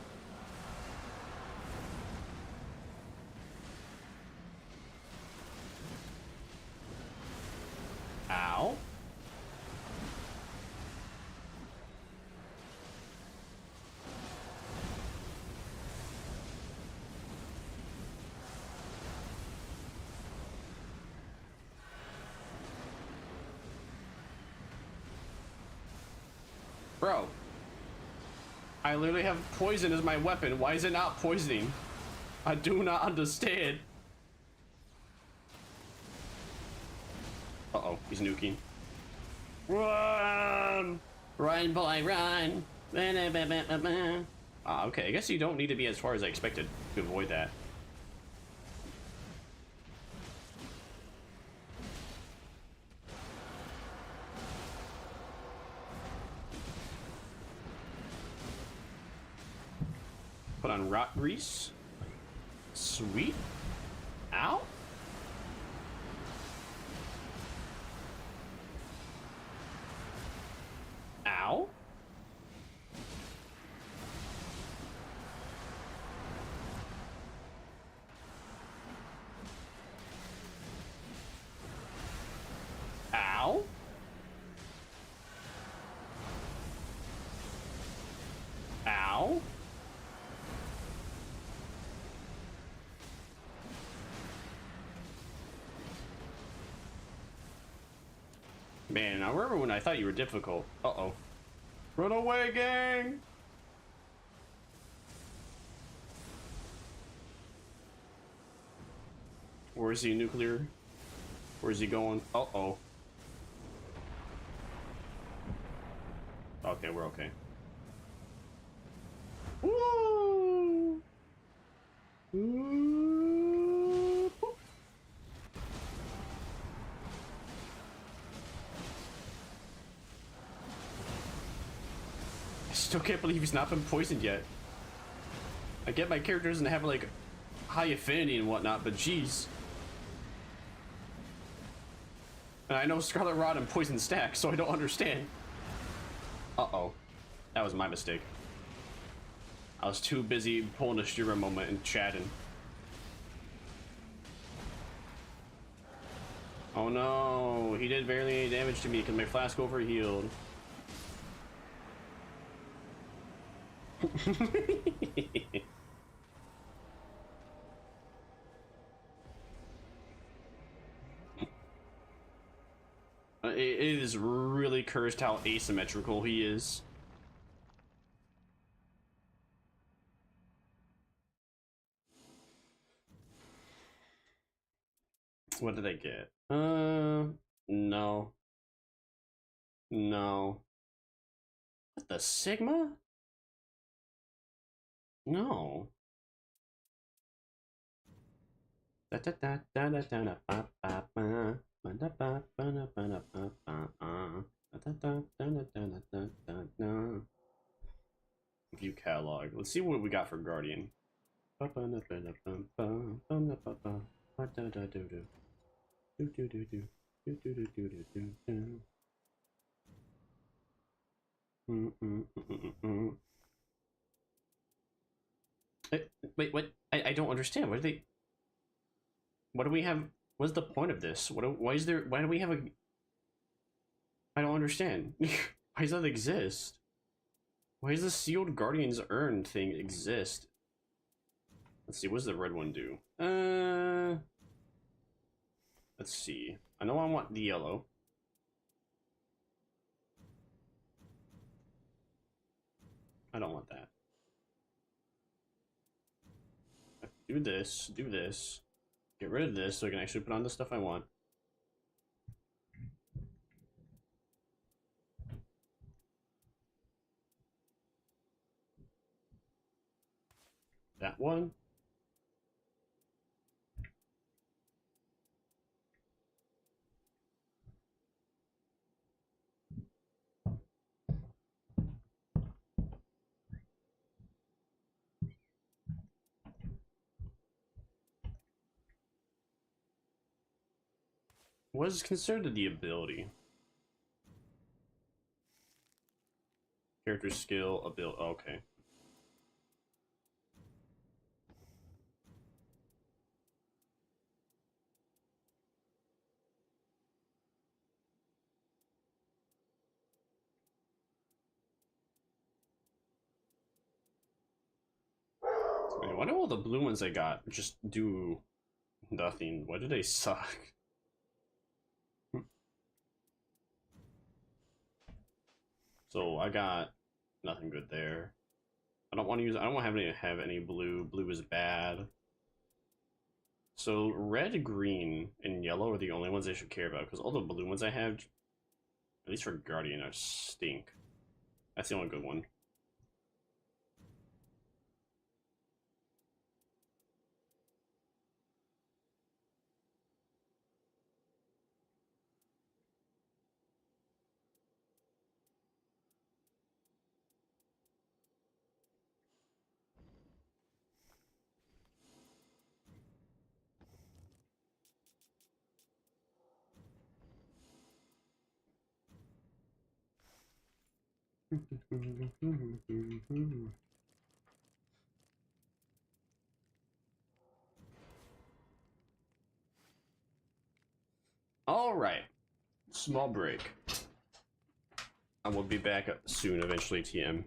Ow. Bro. I literally have poison as my weapon. Why is it not poisoning? I do not understand. Uh-oh, he's nuking. Run! Run, boy, run! Okay, I guess you don't need to be as far as I expected to avoid that. Put on rot grease. Sweet. Ow. Ow. Ow. Man, I remember when I thought you were difficult. Uh-oh. Run away, gang! Where is he, nuclear? Where's he going? Uh-oh. Okay, we're okay. Woo! Woo! I still can't believe he's not been poisoned yet. I get my character doesn't have like high affinity and whatnot, but geez. And I know Scarlet Rod and Poison stack, so I don't understand. Uh-oh. That was my mistake. I was too busy pulling a Shira moment and chatting. Oh no, he did barely any damage to me because my flask overhealed. It is really cursed how asymmetrical he is. What did I get? No. No. What, the Sigma? No. View catalog. Let's see what we got for Guardian. Wait, what? I don't understand. What do we have? What's the point of this? Why do we have a... I don't understand. Why does that exist? Why does the sealed Guardians Urn thing exist? Let's see, what does the red one do? Let's see. I know I want the yellow. I don't want that. Do this, do this. Get rid of this so I can actually put on the stuff I want. That one. What is considered the ability? Character skill, ability. Okay. Wait, why do all the blue ones I got just do nothing? Why do they suck? So I got nothing good there. I don't want to use. I don't want to have any blue. Blue is bad. So red, green, and yellow are the only ones I should care about because all the blue ones I have, at least for Guardian, are stink. That's the only good one. All right, small break. I will be back soon, eventually, TM.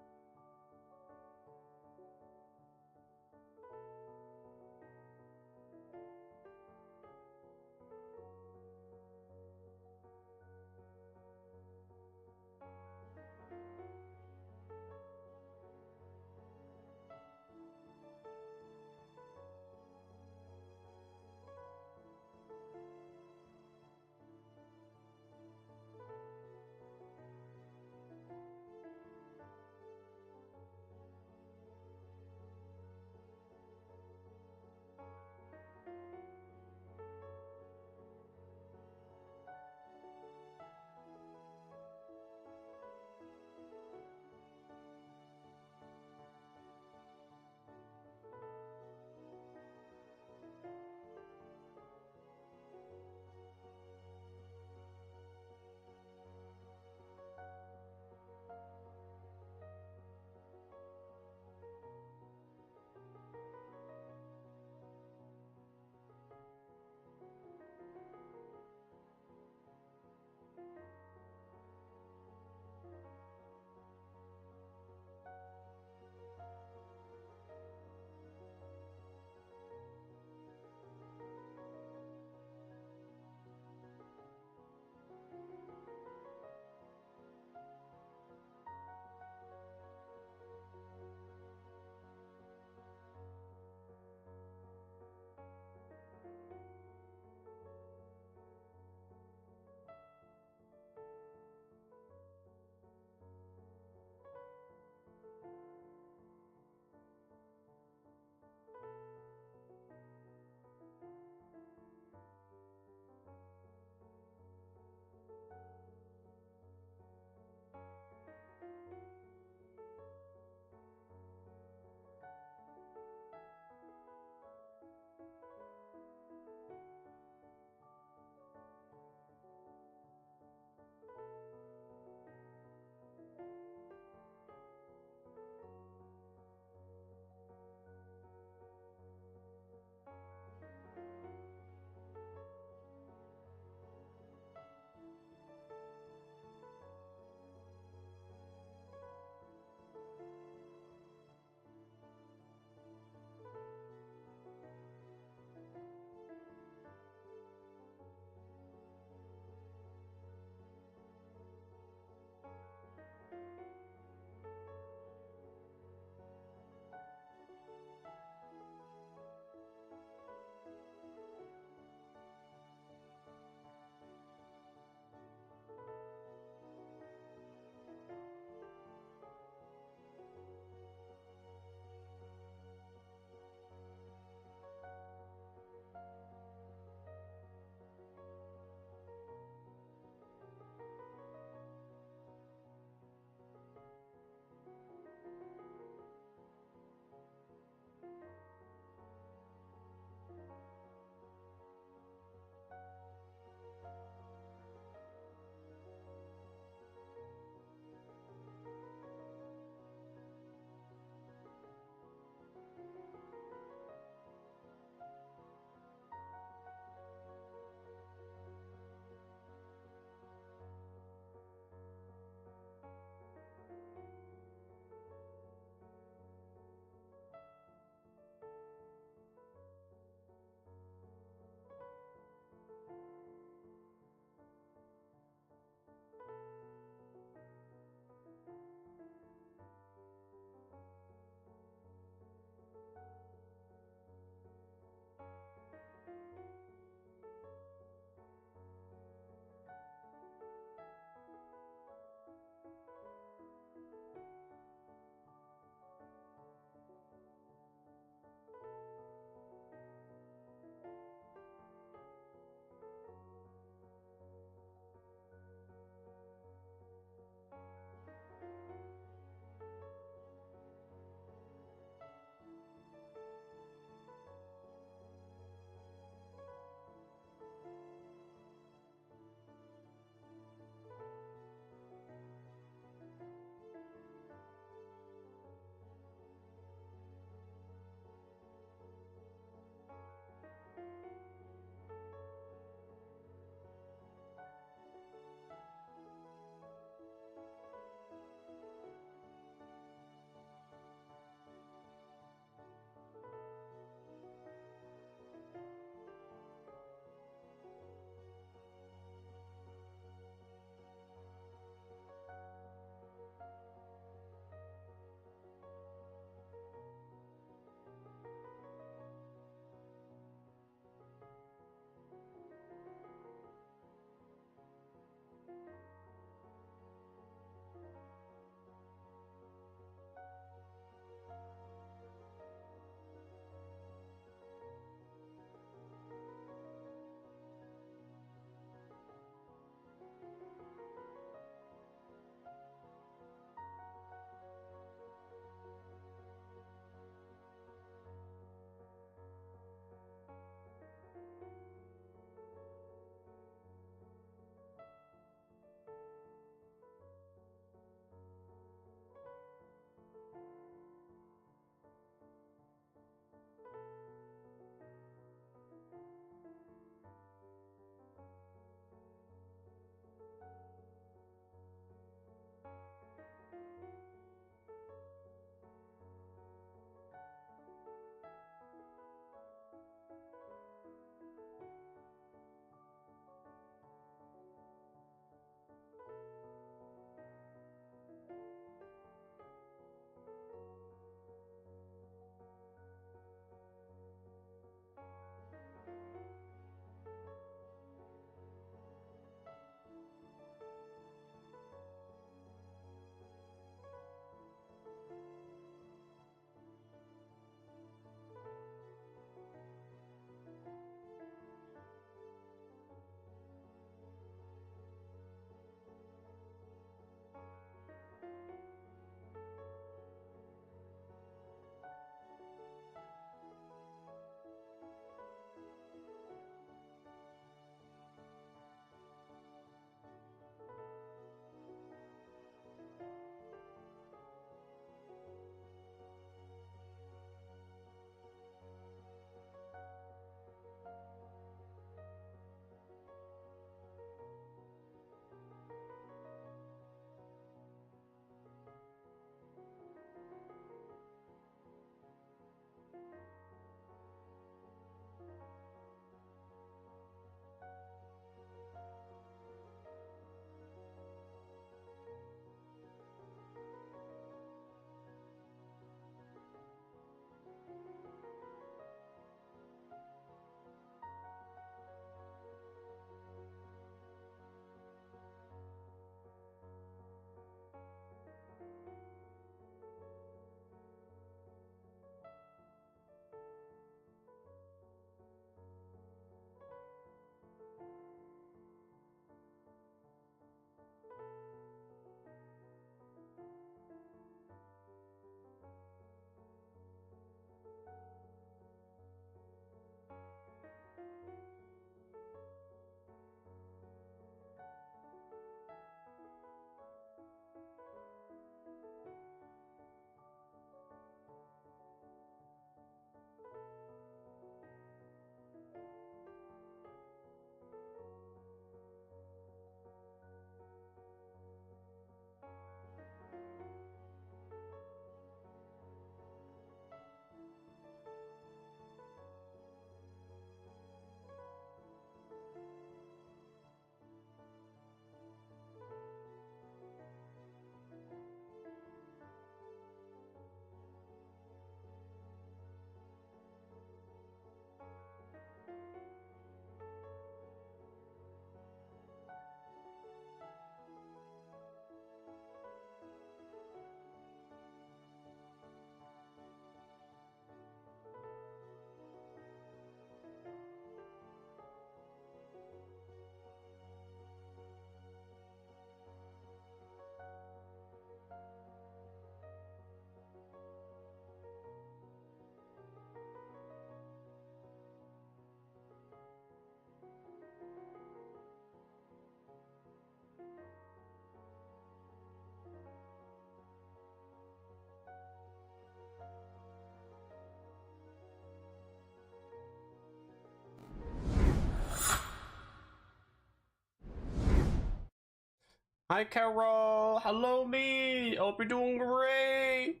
Hi, Carol. Hello, me. Hope you're doing great.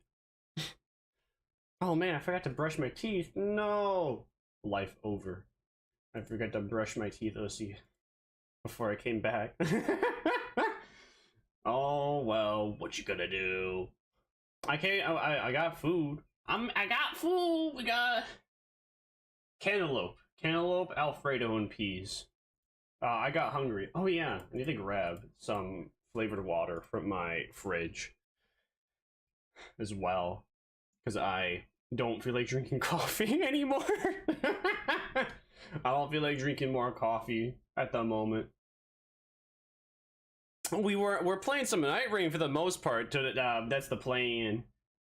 Oh man, I forgot to brush my teeth. No. Life over. I forgot to brush my teeth, OC, before I came back. Oh well, what you gonna do? I can't. I got food. I got food. We got cantaloupe, Alfredo, and peas. I got hungry. Oh yeah, I need to grab some flavored water from my fridge as well, because I don't feel like drinking coffee anymore. I don't feel like drinking more coffee at the moment. We're playing some Night Rain for the most part. That's the plan.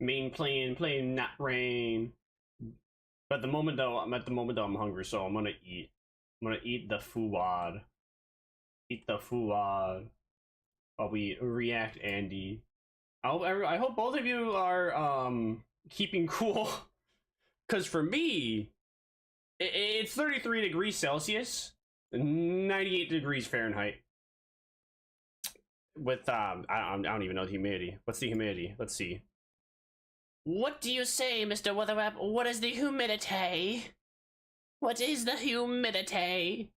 Main plan, playing Night Rain. But at the moment though, I'm hungry, so I'm gonna eat. I'm gonna eat the food. Eat the food while we react Andy. I hope both of you are keeping cool. Cause for me, it's 33 degrees Celsius, 98 degrees Fahrenheit. With I don't even know the humidity. What's the humidity? Let's see. What do you say, Mr. Weatherwrap? What is the humidity? What is the humidity?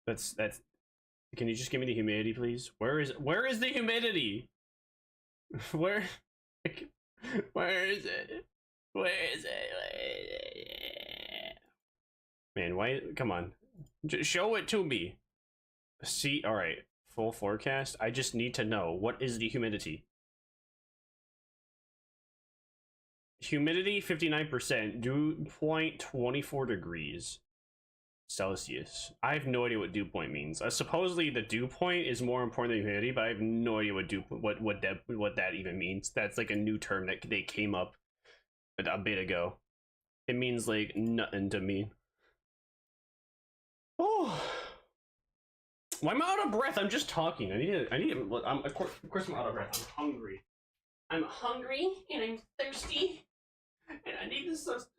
That's. Can you just give me the humidity, please? Where is the humidity? Where is it? Where is it? Man, why? Come on, just show it to me. See, all right. Full forecast. I just need to know, what is the humidity? Humidity 59%. Dew point 24 degrees Celsius. I have no idea what dew point means. Supposedly the dew point is more important than humidity, but I have no idea what that even means. That's like a new term that they came up a bit ago. It means like nothing to me. Oh. Why am I out of breath? I'm just talking. I need to. Of course I'm out of breath. I'm hungry. I'm hungry and I'm thirsty, and I need the sustenance.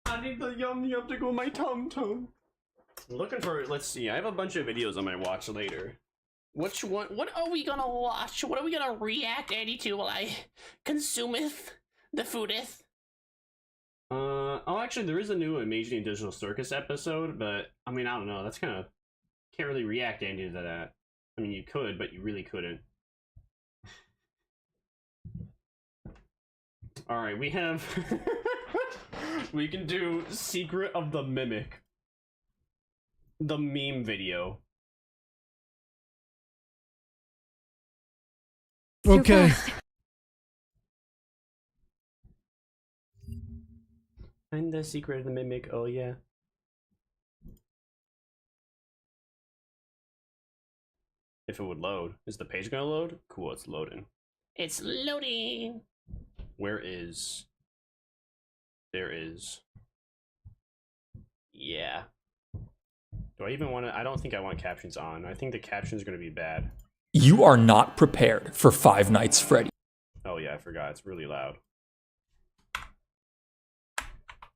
I need the yum yum to go my tum tum. I'm looking for. Let's see. I have a bunch of videos on my watch later. Which one? What are we gonna watch? What are we gonna react, Andy, to while I consumeth the foodeth? Oh, actually, there is a new Amazing Digital Circus episode, but I mean, I don't know. That's kind of. Can't really react Andy to that. I mean, you could, but you really couldn't. All right, we have. We can do Secret of the Mimic, the meme video. Okay. Find the Secret of the Mimic. Oh yeah. If it would load. Is the page gonna load? Cool, it's loading. It's loading. Where is? There is. Yeah. Do I even want to? I don't think I want captions on. I think the captions are gonna be bad. You are not prepared for Five Nights Freddy. Oh yeah, I forgot. It's really loud.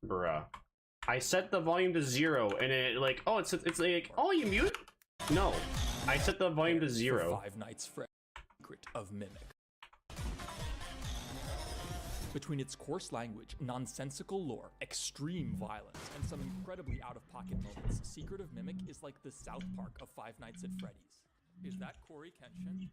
Bruh. I set the volume to 0 and it like, oh, it's like, oh, you mute? No. I set the volume to 0. Five Nights Freddy. Secret of Mimic. Between its coarse language, nonsensical lore, extreme violence, and some incredibly out-of-pocket moments, Secret of Mimic is like the South Park of Five Nights at Freddy's. Is that Corey Kenshin?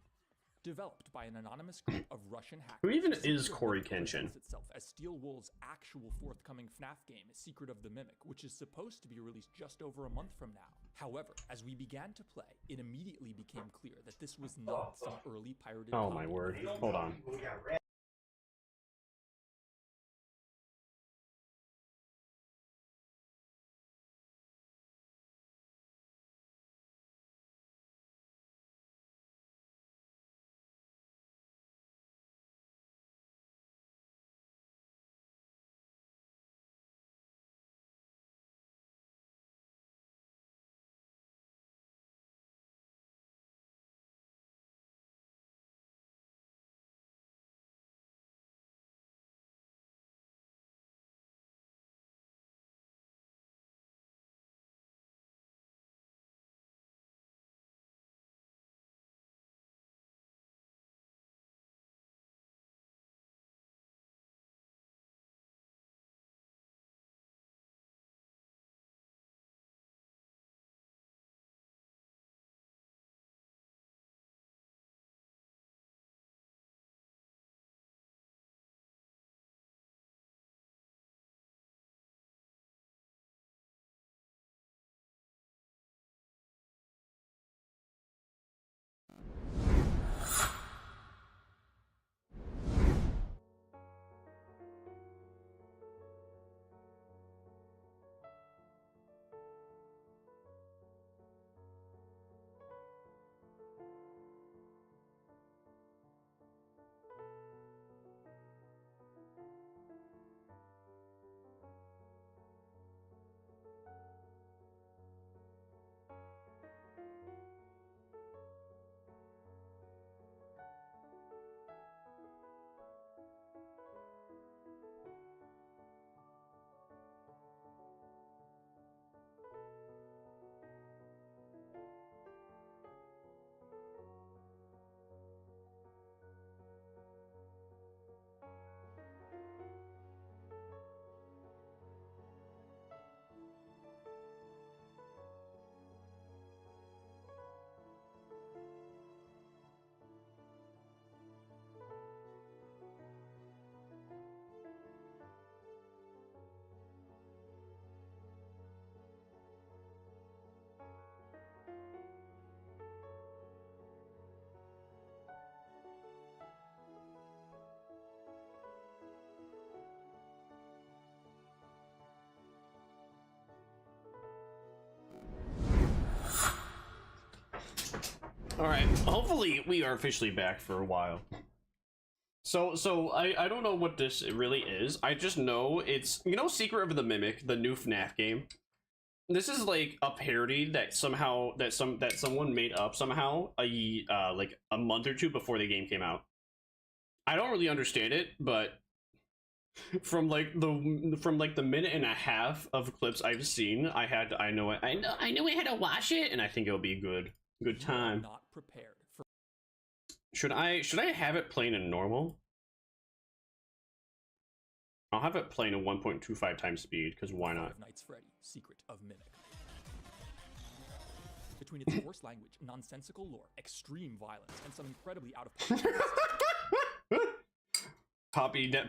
Developed by an anonymous group of Russian hackers. Who even is Corey Kenshin? Itself as Steel Wool's actual forthcoming FNAF game, Secret of the Mimic, which is supposed to be released just over a month from now. However, as we began to play, it immediately became clear that this was not some early pirated. Oh my word. Hold on. All right, hopefully we are officially back for a while. So I don't know what this really is. I just know it's, you know, Secret of the Mimic, the new FNAF game. This is like a parody that someone made up somehow like a month or two before the game came out. I don't really understand it, but from like the minute and a half of clips I've seen, I knew I had to watch it, and I think it'll be good time. Not prepared for Should I have it playing in normal? I'll have it playing at 1.25 times speed, because why not? Five Nights at Freddy's: Secret of Mimic. Between its coarse language, nonsensical lore, extreme violence, and some incredibly out-of-pocket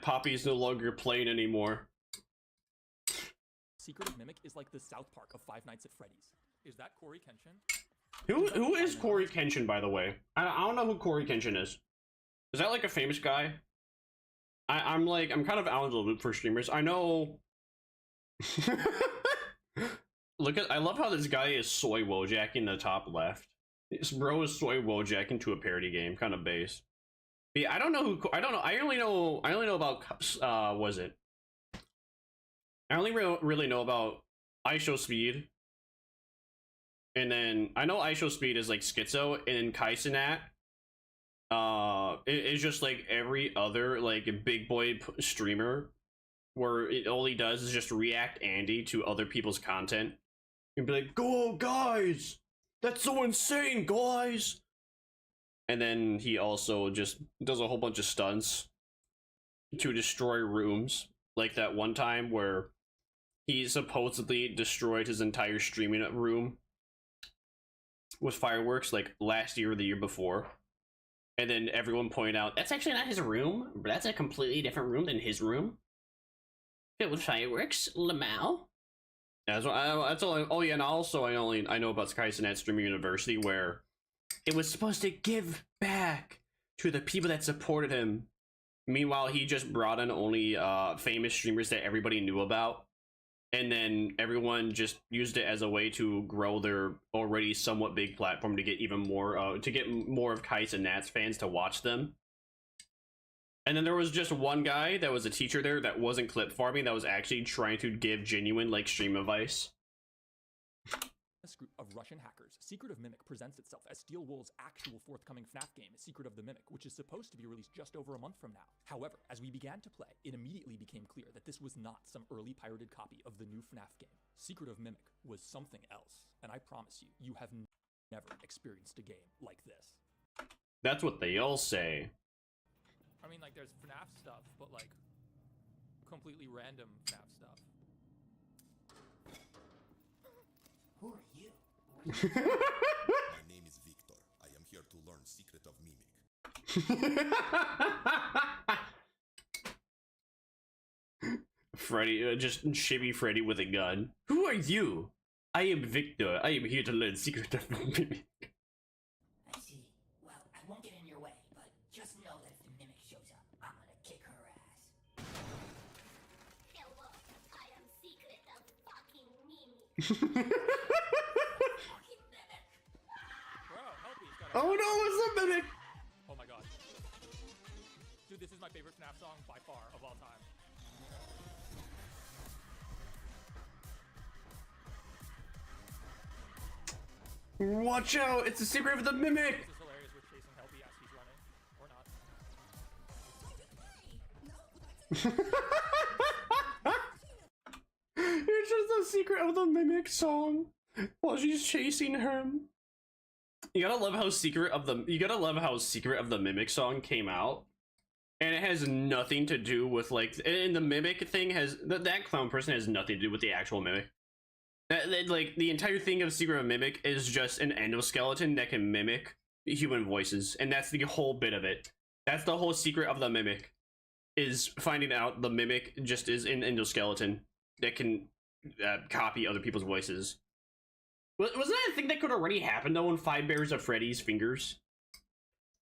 Poppy's no longer playing anymore. Secret of Mimic is like the South Park of Five Nights at Freddy's. Is that Corey Kenshin? Who is Corey Kenshin, by the way? I don't know who Corey Kenshin is. Is that like a famous guy? I'm kind of out of the loop for streamers. I know. I love how this guy is soy wojacking the top left. This bro is soy wojacking to a parody game, kind of base. But yeah, I don't know. I only know about was it? I only really know about ISO Speed. And then I know ISO Speed is like Schizo, and then Kaisenat is just like every other like big boy streamer, where all he does is just react Andy to other people's content and be like, "Go guys, that's so insane, guys!" And then he also just does a whole bunch of stunts to destroy rooms, like that one time where he supposedly destroyed his entire streaming room with fireworks, like last year or the year before. And then everyone pointed out, that's actually not his room, but that's a completely different room than his room. Filled with fireworks, Lamau. That's all. Oh yeah, and also I know about Kaisenat Streaming University, where it was supposed to give back to the people that supported him. Meanwhile, he just brought in only famous streamers that everybody knew about. And then everyone just used it as a way to grow their already somewhat big platform to get even more, of Kais and Nats fans to watch them. And then there was just one guy that was a teacher there that wasn't clip farming, that was actually trying to give genuine, like, stream advice. This group of Russian hackers, Secret of Mimic presents itself as Steel Wool's actual forthcoming FNAF game, Secret of the Mimic, which is supposed to be released just over a month from now. However, as we began to play, it immediately became clear that this was not some early pirated copy of the new FNAF game. Secret of Mimic was something else, and I promise you, you have never experienced a game like this. That's what they all say. I mean, like, there's FNAF stuff, but, like, completely random FNAF stuff. Who are you? My name is Victor. I am here to learn Secret of Mimic. Freddy, just shibby Freddy with a gun. Who are you? I am Victor. I am here to learn Secret of Mimic. I see. Well, I won't get in your way, but just know that if the mimic shows up, I'm gonna kick her ass. Hello, I am Secret of fucking Mimi. Oh no, it's a mimic! Oh my god. Dude, this is my favorite FNAF song by far of all time. Watch out! It's the Secret of the Mimic! This is hilarious with chasing Helpy as he's running. Or not. It's just the Secret of the Mimic song while she's chasing him. You gotta love how Secret of the Mimic song came out, and it has nothing to do with, like, and the Mimic thing has that clown person has nothing to do with the actual Mimic. Like, the entire thing of Secret of Mimic is just an endoskeleton that can mimic human voices, and that's the whole bit of it. That's the whole secret of the Mimic, is finding out the Mimic just is an endoskeleton that can copy other people's voices. Wasn't that a thing that could already happen though in Five Bears of Freddy's Fingers?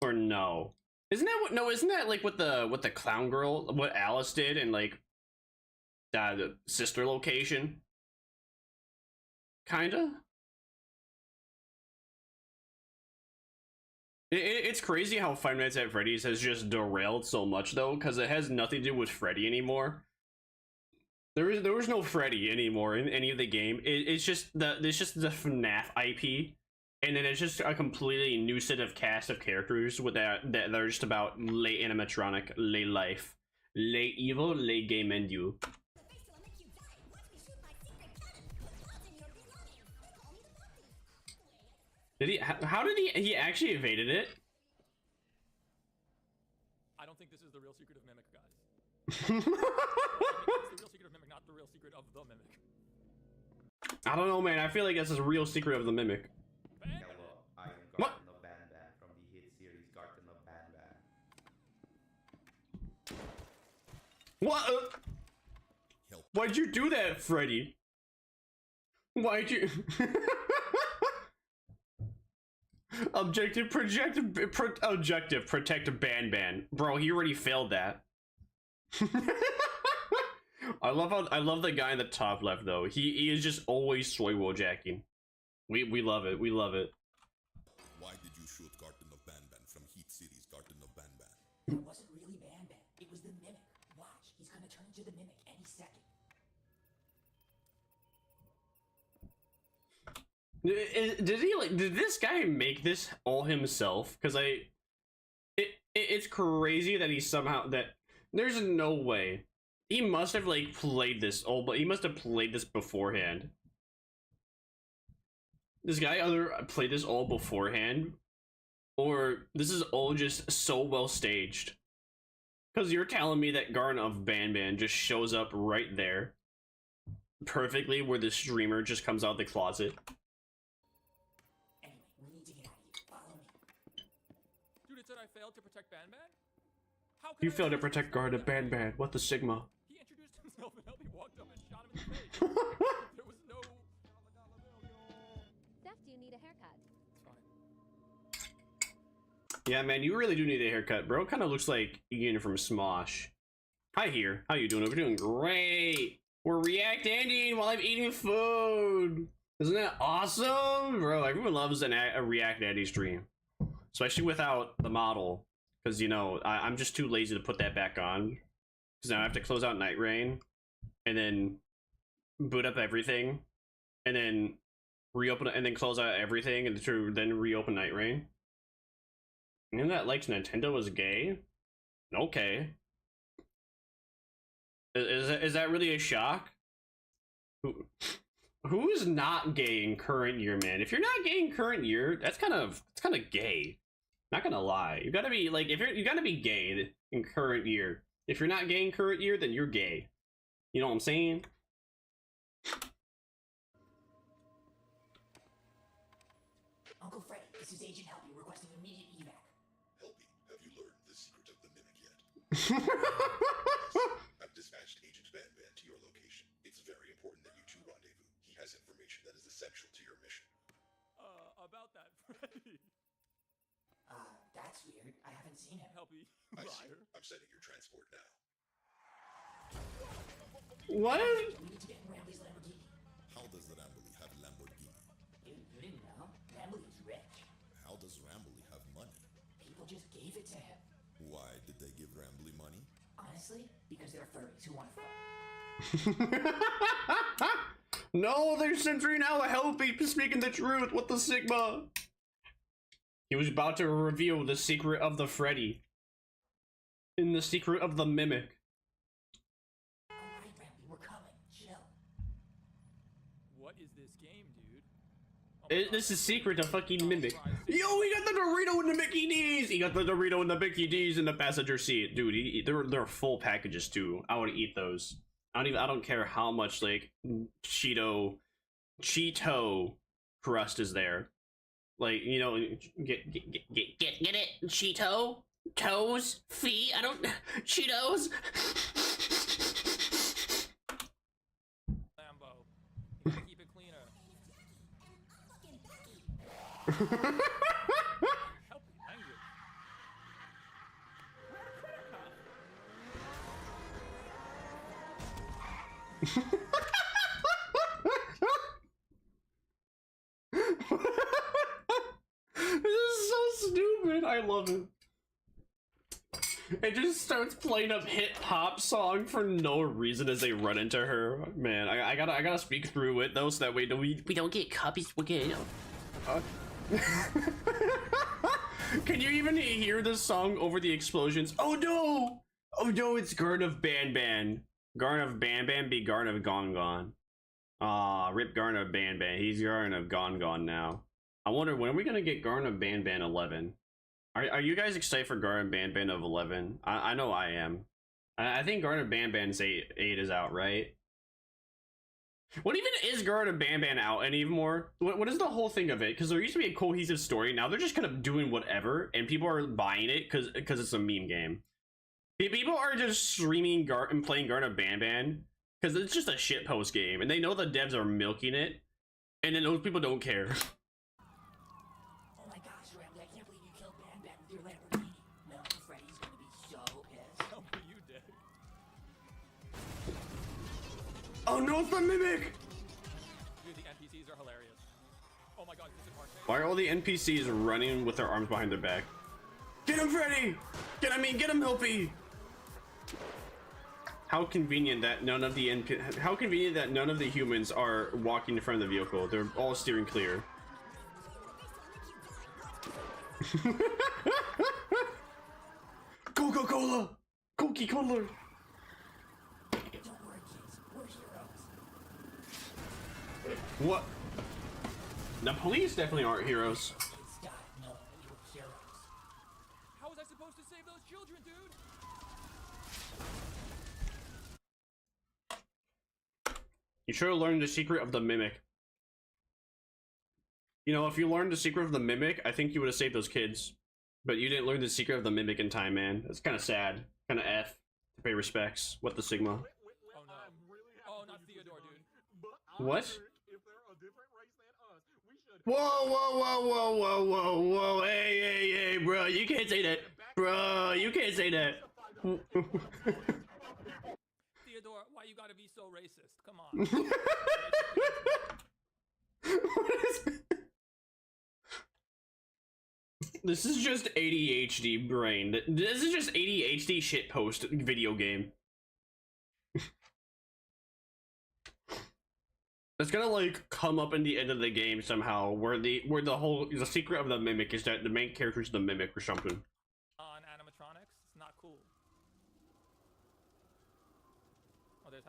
Or no? Isn't that like what the clown girl, what Alice did in, like, the sister location? Kinda? It's crazy how Five Nights at Freddy's has just derailed so much though, because it has nothing to do with Freddy anymore. There was no Freddy anymore in any of the game. It's just the FNAF IP, and then it's just a completely new set of cast of characters with that are just about lay animatronic, lay life, lay evil, lay gay menu. Did he? How did he? He actually evaded it. I don't think this is the real secret of Mimic, guys. It's the real secret of Mimic, not the real secret of the Mimic. I don't know, man. I feel like that's a real secret of the Mimic. Bang! Hello, I am What? Garten of Ban Ban from the hit series Garten of Ban Ban. What? Help. Why'd you do that, Freddy? Why'd you? Objective, protect Ban Ban. Bro, he already failed that. I love the guy in the top left though. He is just always soy jacking. We love it. We love it. Why did you shoot Garten of Ban Ban from hit series Garten of Ban Ban? It wasn't really Ban Ban. It was the Mimic. Watch, he's gonna turn into the Mimic any second. Did this guy make this all himself? Because it's crazy that he somehow there's no way he must have like played this all, but he must have played this beforehand. This guy either played this all beforehand, or this is all just so well staged. Because you're telling me that Garden of Ban Ban just shows up right there, perfectly where the streamer just comes out of the closet. Anyway, we need to get out of here. Follow me. Dude, it said I failed to protect Ban Ban? How could You I failed to not protect Garden of Ban Ban. What the Sigma? He introduced himself and Elby walked up and shot him in the face. There was no... Steph, do you need a haircut? It's fine. Yeah, man, you really do need a haircut, bro. Kind of looks like Ian from Smosh. Hi here. How you doing? We're doing great. We're react ending while I'm eating food. Isn't that awesome, bro? Everyone loves a react Andy stream, especially without the model, because you know I'm just too lazy to put that back on. Because now I have to close out Night Rain, and then boot up everything, and then reopen and then close out everything, and to then reopen Night Rain. Anyone that likes Nintendo is gay? Okay. Is that really a shock? Who is not gay in current year, man? If you're not gay in current year, that's kind of gay. Not gonna lie. You gotta be like, you gotta be gay in current year. If you're not gay in current year, then you're gay. You know what I'm saying? Uncle Freddy, this is Agent Helpy requesting immediate evac. Helpy, have you learned the secret of the Mimic yet? Yes, I've dispatched Agent Ban Ban to your location. It's very important that you two rendezvous. He has information that is essential to your mission. About that, Freddy. That's weird. I haven't seen him. Helpy, I see. liar. I'm sending your transport now. What? We need to get in Rambley's Lamborghini. How does Rambly have Lamborghini? You didn't know? Rambley's rich. How does Rambly have money? People just gave it to him. Why did they give Rambly money? Honestly, because they're furries who want to fuck. No, they're censoring now. Help me speaking the truth. What the Sigma? He was about to reveal the secret of the Freddy. In the secret of the Mimic. Alright, Rambley, we're coming. Chill. What is this game, dude? Oh my God. This is secret of fucking Mimic. Yo, we got the Dorito and the Mickey D's. He got the Dorito and the Mickey D's in the passenger seat, dude. They're full packages too. I would eat those. I don't care how much like Cheeto crust is there. Like, you know, get it, Cheeto, toes, feet. I don't Cheetos. Lambo. You gotta keep it cleaner. Help me, language. This is so stupid. I It just starts playing a hip hop song for no reason as they run into her. Man, I gotta speak through it though, so that way we don't get copies. We get. Can you even hear the song over the explosions? Oh no! Oh no! It's Garn of Ban Ban. Garn of Ban Ban be Garn of Gon Gon. Ah, rip Garn of Ban Ban. He's Garn of Gon Gon now. I wonder when are we gonna get Garn of Ban Ban 11? Are you guys excited for Garn of Ban Ban of 11? I know I am. I think Garn of Ban Ban's 8 is out, right? What even is Garn of Ban Ban out anymore? What is the whole thing of it? Because there used to be a cohesive story. Now they're just kind of doing whatever, and people are buying it because it's a meme game. People are just streaming and playing Garn of Ban Ban because it's just a shitpost game, and they know the devs are milking it, and then those people don't care. Oh my gosh, Rambley, I can't believe you killed Ban Ban with your Lamborghini. No, Freddy's gonna be so pissed. Oh, you did. Oh no, it's the mimic! Dude, the NPCs are hilarious. Oh my god, this is hard. Why are all the NPCs running with their arms behind their back? Get him, Freddy! Get him, Helpy! How convenient that none of the humans are walking in front of the vehicle. They're all steering clear. Coca-Cola! Coca-Cola! Don't worry, kids. We're heroes. What? The police definitely aren't heroes. Kids died knowing that we were heroes. How was I supposed to save those children, dude? You should have learned the secret of the mimic. You know, if you learned the secret of the mimic, I think you would have saved those kids. But you didn't learn the secret of the mimic in time, man. That's kind of sad. Kind of F to pay respects. What the Sigma? Oh no. Oh, not Theodore, dude. What? Whoa. Hey, bro. You can't say that. Bro, you can't say that. Theodore, why you gotta be so racist? Come on. What is this? Is just ADHD brain. This is just ADHD shitpost video game. It's gonna like come up in the end of the game somehow, where the secret of the mimic is that the main character is the mimic or something. On animatronics, it's not cool. Oh, there's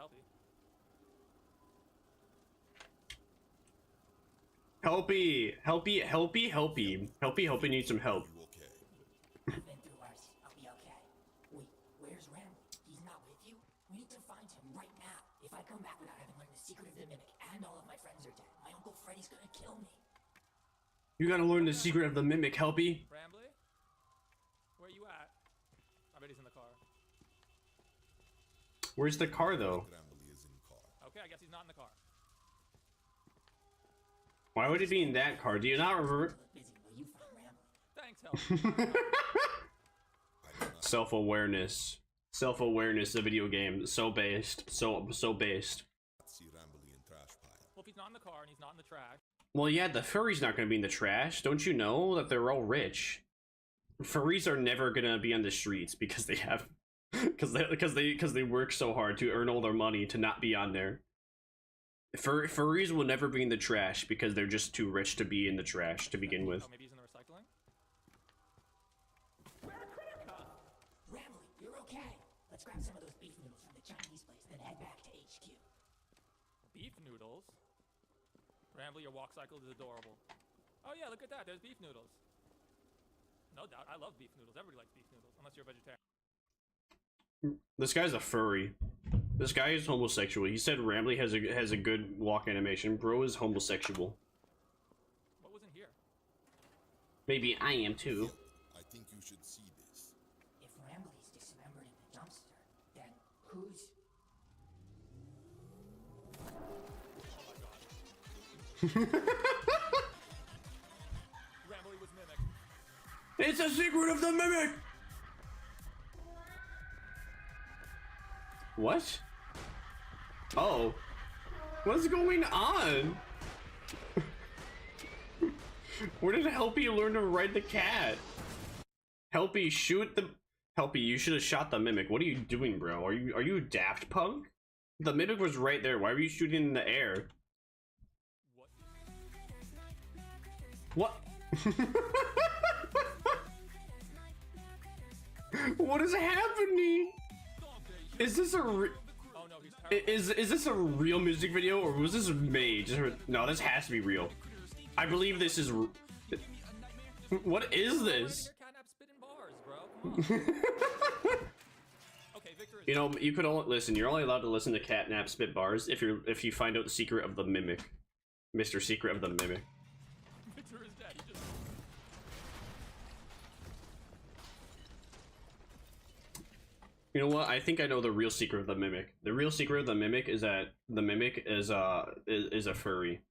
Helpy. Helpy needs some help. You okay? I've been through worse. I'll be okay. Wait, where's Rambley? He's not with you? We need to find him right now. If I come back without having learned the secret of the mimic and all of my friends are dead, my Uncle Freddy's gonna kill me. You gotta learn the secret of the mimic, Helpy. Rambley? Where you at? I bet he's in the car. Where's the car though? Rambley is in car. Okay, I guess he's not in the car. Why would it be in that car? Do you not remember? Busy, will you find Rambley? Thanks, Helpy. Self-awareness, the video game, so based. See Rambley in trash pile. Well, if he's not in the car and he's not in the trash. Well, yeah, the furry's not gonna be in the trash. Don't you know that they're all rich? Furries are never gonna be on the streets because they have, because they work so hard to earn all their money to not be on there. Furries will never be in the trash because they're just too rich to be in the trash to begin with. Oh, maybe he's in the recycling? Rambley, you're okay. Let's grab some of those beef noodles from the Chinese place, then head back to HQ. Beef noodles? Rambley, your walk cycle is adorable. Oh yeah, look at that. There's beef noodles. No doubt. I love beef noodles. Everybody likes beef noodles, unless you're a vegetarian. This guy's a furry. This guy is homosexual. He said Rambley has a good walk animation. Bro is homosexual. What was in here? Maybe I am too. I think you should see this. If Rambley's dismembered in the dumpster, then who's... Rambley was mimic. It's a secret of the mimic! What? Oh. What's going on? Where did Helpy learn to ride the cat? Helpy, shoot the Helpy, you should have shot the mimic. What are you doing, bro? Are you Daft Punk? The mimic was right there. Why were you shooting in the air? What? What is happening? Is this a is this a real music video, or was this made? No, this has to be real. I believe this is. What is this? You know, you could only listen. You're only allowed to listen to Catnap spit bars if you find out the secret of the mimic, Mr. Secret of the Mimic. Victor is dead. He just... You know what? I think I know the real secret of the mimic. The real secret of the mimic is that the mimic is a furry,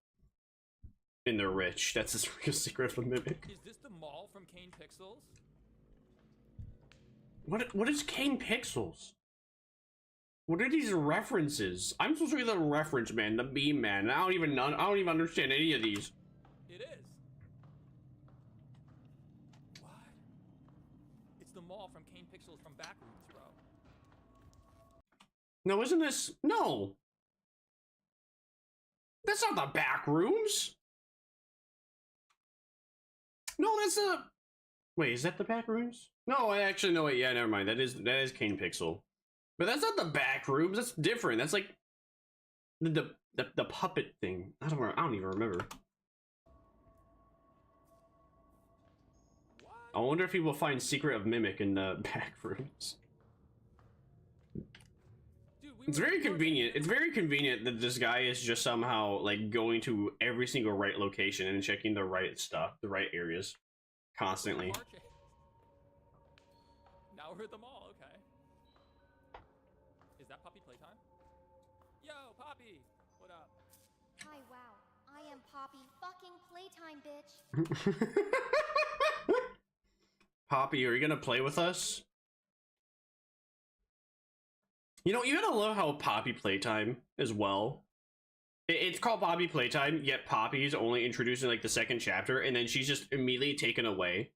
and they're rich. That's the real secret of the mimic. Is this the mall from Kane Pixels? What is Kane Pixels? What are these references? I'm supposed to be the reference man, the beam man. I don't even understand any of these. It is. What? It's the mall from Kane Pixels from Backrooms, bro. No, isn't this? No. That's not the back rooms. No, that's a. Wait, is that the back rooms? No, I actually know it. Yeah, never mind. That is Kane Pixel. But that's not the back rooms. That's different. That's like the puppet thing. I don't even remember. What? I wonder if people find Secret of Mimic in the back rooms. Dude, It's very convenient. It's very convenient that this guy is just somehow like going to every single right location and checking the right stuff, the right areas, constantly. Now we're at the mall. Okay. Is that Poppy playtime? Yo, Poppy, what up? Hi, wow. I am Poppy fucking playtime, bitch. Poppy, are you gonna play with us? You know, you gotta love how Poppy playtime as well. It's called Poppy playtime, yet Poppy's only introduced in like the second chapter, and then she's just immediately taken away.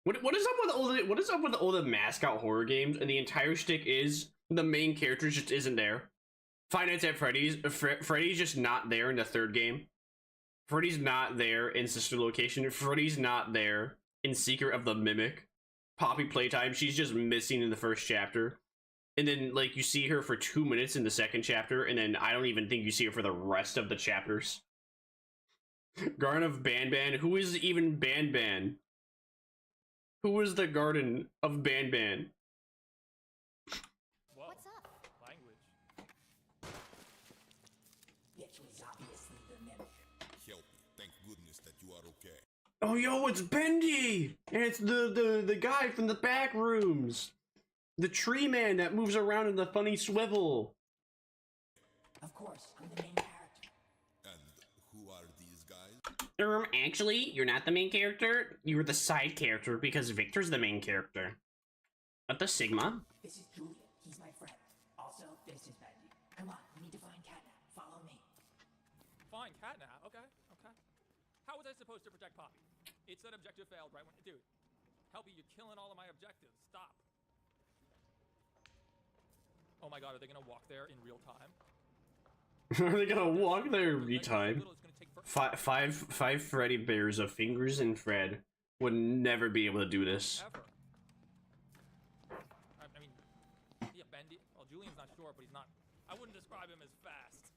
What is up with all the mascot horror games, and the entire shtick is the main character just isn't there. Five Nights at Freddy's, Freddy's just not there in the third game. Freddy's not there in Sister Location. Freddy's not there in Secret of the Mimic. Poppy playtime, she's just missing in the first chapter. And then, like, you see her for 2 minutes in the second chapter, and then I don't even think you see her for the rest of the chapters. Garden of Ban Ban? Who is even Ban Ban? Who is the Garden of Ban Ban? Whoa. What's up? Language. Bitch was obviously the mimic. Help me. Thank goodness that you are okay. Oh, yo, it's Bendy! And it's the guy from the back rooms. The tree man that moves around in the funny swivel. Of course, I'm the main character. And who are these guys? Actually, you're not the main character. You're the side character because Victor's the main character. What the Sigma? This is Julian. He's my friend. Also, this is Bendy. Come on, we need to find Catnap. Follow me. Fine, catnap. Okay, okay. How was I supposed to protect Poppy? It said objective failed right when... Dude, Helpy, you're killing all of my objectives. Stop. Oh my god, are they gonna walk there in real time? Are they gonna walk there every Like, time? little, it's gonna take forever. Five Freddy Bears of Fingers and Fred would never be able to do this. Ever. I mean, yeah, Bendy. Well, Julian's not short, but he's not. I wouldn't describe him as fast.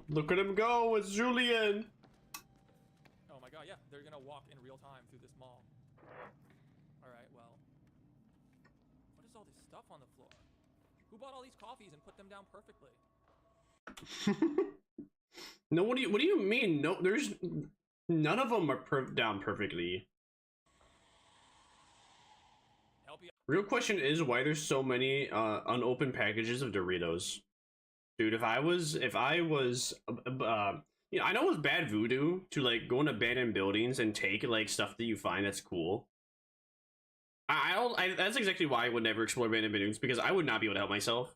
Look at him go, it's Julian! Oh my god, yeah, they're gonna walk in real time through this mall. Alright, well. What is all this stuff on the floor? Who bought all these coffees and put them down perfectly? No, what do you mean? No, there's none of them are down perfectly. Help you out. Real question is why there's so many unopened packages of Doritos. Dude, if I was, you know, I know it's bad voodoo to like go in abandoned buildings and take like stuff that you find that's cool. That's exactly why I would never explore abandoned buildings, because I would not be able to help myself.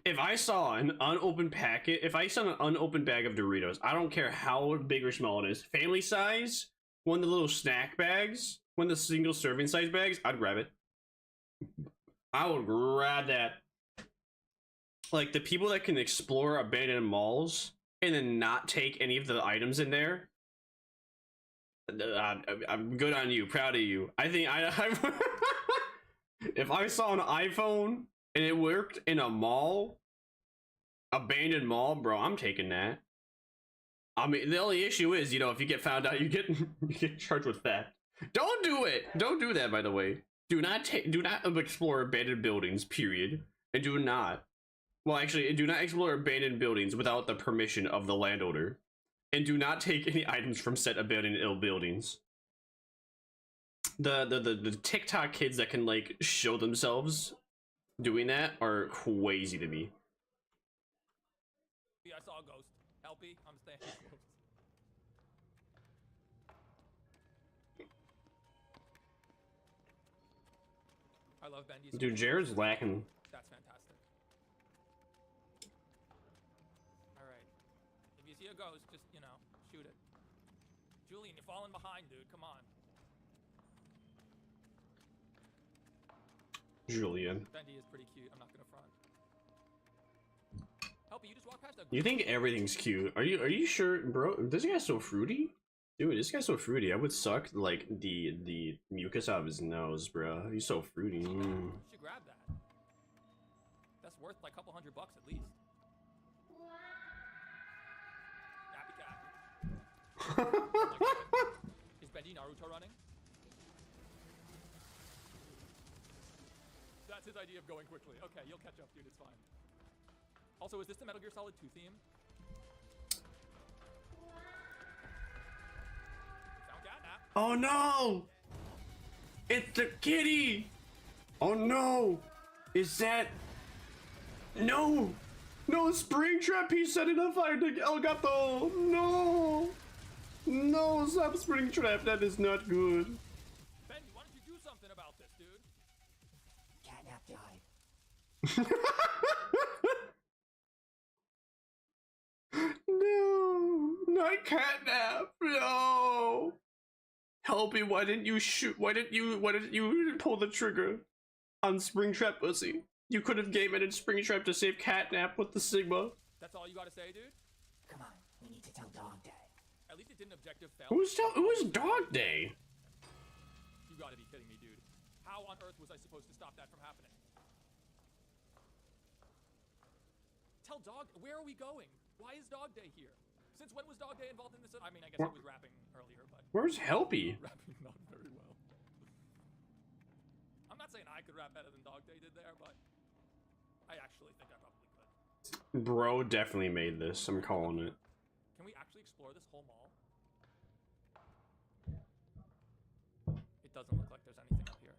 If I saw an unopened packet, if I saw an unopened bag of Doritos, I don't care how big or small it is, family size, one of the little snack bags, when the single serving size bags, I'd grab it. I would grab that. Like the people that can explore abandoned malls and then not take any of the items in there. I'm good on you, proud of you. I think if I saw an iPhone and it worked in a mall, abandoned mall, bro, I'm taking that. I mean, the only issue is, you know, if you get found out, you get charged with theft. Don't do it. Don't do that, by the way. Do not explore abandoned buildings, period. And do not. Well, actually, do not explore abandoned buildings without the permission of the landowner. And do not take any items from said abandoned buildings. The TikTok kids that can like show themselves doing that are crazy to me. I saw a ghost. Helpy, I'm staying close. I love Bendy's. Dude, Jared's lacking. That's fantastic. Alright. If you see a ghost, just, you know, shoot it. Julian, you're falling behind, dude. Come on. Julian. Bendy is pretty cute. I'm not gonna front. Helpy, you just walk past a You think everything's cute? Are you sure, bro? This guy's so fruity? Dude, this guy's so fruity. I would suck like the mucus out of his nose, bro. He's so fruity. You should grab that. That's worth like a couple $100 at least. Happy cat. Is Bendy Naruto running? That's his idea of going quickly. Okay, you'll catch up, dude. It's fine. Also, is this the Metal Gear Solid 2 theme? Found Catnap. Oh no! It's the kitty! Oh no! Is that... No! No, Springtrap, he set it on fire to Elgato! No! No, stop Springtrap, that is not good. Bendy, why don't you do something about this, dude? Catnap died. No, not Catnap. No. Help me. Why didn't you shoot? Why didn't you pull the trigger on Springtrap, pussy? You could have game ended Springtrap to save Catnap with the Sigma. That's all you gotta say, dude? Come on, we need to tell Dog Day. At least it didn't objective fail. Who's Dog Day? You gotta be kidding me, dude. How on earth was I supposed to stop that from happening? Tell Dog, where are we going? Why is Dog Day here? Since when was Dog Day involved in this? I mean, I guess he was rapping earlier, but Where's Helpy? rapping not very well. I'm not saying I could rap better than Dog Day did there, but I actually think I probably could. Bro definitely made this. I'm calling it. Can we actually explore this whole mall? It doesn't look like there's anything up here.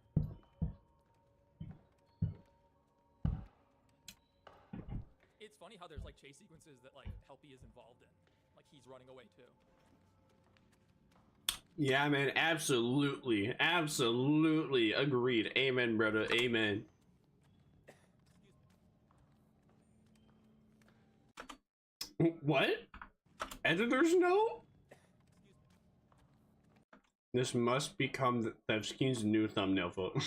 It's funny how there's like chase sequences that like Helpy is involved in. Like he's running away too. Yeah, man, absolutely. Absolutely. Agreed. Amen, brother. Amen. What? Editor's note? This must become Thevskin's new thumbnail photo.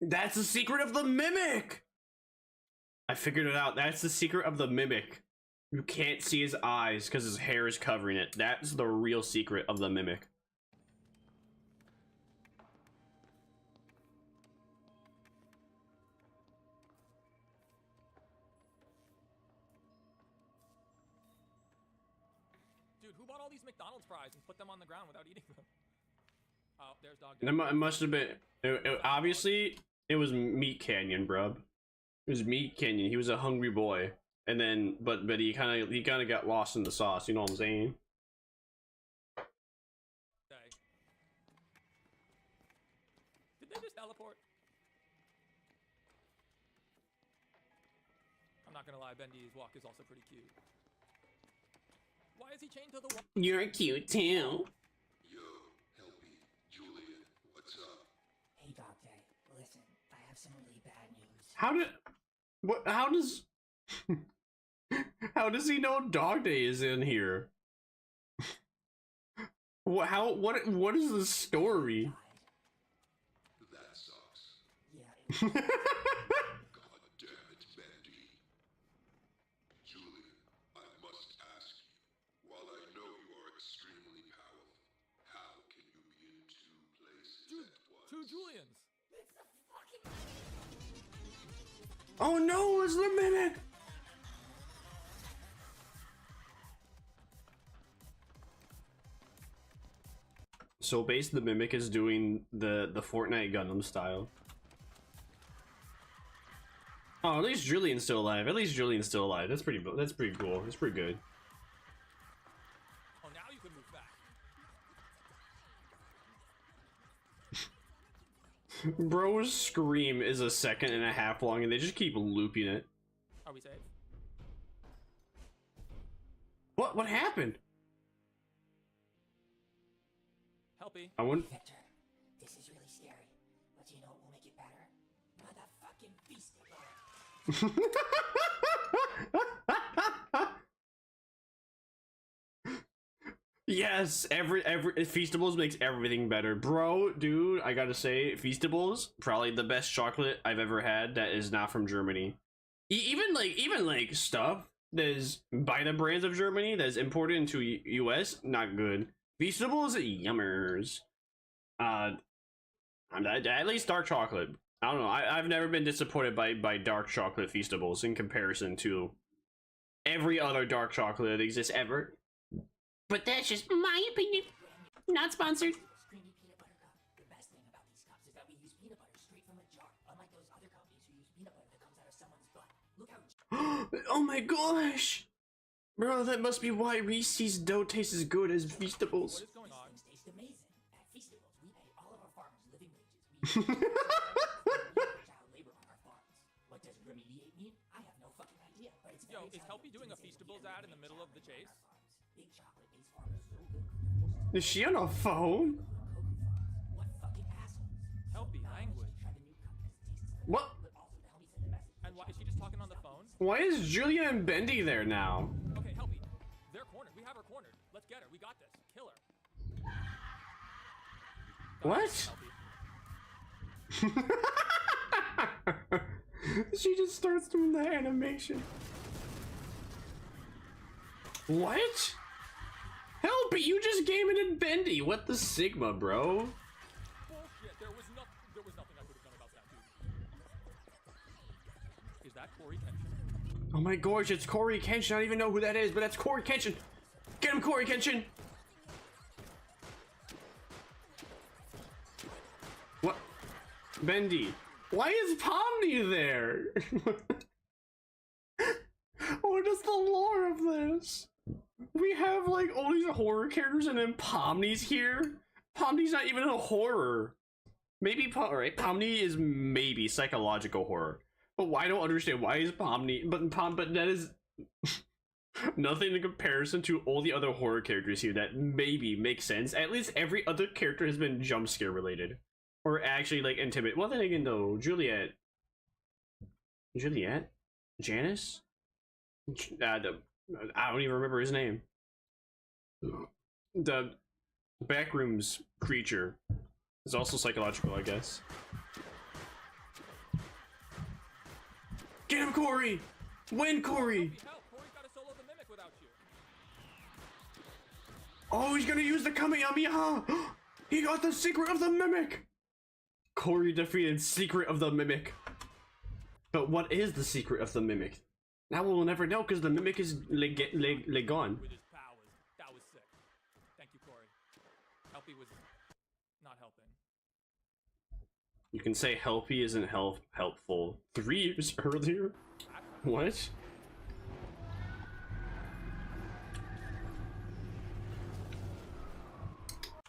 That's the secret of the mimic! I figured it out. That's the secret of the mimic. You can't see his eyes because his hair is covering it. That's the real secret of the mimic. Dude, who bought all these McDonald's fries and put them on the ground without eating them? Oh, there's Dog Day. It must have been... obviously, it was Meat Canyon, bruh. It was Meat Canyon. He was a hungry boy. And then, but he kind of got lost in the sauce. You know what I'm saying? Day. Did they just teleport? I'm not gonna lie, Bendy's walk is also pretty cute. Why is he chained to the wall? You're cute too. Yo, Helpy, Julian, what's up? Hey, Dog Day, listen, I have some really bad news. How does he know Dog Day is in here? What is the story? That sucks. Yeah, it God damn it, Bendy. Julian, I must ask you, while I know you are extremely powerful, how can you be in two places at once? Two Julians. Oh no, it's the mimic. So basically, the mimic is doing the Fortnite Gundam style. Oh, at least Julian's still alive. At least Julian's still alive. That's pretty cool. That's pretty good. Oh, now you can move back. Bro's scream is a 1.5 seconds long, and they just keep looping it. Are we safe? What happened? Helpy. I wouldn't. Victor, this is really scary. But you know what will make it better? Motherfucking feast Yes, every Feastables makes everything better, bro. Dude, I gotta say, Feastables probably the best chocolate I've ever had that is not from Germany. Even like stuff that is by the brands of Germany that is imported into US, not good. Feastables, yummers. At least dark chocolate. I don't know. I've never been disappointed by dark chocolate Feastables in comparison to every other dark chocolate that exists ever. But that's just my opinion. Not sponsored. creamy peanut butter cup. The best thing about these cups is that we use peanut butter straight from a jar, unlike those other companies who use peanut butter that comes out of someone's butt. Look how Oh my gosh! Bro, that must be why Reese's dough tastes as good as Feastables. What is going on? things taste amazing. At Feastables, we pay all of our farmers living wages. We use child labor on our farms. What does remediate mean? I have no fucking idea, but it's Yo, very is Helpy doing a Feastables ad in the middle of the chase? Big chocolate makes farmers so good. Is she on a phone? What fucking assholes? Helpy, language. Try the new cup because it tastes better. What? But also to help me send a message. And why is she just talking on the phone? Why is Julia and Bendy there now? Okay, Helpy. They're cornered. We have her cornered. Let's get her. We got this. Kill her. What? Helpy. She just starts doing the animation. What? Help! You just game it in Bendy. What the Sigma, bro? Bullshit. There was nothing I could have done about that, dude. Is that Corey Kenshin? Oh my gosh, it's Corey Kenshin. I don't even know who that is, but that's Corey Kenshin. Get him, Corey Kenshin. What? Bendy. Why is Pomni there? What is the lore of this? We have like all these horror characters and then Pomni's here? Pomni's not even a horror. Maybe, alright, Pomni is maybe psychological horror. But why I don't understand why is Pomni, but that is nothing in comparison to all the other horror characters here that maybe make sense. At least every other character has been jump scare related. Or actually like intimate. Well then again though, Juliet? Janice? I don't even remember his name. The backrooms creature is also psychological, I guess. Get him, Corey! Win, Corey! Help! Corey's got to solo the mimic without you. Oh, he's gonna use the Kamehameha! He got the secret of the mimic! Corey defeated secret of the mimic. But what is the secret of the mimic? Now we'll never know because the mimic is gone. With his powers. That was sick. Thank you, Corey. Helpy was not helping. You can say Helpy isn't helpful. 3 years earlier? What?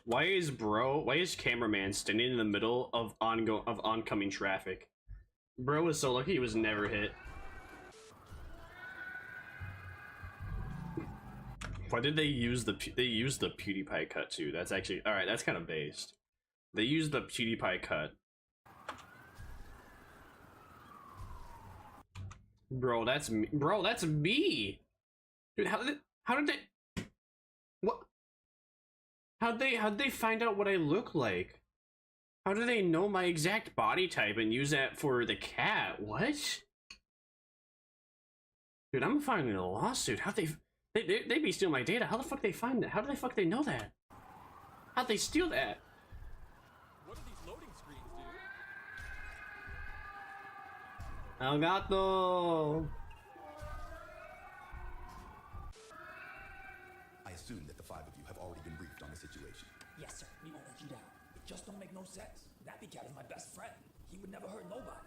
Why is cameraman standing in the middle of oncoming traffic? Bro is so lucky he was never hit. Why did they use the PewDiePie cut too? That's actually alright. That's kind of based. They used the PewDiePie cut. Bro, that's me. Bro, that's me. Dude, how did they? What? How'd they find out what I look like? How do they know my exact body type and use that for the cat? What? Dude, I'm filing a lawsuit. How'd they be stealing my data? How the fuck they find that? How do the fuck they know that? How'd they steal that? What are these loading screens, dude? El gato. I assume that the five of you have already been briefed on the situation. Yes, sir. We won't let you down. It just don't make no sense. Nappy Cat is my best friend. He would never hurt nobody.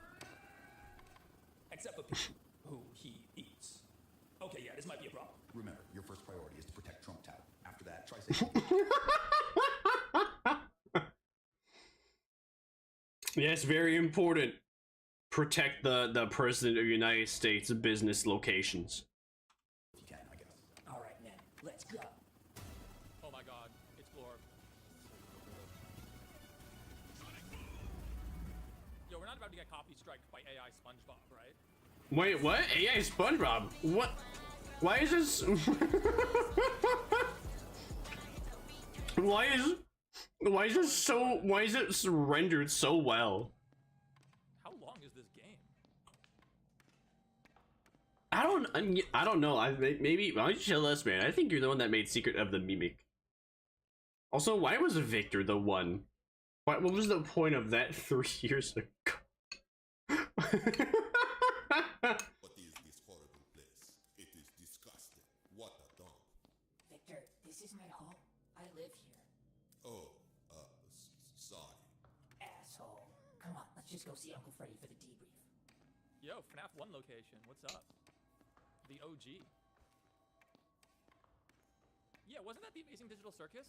Except for people who he eats. Okay, yeah, this might be a problem. Remember, your first priority is to protect Trump Tower. After that, try saving. Yes, very important. Protect the President of the United States business locations. if you can, I guess. All right, man. Let's go. Oh my god, it's Lord. Yo, we're not about to get copy striked by AI SpongeBob, right? Wait, what? AI SpongeBob? What? Why is this? Why is this so? Why is it rendered so well? How long is this game? I don't know. Maybe why don't you tell us, man? I think you're the one that made Secret of the Mimic. Also, why was Victor the one? What was the point of that 3 years ago? What is this horrible place? It is disgusting. What a dump. Victor, this is my home. I live here. Oh, sorry. Asshole. Come on, let's just go see Uncle Freddy for the debrief. Yo, FNAF 1 location, what's up? The OG. Yeah, wasn't that the Amazing Digital Circus?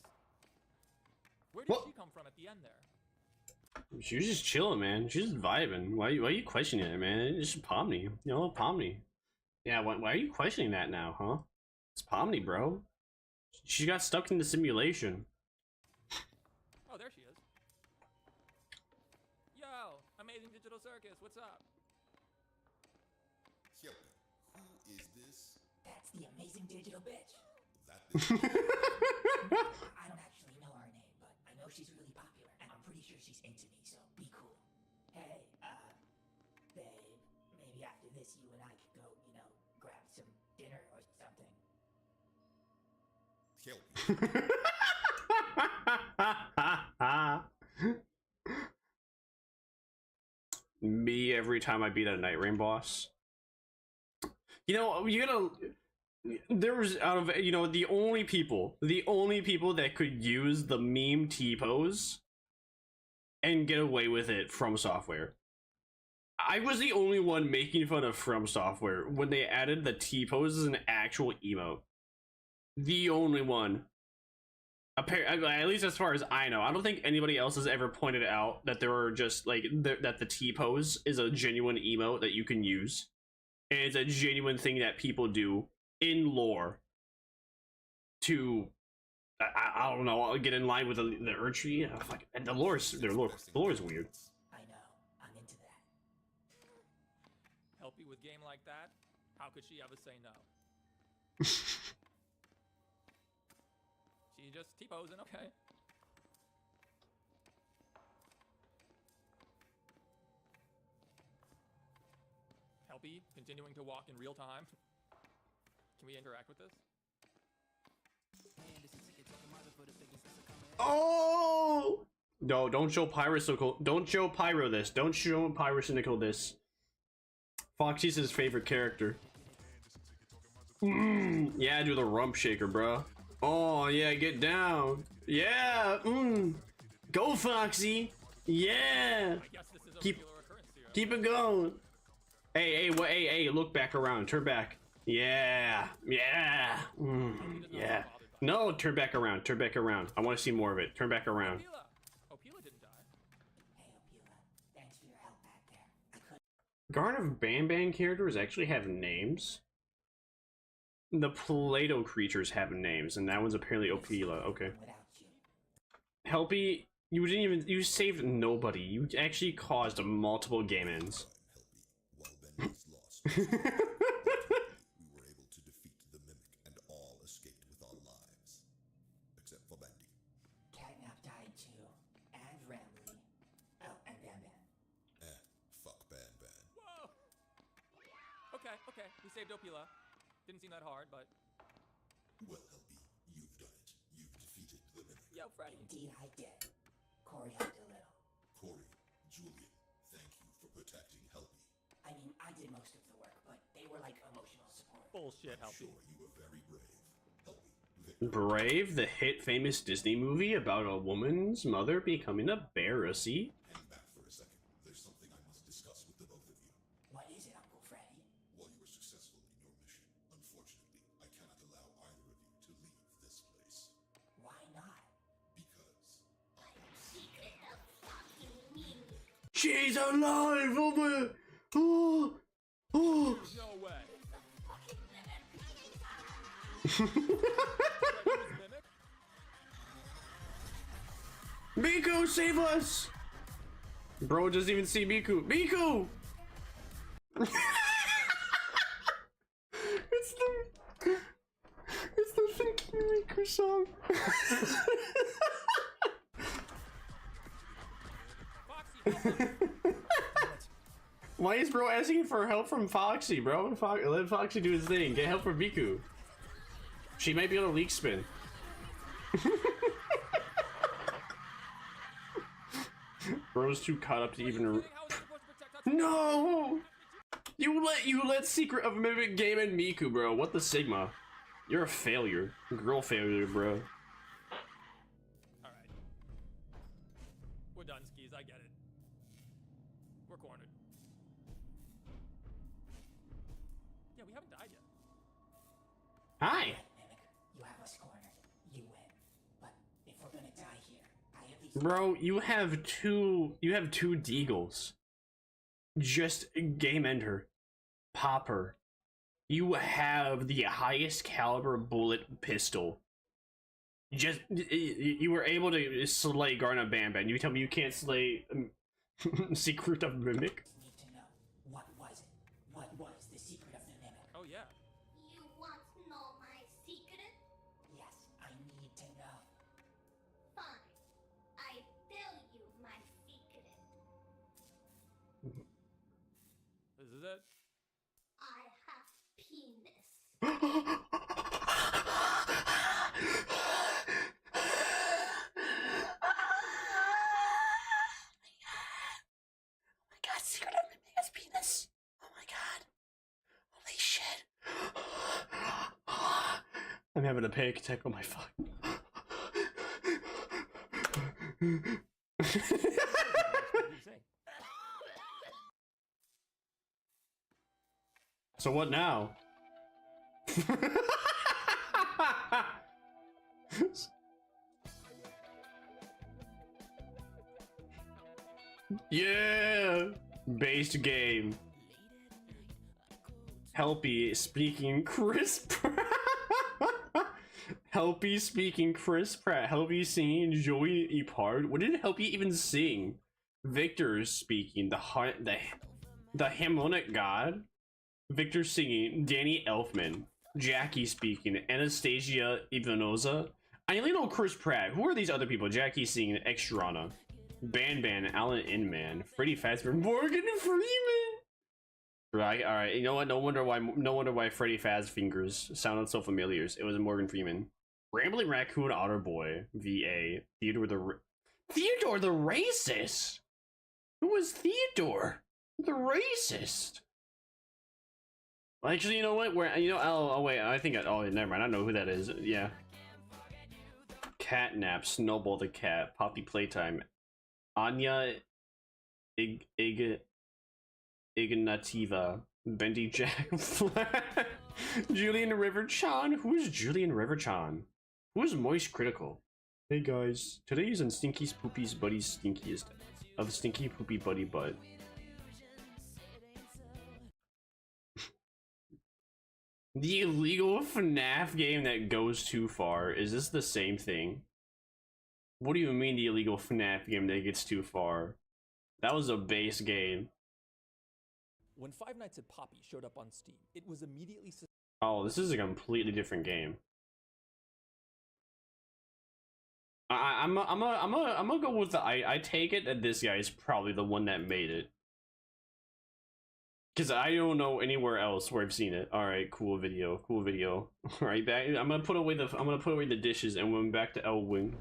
Where did What? she come from at the end there? She was just chilling, man. She's just vibing. Why are you questioning it, man? It's just Pomni. You know, Pomni. Yeah, why are you questioning that now, huh? It's Pomni, bro. She got stuck in the simulation. Oh, there she is. Yo, Amazing Digital Circus, what's up? Help me. Who is this? That's the amazing digital bitch. That is I don't actually know her name, but I know she's really popular, and I'm pretty sure she's into me, so be cool. Hey, babe, maybe after this you and I could go, you know, grab some dinner or something. help me. Me every time I beat a Night Rain boss. You know, you gotta. There was out of the only people that could use the meme T-pose and get away with it from Software. I was the only one making fun of From Software when they added the T-pose as an actual emote. The only one. At least as far as I know, I don't think anybody else has ever pointed out that there are just like that the T-pose is a genuine emote that you can use, and it's a genuine thing that people do in lore to I don't know, get in line with the Urchi. And the lore is weird. I know, I'm into that. Help you with game like that? How could she ever say no? She just T-posing, okay. Helpy, continuing to walk in real time. Can we interact with this? Oh no! Don't show Pyrocynical. Don't show Pyro this. Don't show Pyrocynical this. Foxy's his favorite character. Yeah, do the rump shaker, bro. Oh yeah, get down. Yeah. Go Foxy. Yeah. I guess this is a Keep- regular occurrence here. Keep it going. Hey, look back around. Turn back. Yeah. Yeah. Yeah. No, turn back around. Turn back around. I want to see more of it. Turn back around. Opila! Opila didn't die. Hey, Opila, thanks for your help back there. I could Garn of Ban Ban characters actually have names. The Play-Doh creatures have names, and that one's apparently Opila. Okay. without you. Helpy, you saved nobody. You actually caused multiple game ends. While Ben was lost, we were able to defeat the Mimic, and all escaped with our lives. Except for Bandy. too. And Ramley. Oh, and Bam Bam. Fuck Ban Ban. Whoa! Okay, okay. We saved Opila. Didn't seem that hard, but... Well, Helpy, you've done it. You've defeated the Mimic. Yo, Freddy. Indeed I did. Corey helped a little. Corey, Julian, thank you for protecting Helpy. I mean, I did most of the work, but they were like emotional support. Bullshit, I'm Helpy. sure you were very brave. Helpy, Victor. Brave, the hit famous Disney movie about a woman's mother becoming a Pharisee. Hang back for a second. There's something I must discuss with the both of you. What is it, Uncle Freddy? While you were successful in your mission, unfortunately, I cannot allow either of you to leave this place. Why not? Because She's alive! Oh my! Oh! Oh! No way. Miku, save us! Bro doesn't even see Miku. Miku! It's the thinking Miku song. Why is bro asking for help from Foxy, bro? Let Foxy do his thing. Get help from Miku. She might be able to leak spin. Bro's too caught up to even. No! You let Secret of Mimic game and Miku, bro. What the Sigma? You're a failure. Girl failure, bro. Alright. We're done, skis. I get it. We're cornered. Yeah, we haven't died yet. Hi. Right, Mimic. You have us cornered. You win. But if we're gonna die here, I at least... Bro, you have two deagles. Just game end her. Pop her. You have the highest caliber bullet pistol. Just you were able to slay Garnet Bam Bam. You tell me you can't slay Secret of Mimic? need to know. What was it? What was the secret of the Mimic? Oh, yeah. You want to know my secret? Yes, I need to know. Fine. I tell you my secret. This is it. I have penis. Oh my god, secret of the Mimic has penis. Oh my god. Holy shit. I'm having a panic attack on my phone. So what now? Yeah, based game. Helpy speaking Chris Pratt. Helpy speaking Chris Pratt. Helpy singing Joey Epard. What did Helpy even sing? Victor speaking the harmonic god. Victor singing Danny Elfman. Jackie speaking Anastasia Ivanoza. I only know Chris Pratt. Who are these other people? Jackie singing Extrana. Ban Ban, Alan Inman, Freddy Fazbear, Morgan Freeman. Right, all right. You know what? No wonder why Freddy Fazfingers sounded so familiar. It was Morgan Freeman. Rambling Raccoon Otter Boy, VA, Theodore the racist. Who was Theodore the racist? Actually, you know what? Oh wait, I think never mind. I know who that is. Yeah. Catnap, Snowball the cat, Poppy Playtime, Anya Ignativa, Bendy Jack Flat, Julian Riverchan. Who is Julian Riverchan? Who is Moist Critical? Hey guys, today is on Stinky Poopy's Buddy's Stinkiest of Stinky Poopy Buddy Butt. The illegal FNAF game that goes too far. Is this the same thing? What do you mean the illegal FNAF game that gets too far? That was a base game. When Five Nights at Poppy showed up on Steam, it was immediately... Oh, this is a completely different game. I'm gonna go with the I take it that this guy is probably the one that made it. Cause I don't know anywhere else where I've seen it. All right, cool video, cool video. All right, back. I'm gonna put away the dishes and we're back to Elwing.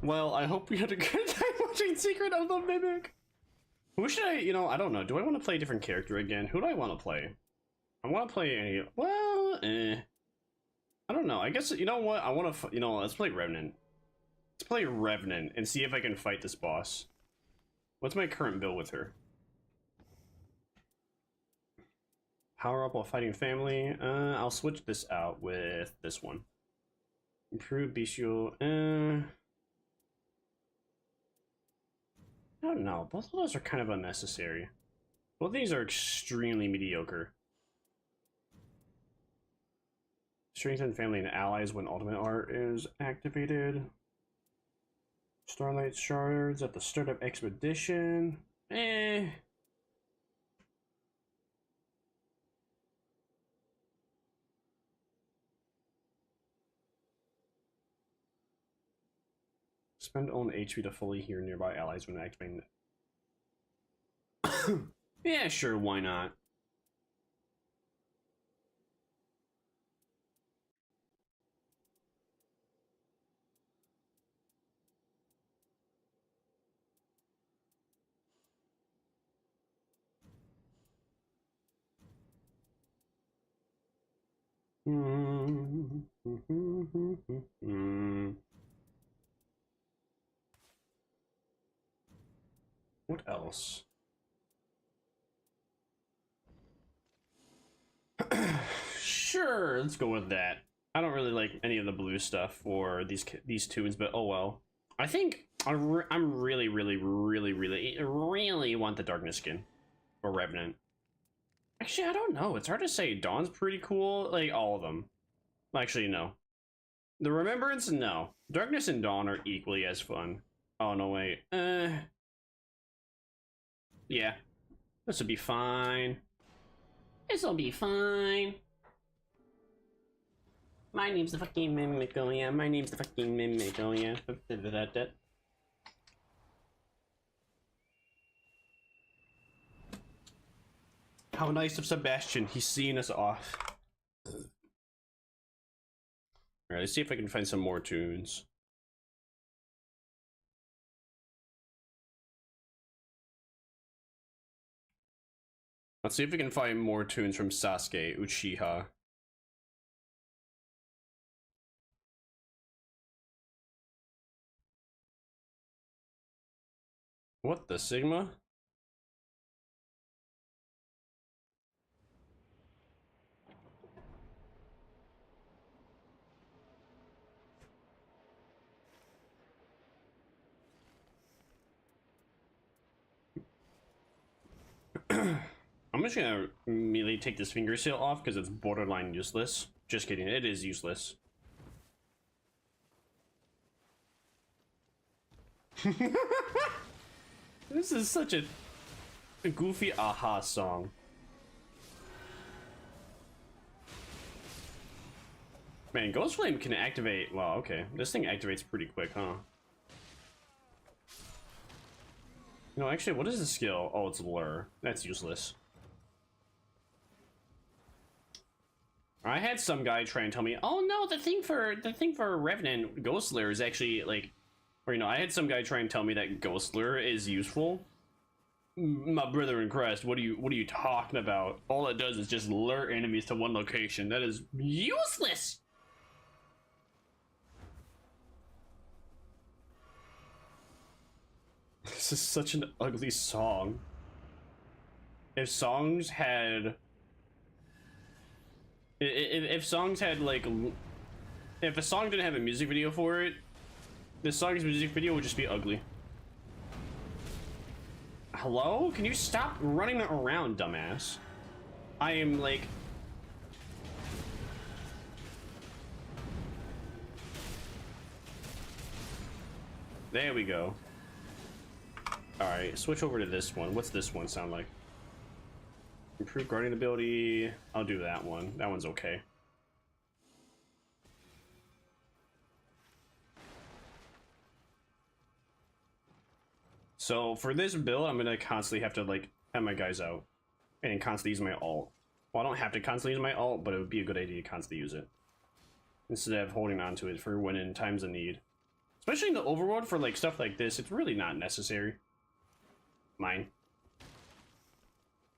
Well, I hope you had a good time watching Secret of the Mimic. Who should I, I don't know. Do I want to play a different character again? Who do I want to play? I want to play any, well, I don't know. I guess, you know what? I want to, let's play Revenant. Let's play Revenant and see if I can fight this boss. What's my current build with her? Power up while fighting family. I'll switch this out with this one. Improve bestial. I don't know. Both of those are kind of unnecessary. Both of these are extremely mediocre. Strengthen family and allies when ultimate art is activated. Starlight shards at the start of expedition. Spend own HP to fully heal nearby allies when activating. Yeah, sure, why not? What else? Sure, let's go with that. I don't really like any of the blue stuff for these tunes, but oh well. I think I'm really want the darkness skin or revenant. Actually, I don't know. It's hard to say. Dawn's pretty cool. Like all of them. Actually, no. The remembrance, no. Darkness and Dawn are equally as fun. Oh no, wait. Yeah, this will be fine. This'll be fine. My name's the fucking mimic, oh yeah. My name's the fucking mimic, oh yeah. How nice of Sebastian, he's seeing us off. Alright, let's see if I can find some more tunes. Let's see if we can find more tunes from Sasuke Uchiha. What the Sigma? I'm just gonna immediately take this finger seal off because it's borderline useless. Just kidding, it is useless. This is such a goofy aha song. Man, Ghost Flame can activate. Wow, okay. This thing activates pretty quick, huh? No, actually, what is the skill? Oh, it's Lure. That's useless. I had some guy try and tell me, oh no, the thing for Revenant Ghost Lure is actually like, or you know, I had some guy try and tell me that Ghost Lure is useful. My brother in Christ, what are you talking about? All it does is just lure enemies to one location. That is useless. This is such an ugly song. If songs had if songs had like, if a song didn't have a music video for it, this song's music video would just be ugly. Hello? Can you stop running around, dumbass? I am like... There we go. Alright, switch over to this one. What's this one sound like? Improve guardian ability. I'll do that one. That one's okay. So for this build, I'm gonna constantly have to like have my guys out and constantly use my ult. Well, I don't have to constantly use my ult, but it would be a good idea to constantly use it instead of holding on to it for when in times of need. Especially in the overworld for like stuff like this, it's really not necessary. Mine.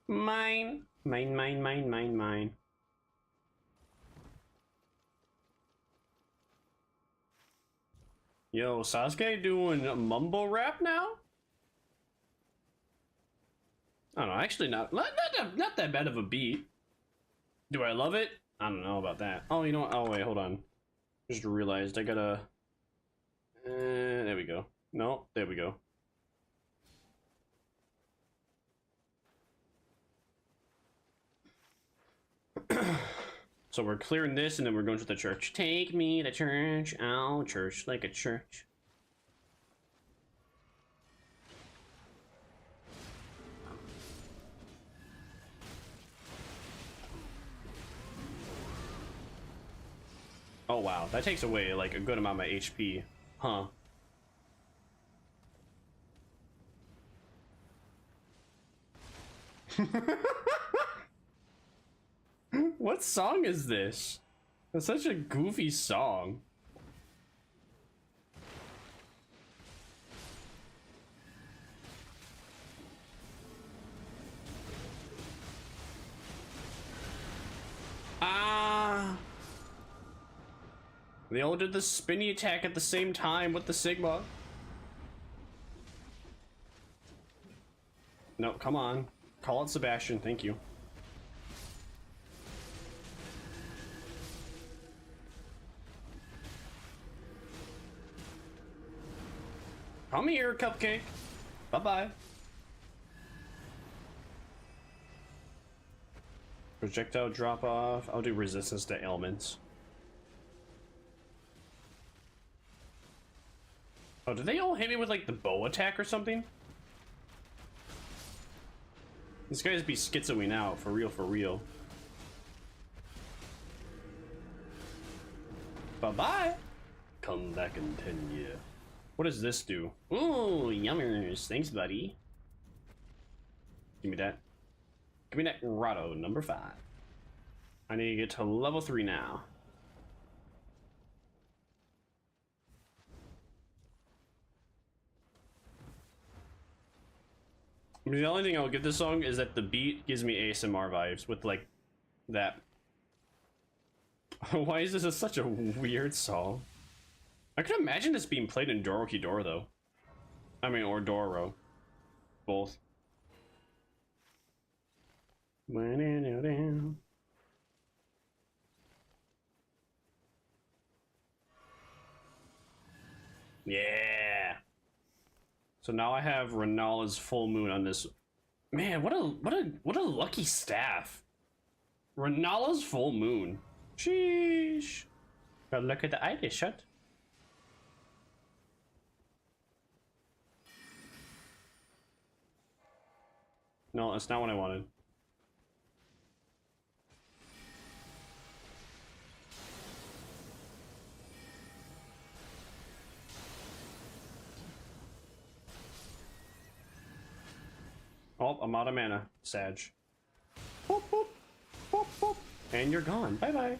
Mine. Mine, mine, mine, mine, mine. Yo, Sasuke doing mumble rap now? I don't know, actually not that bad of a beat. Do I love it? I don't know about that. Oh, you know what? Oh, wait, hold on. Just realized I gotta... there we go. No, there we go. So we're clearing this and then we're going to the church. Take me to church. Oh, church like a church. Oh wow, that takes away like a good amount of my HP, huh? What song is this? It's such a goofy song. Ah. They all did the spinny attack at the same time with the Sigma. No, come on. Call it Sebastian, thank you. Come here, Cupcake. Bye-bye. Projectile drop off. I'll do resistance to ailments. Oh, did they all hit me with like the bow attack or something? These guys be schizoing out, for real, for real. Bye-bye. Come back in 10 years. What does this do? Ooh, yummers. Thanks, buddy. Give me that. Give me that grotto, number 5. I need to get to level 3 now. I mean, the only thing I'll give this song is that the beat gives me ASMR vibes with like that. Why is this such a weird song? I could imagine this being played in Dorokidoro though. I mean, or Doro. Both. Yeah. So now I have Renala's full moon on this. Man, what a lucky staff. Renala's full moon. Sheesh. Gotta look at the eye shut. No, that's not what I wanted. Oh, I'm out of mana, Sag. Boop, boop, boop, boop. And you're gone. Bye-bye.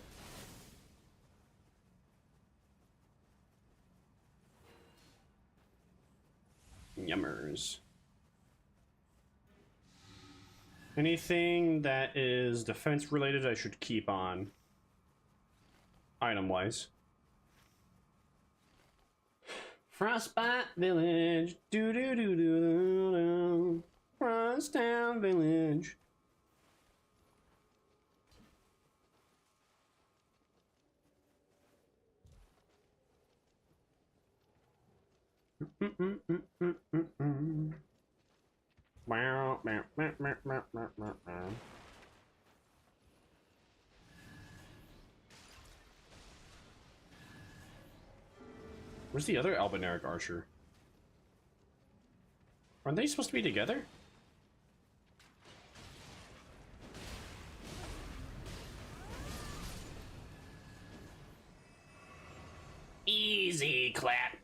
Yummers. Anything that is defense related I should keep on. Item-wise. Frostbite Village. Do-do-do-do-do-do. Frosttown Village. Where's the other Albinaric archer? Aren't they supposed to be together? Easy clap.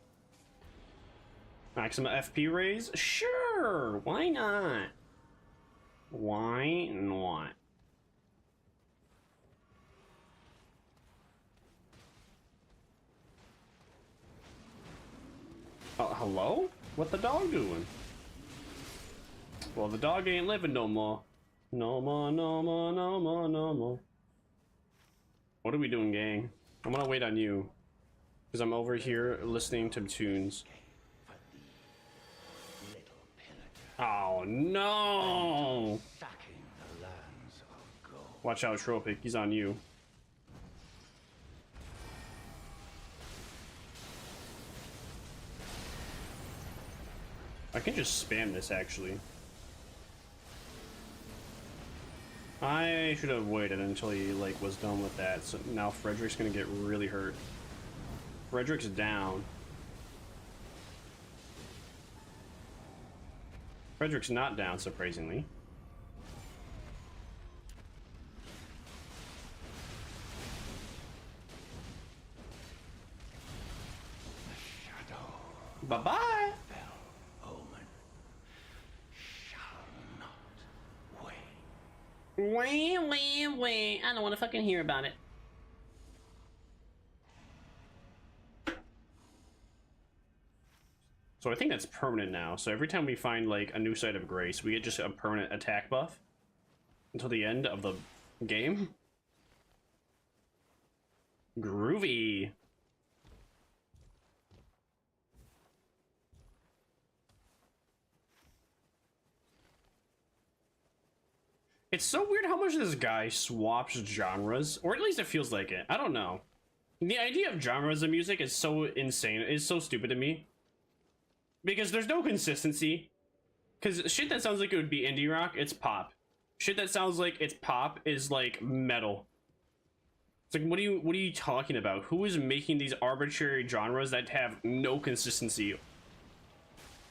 Maximum FP raise? Sure, why not? Why not? Oh, hello? What the dog doing? Well, the dog ain't living no more. No more, no more, no more, no more. What are we doing, gang? I'm gonna wait on you. Because I'm over here listening to tunes. Oh no! Watch out, Tropic. He's on you. I can just spam this actually. I should have waited until he like was done with that. So now Frederick's gonna get really hurt. Frederick's down. Frederick's not down, surprisingly. Bye-bye! Wait. I don't want to fucking hear about it. So I think that's permanent now. So every time we find like a new site of grace, we get just a permanent attack buff until the end of the game. Groovy. It's so weird how much this guy swaps genres, or at least it feels like it. I don't know. The idea of genres of music is so insane. It's so stupid to me. Because there's no consistency. Because shit that sounds like it would be indie rock, it's pop. Shit that sounds like it's pop is like metal. It's like, what are you talking about? Who is making these arbitrary genres that have no consistency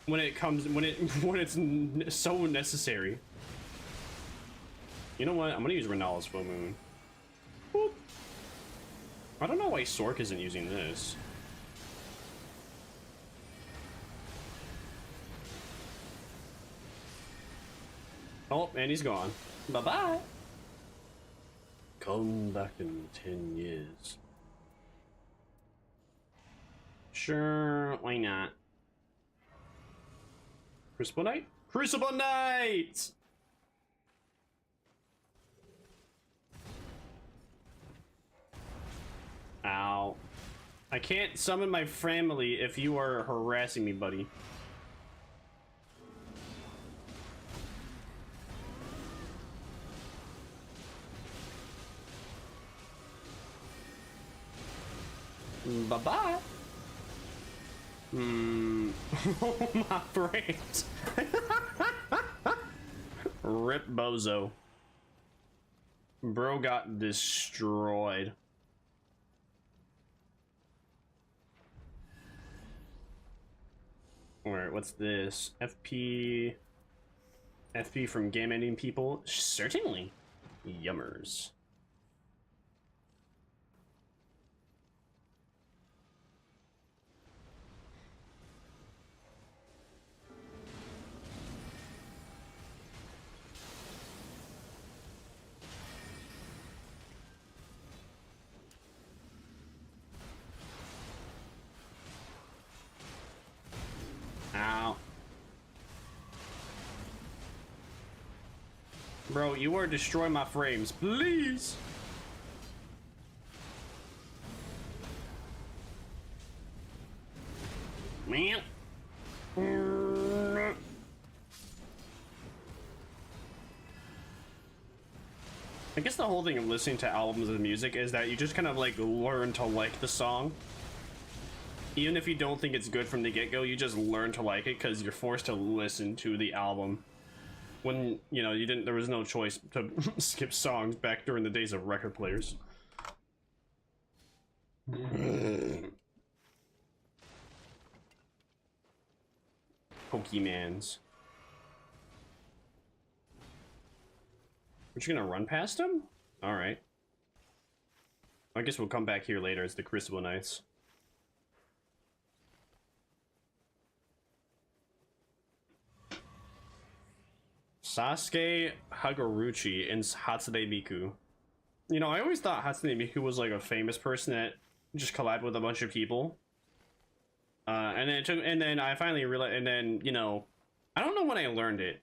when it's so necessary? You know what? I'm gonna use Renala's Full Moon. Boop. I don't know why Sork isn't using this. Oh, and he's gone. Bye-bye. Come back in 10 years. Sure, why not? Crucible Knight? Crucible Knight! Ow. I can't summon my family if you are harassing me, buddy. Bye-bye. Oh, my brains. Rip Bozo. Bro got destroyed. Alright, what's this? FP from game ending people? Certainly. Yummers. Ow. Bro, you are destroying my frames. Please. Man. I guess the whole thing of listening to albums of music is that you just kind of like learn to like the song. Even if you don't think it's good from the get-go, you just learn to like it because you're forced to listen to the album. When, you know, there was no choice to skip songs back during the days of record players. Pokemans. We're just gonna run past him? Alright. I guess we'll come back here later as the Crucible Knights. Sasuke Hagorochi and Hatsune Miku. You know, I always thought Hatsune Miku was like a famous person that just collabed with a bunch of people. And then I finally realized, and then, you know, I don't know when I learned it.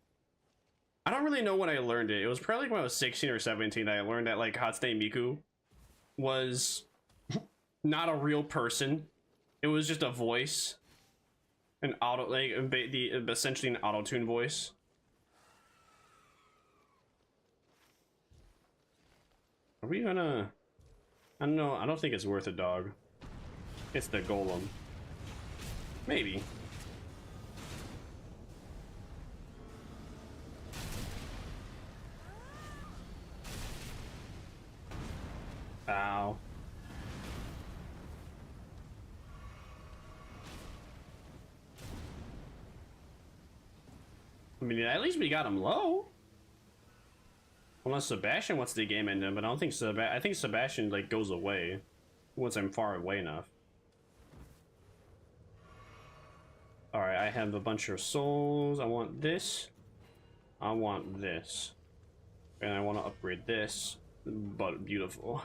I don't really know when I learned it. It was probably when I was 16 or 17 that I learned that like Hatsune Miku was not a real person. It was just a voice. An auto, like, essentially an auto-tune voice. Are we gonna... I don't know. I don't think it's worth a dog. It's the golem. Maybe. Ow. I mean, at least we got him low. Unless Sebastian wants to game end him, but I don't think I think Sebastian like goes away once I'm far away enough. Alright, I have a bunch of souls. I want this. I want this. And I want to upgrade this. But beautiful.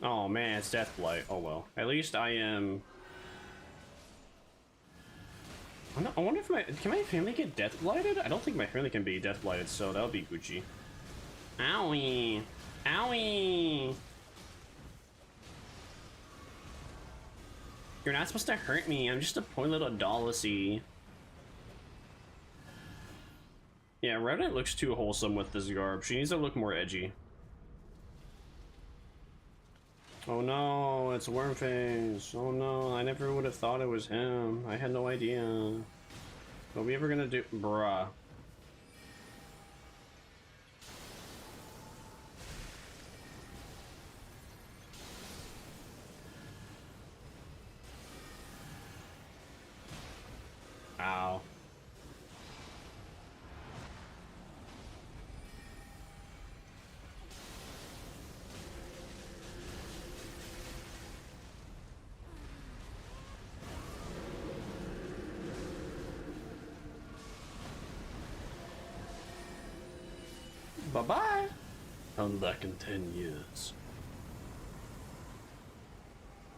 Oh man, it's Deathblight. Oh well. At least I am... I wonder if can my family get death blighted? I don't think my family can be death blighted, so that'll be Gucci. Owie! Owie! You're not supposed to hurt me. I'm just a poor little dollacy. Yeah, Revenant looks too wholesome with this garb. She needs to look more edgy. Oh no, it's Wormface. Oh no, I never would have thought it was him. I had no idea. What are we ever gonna do? Bruh. Ow. Bye-bye. Come back in 10 years.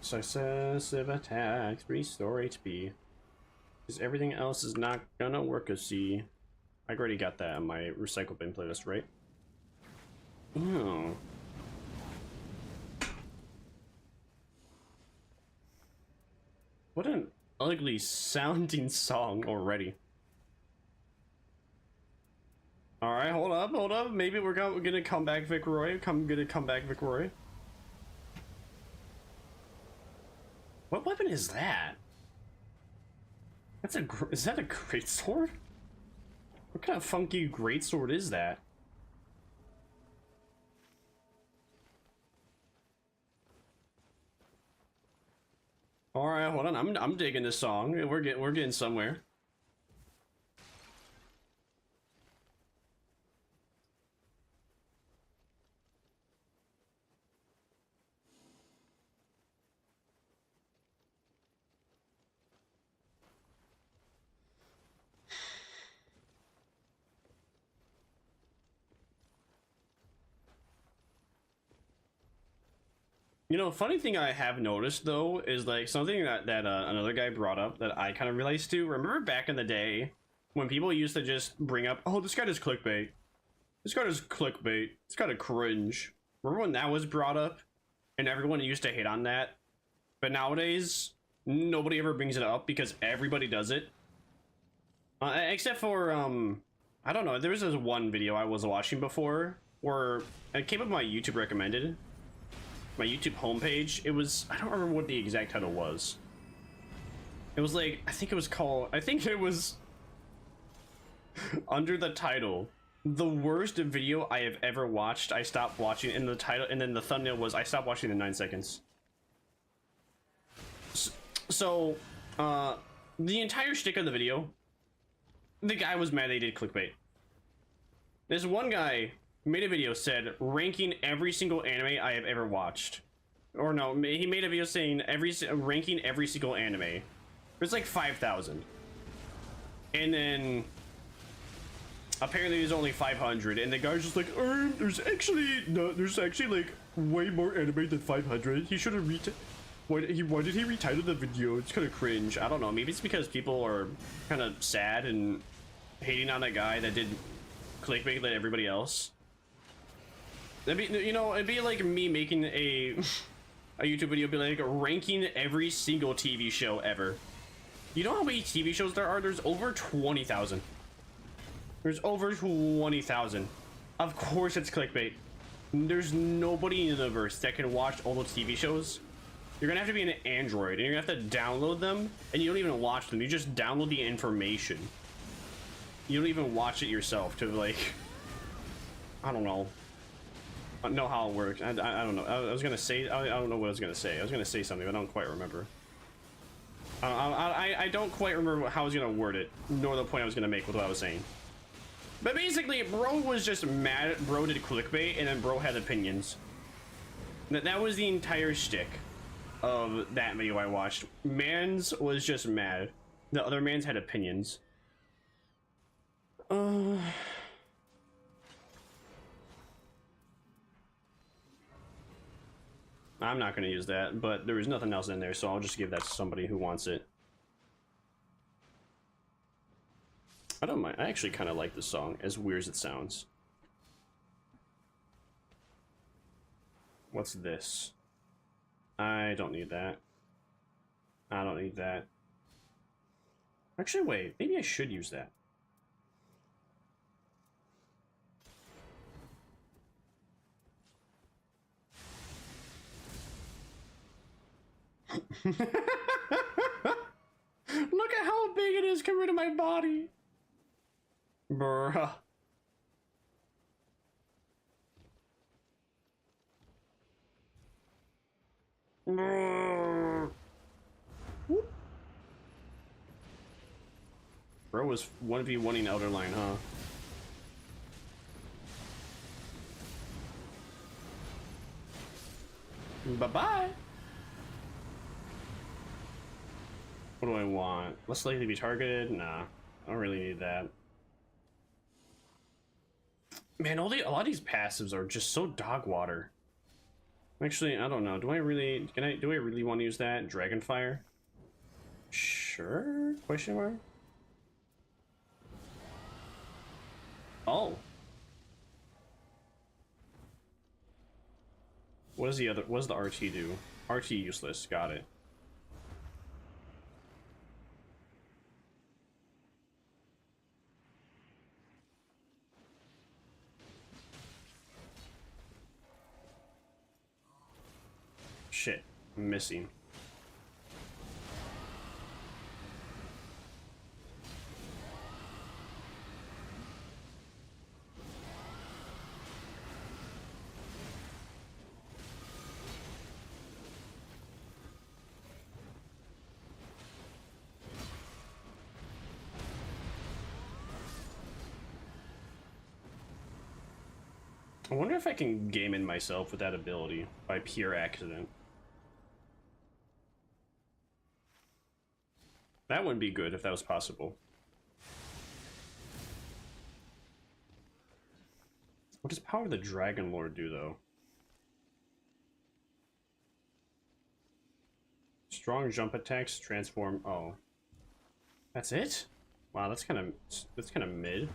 Successive attacks, restore HP. Because everything else is not gonna work, I see. I already got that on my recycle bin playlist, right? Oh. What an ugly sounding song already. Alright, hold up. Maybe we're gonna come back Vic Roy. Gonna come back Vic Roy. What weapon is that? Is that a greatsword? What kind of funky greatsword is that? Alright, hold on. I'm digging this song. We're getting somewhere. You know, funny thing I have noticed though is like something that another guy brought up that I kind of realized too. Remember back in the day when people used to just bring up, oh, this guy does clickbait. This guy does clickbait. It's kind of cringe. Remember when that was brought up and everyone used to hate on that? But nowadays, nobody ever brings it up because everybody does it. Except for, I don't know, there was this one video I was watching before where it came up my YouTube recommended. My YouTube homepage. It was, I don't remember what the exact title was. It was like, I think it was under the title, the worst video I have ever watched. I stopped watching in the title, and then the thumbnail was, I stopped watching in 9 seconds. So, the entire shtick of the video, the guy was mad they did clickbait. This one guy made a video, said ranking every single anime I have ever watched, or no, he made a video saying ranking every single anime. There's like 5,000, and then apparently there's only 500, and the guy's just like, there's actually like way more anime than 500. He should have why did he retitle the video? It's kind of cringe. I don't know. Maybe it's because people are kind of sad and hating on a guy that did clickbait like everybody else. It'd be, you know, it'd be like me making a YouTube video, be like ranking every single TV show ever. You know how many TV shows there are? There's over 20,000. There's over 20,000. Of course it's clickbait. There's nobody in the universe that can watch all those TV shows. You're gonna have to be an Android, and you're gonna have to download them, and you don't even watch them. You just download the information. You don't even watch it yourself to, like, I don't know how it works. I don't know. I was gonna say, I don't know what I was gonna say. I was gonna say something, but I don't quite remember. I don't quite remember how I was gonna word it, nor the point I was gonna make with what I was saying. But basically, bro was just mad. Bro did clickbait, and then bro had opinions. That was the entire shtick of that video I watched. Mans was just mad. The other mans had opinions. I'm not going to use that, but there was nothing else in there, so I'll just give that to somebody who wants it. I don't mind. I actually kind of like the song, as weird as it sounds. What's this? I don't need that. I don't need that. Actually, wait. Maybe I should use that. Look at how big it is compared to my body. Bruh. Bro was 1v1ing outer line, huh? Bye-bye. What do I want? Less likely to be targeted? Nah, I don't really need that. Man, a lot of these passives are just so dog water. Actually, I don't know. Do I really want to use that? Dragonfire? Sure? Question mark? Oh. What does the RT do? RT useless, got it. Shit, I'm missing. I wonder if I can game in myself with that ability by pure accident. That wouldn't be good if that was possible. What does Power of the Dragon Lord do, though? Strong jump attacks, transform. Oh, that's it? Wow, that's kind of mid.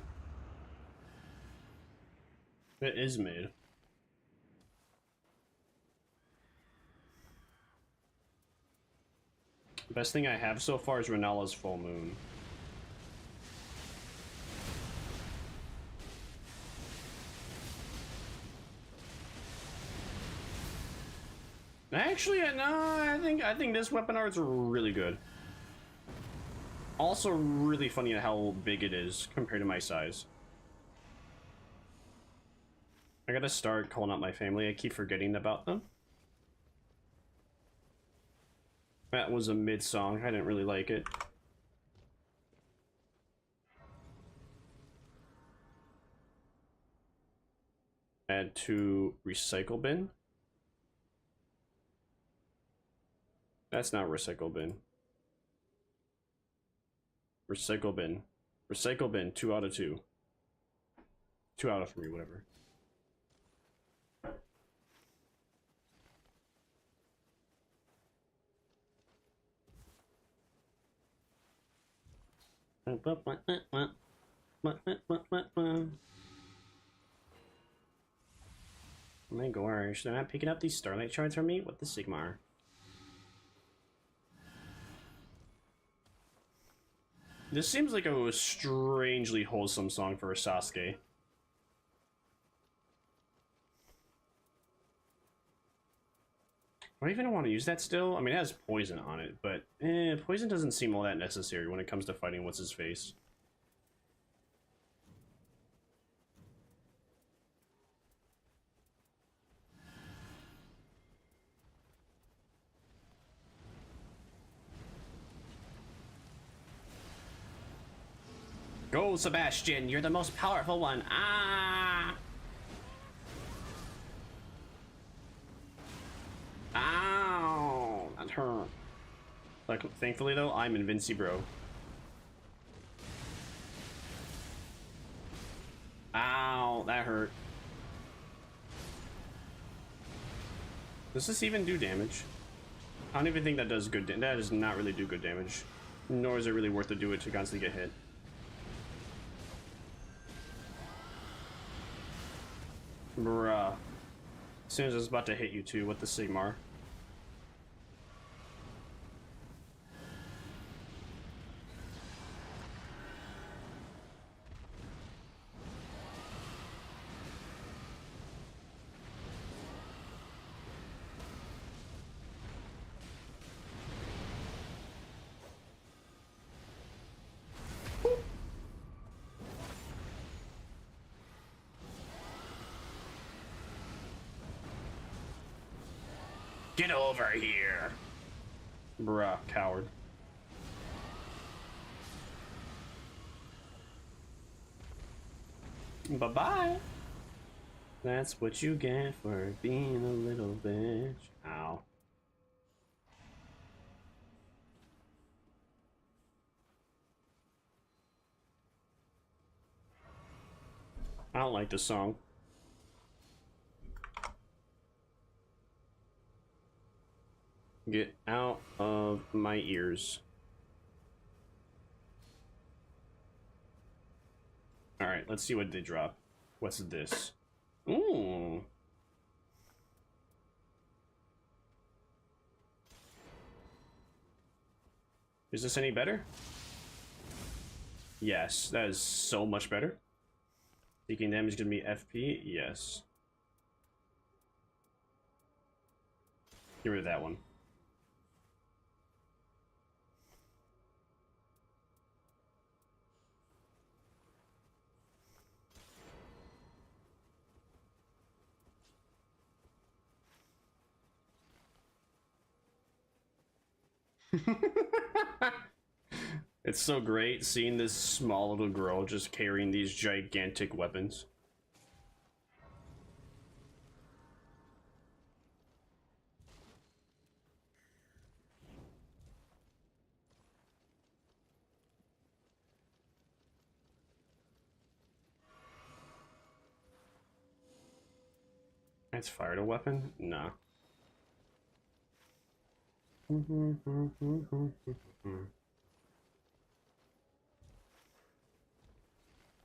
It is mid. Best thing I have so far is Renala's Full Moon. Actually, no, I think this weapon art's really good. Also, really funny at how big it is compared to my size. I gotta start calling out my family. I keep forgetting about them. That was a mid song. I didn't really like it. Add to recycle bin. That's not recycle bin. Recycle bin. Recycle bin, 2 out of 2. 2 out of 3, whatever. Oh my gosh, they're not picking up these Starlight shards from me? What the Sigmar? This seems like a strangely wholesome song for a Sasuke. Do I even want to use that still? I mean, it has poison on it, but poison doesn't seem all that necessary when it comes to fighting what's-his-face. Go, Sebastian! You're the most powerful one! Ah! Ow! That hurt. Like, thankfully though, I'm Invincibro. Ow! That hurt. Does this even do damage? I don't even think that does good damage. That does not really do good damage. Nor is it really worth to do it to constantly get hit. Bruh. As soon as I was about to hit you too with the Sigmar. Get over here. Bruh, coward. Bye-bye. That's what you get for being a little bitch. Ow. I don't like this song. Get out of my ears. Alright, let's see what they drop. What's this? Ooh. Is this any better? Yes, that is so much better. Taking damage is gonna be FP? Yes. Get rid of that one. It's so great seeing this small little girl just carrying these gigantic weapons. It's fired a weapon? Nah. I'm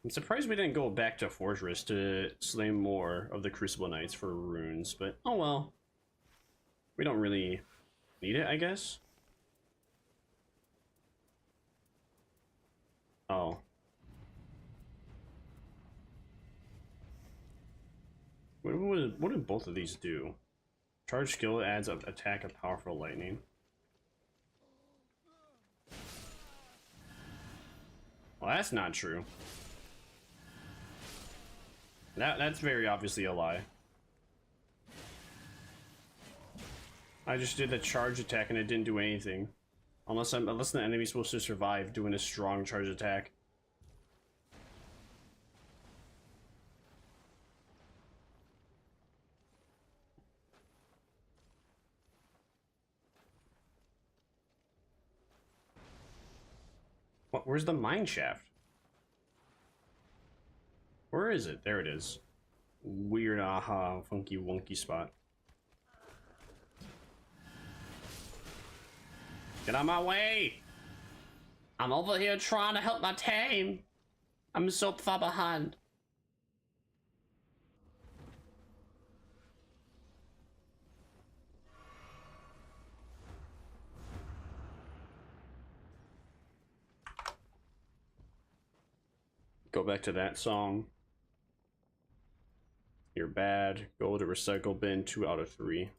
surprised we didn't go back to Fortress to slay more of the Crucible Knights for runes, but oh well. We don't really need it, I guess. Oh. What did both of these do? Charge skill adds up attack of powerful lightning. Well, that's not true. That's very obviously a lie. I just did a charge attack and it didn't do anything. Unless the enemy's supposed to survive doing a strong charge attack. What? Where's the mine shaft? Where is it? There it is. Weird, aha, funky wonky spot. Get out of my way! I'm over here trying to help my team. I'm so far behind. Go back to that song. You're bad. Go to recycle bin 2 out of 3.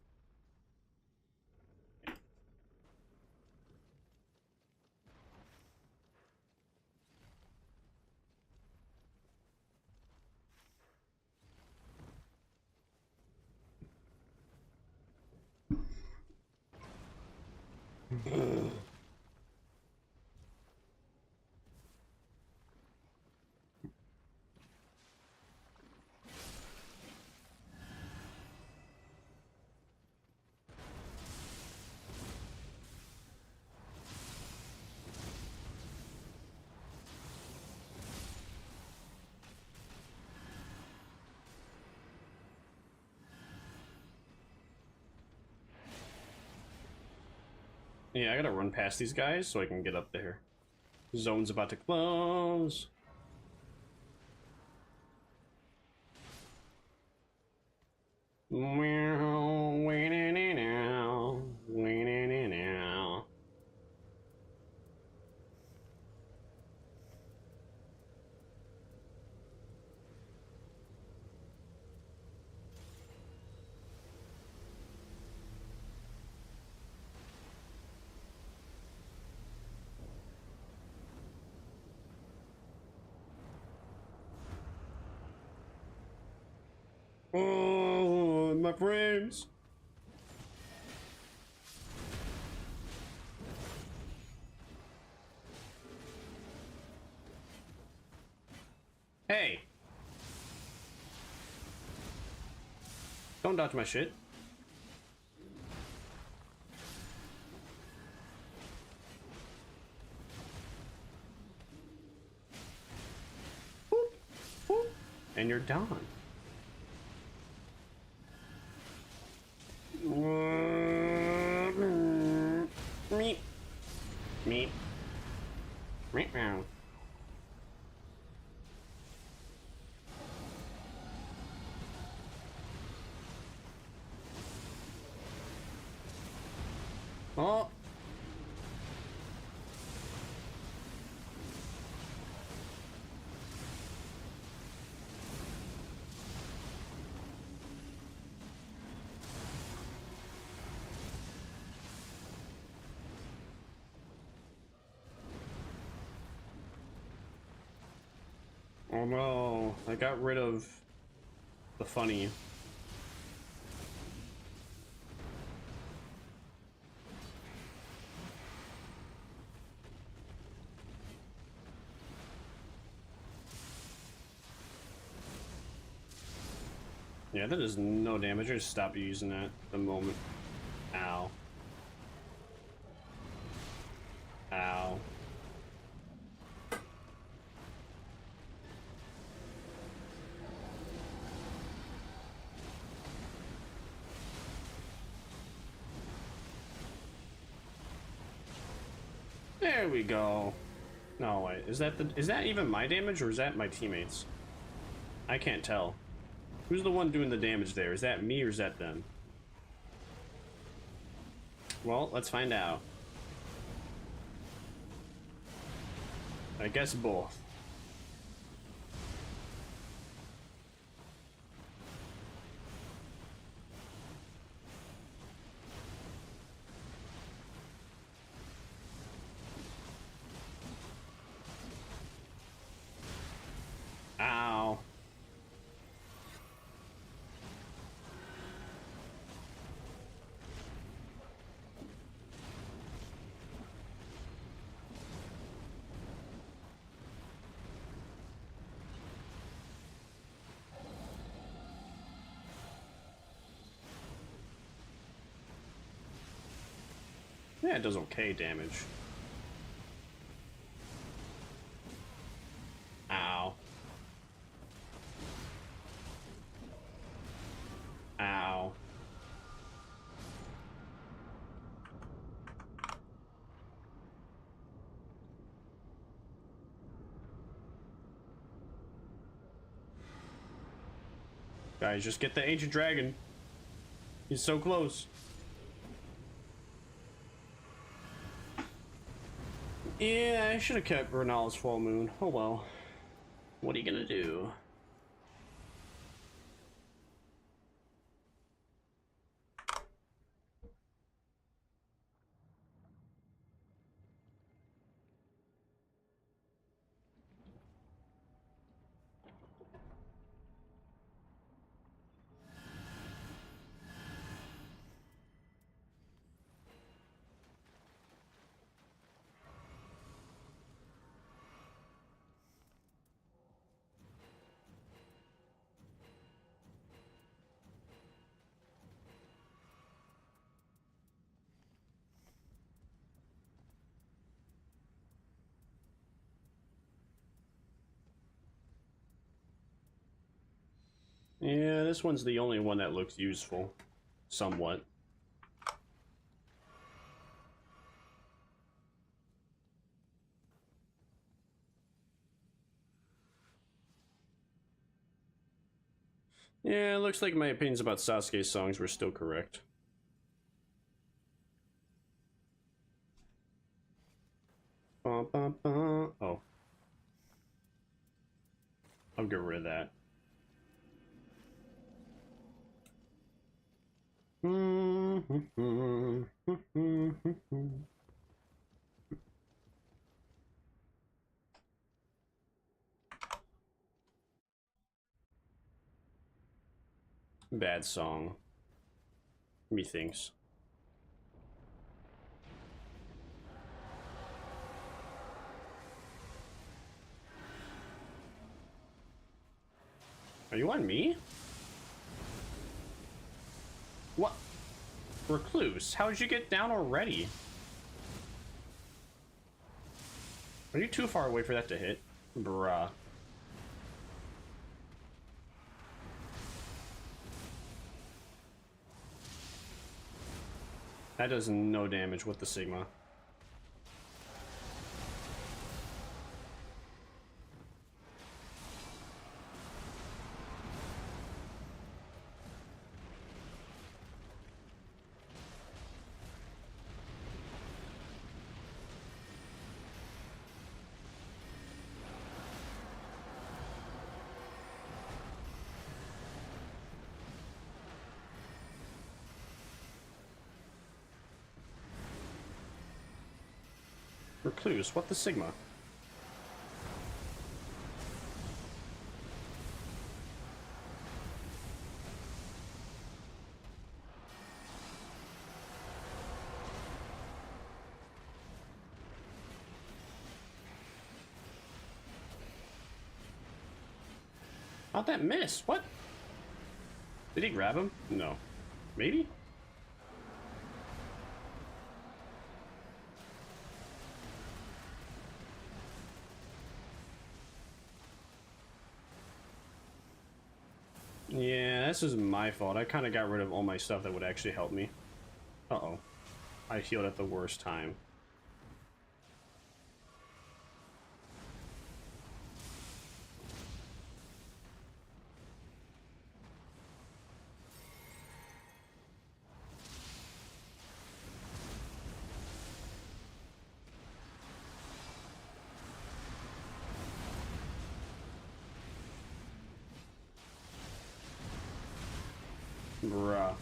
Yeah, I gotta run past these guys so I can get up there. Zone's about to close. Oh, my friends. Hey. Don't dodge my shit. Boop, boop. And you're done. Meep. Meep. Meep meow. Oh. Oh no, I got rid of the funny. Yeah, that is no damage. I just stopped using that the moment. Ow. Ow. There we go. No, wait. Is that even my damage or is that my teammates? I can't tell. Who's the one doing the damage there? Is that me or is that them? Well, let's find out. I guess both. Ow. Yeah, it does okay damage. Ow. Ow. Guys, just get the ancient dragon. He's so close. Yeah, I should have kept Renal's full moon. Oh well. What are you gonna do? Yeah, this one's the only one that looks useful. Somewhat. Yeah, it looks like my opinions about Sasuke's songs were still correct. Oh. I'll get rid of that. Bad song. Methinks. Are you on me? What? Recluse, how did you get down already? Are you too far away for that to hit? Bruh. That does no damage with the Sigma. Recluse, what the Sigma? How'd that miss? What? Did he grab him? No. Maybe? Yeah, this is my fault. I kind of got rid of all my stuff that would actually help me. Uh-oh. I healed at the worst time. Bruh.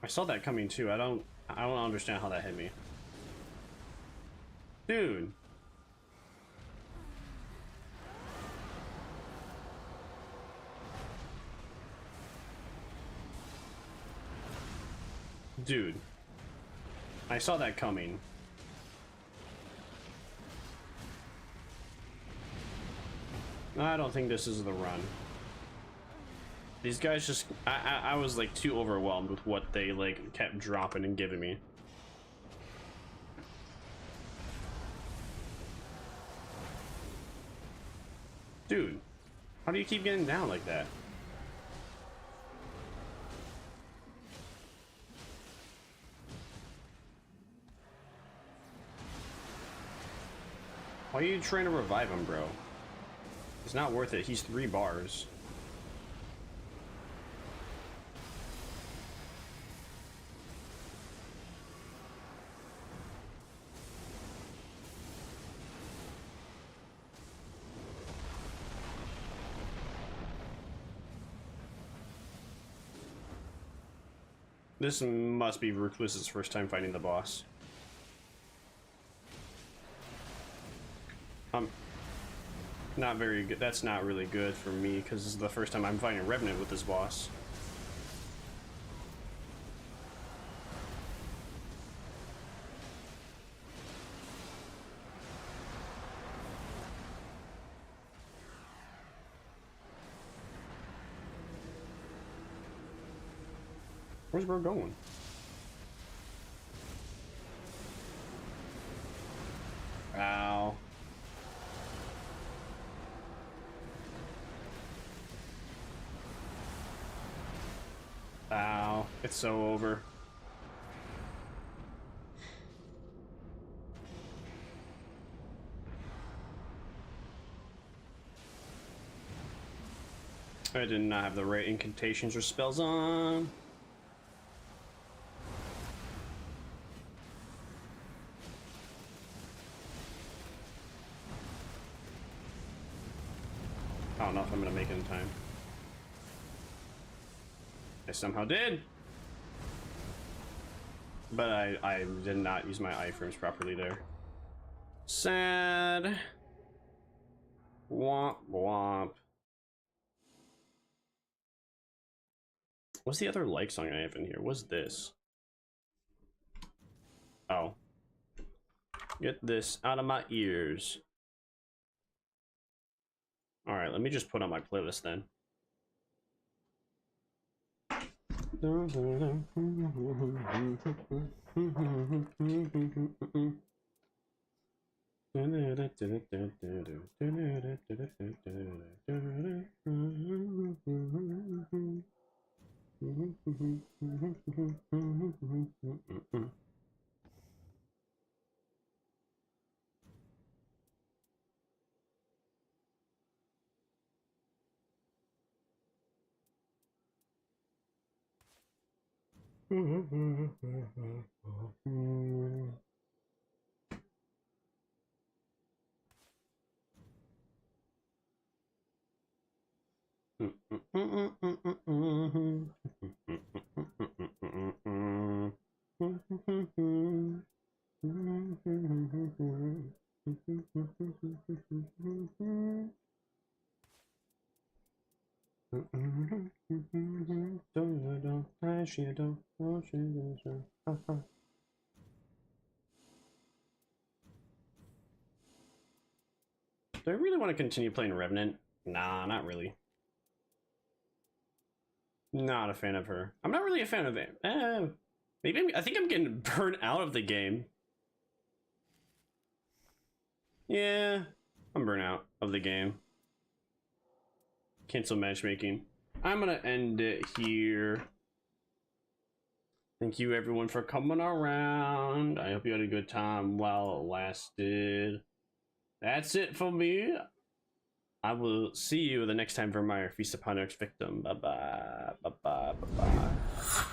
I saw that coming too. I don't understand how that hit me. Dude. Dude. I saw that coming. I don't think this is the run. These guys just, I was like too overwhelmed with what they like kept dropping and giving me. Dude, how do you keep getting down like that? Why are you trying to revive him, bro? It's not worth it. He's 3 bars. This must be Recluse's first time fighting the boss. Not very good. That's not really good for me because this is the first time I'm fighting Revenant with this boss. Where's bro going? Ow. Ow. It's so over. I did not have the right incantations or spells on. I don't know if I'm gonna make it in time. I somehow did. But I did not use my iframes properly there. Sad. Womp womp. What's the other like song I have in here? What's this? Oh. Get this out of my ears. Alright, let me just put on my playlist then. Do I really want to continue playing Revenant? Nah, not really. Not a fan of her. I'm not really a fan of it. I think I'm getting burnt out of the game. Yeah, I'm burnt out of the game. Cancel matchmaking. I'm gonna end it here. Thank you everyone for coming around. I hope you had a good time while it lasted. That's it for me. I will see you the next time Vermire feasts upon our next victim. Bye bye. Bye bye. Bye bye.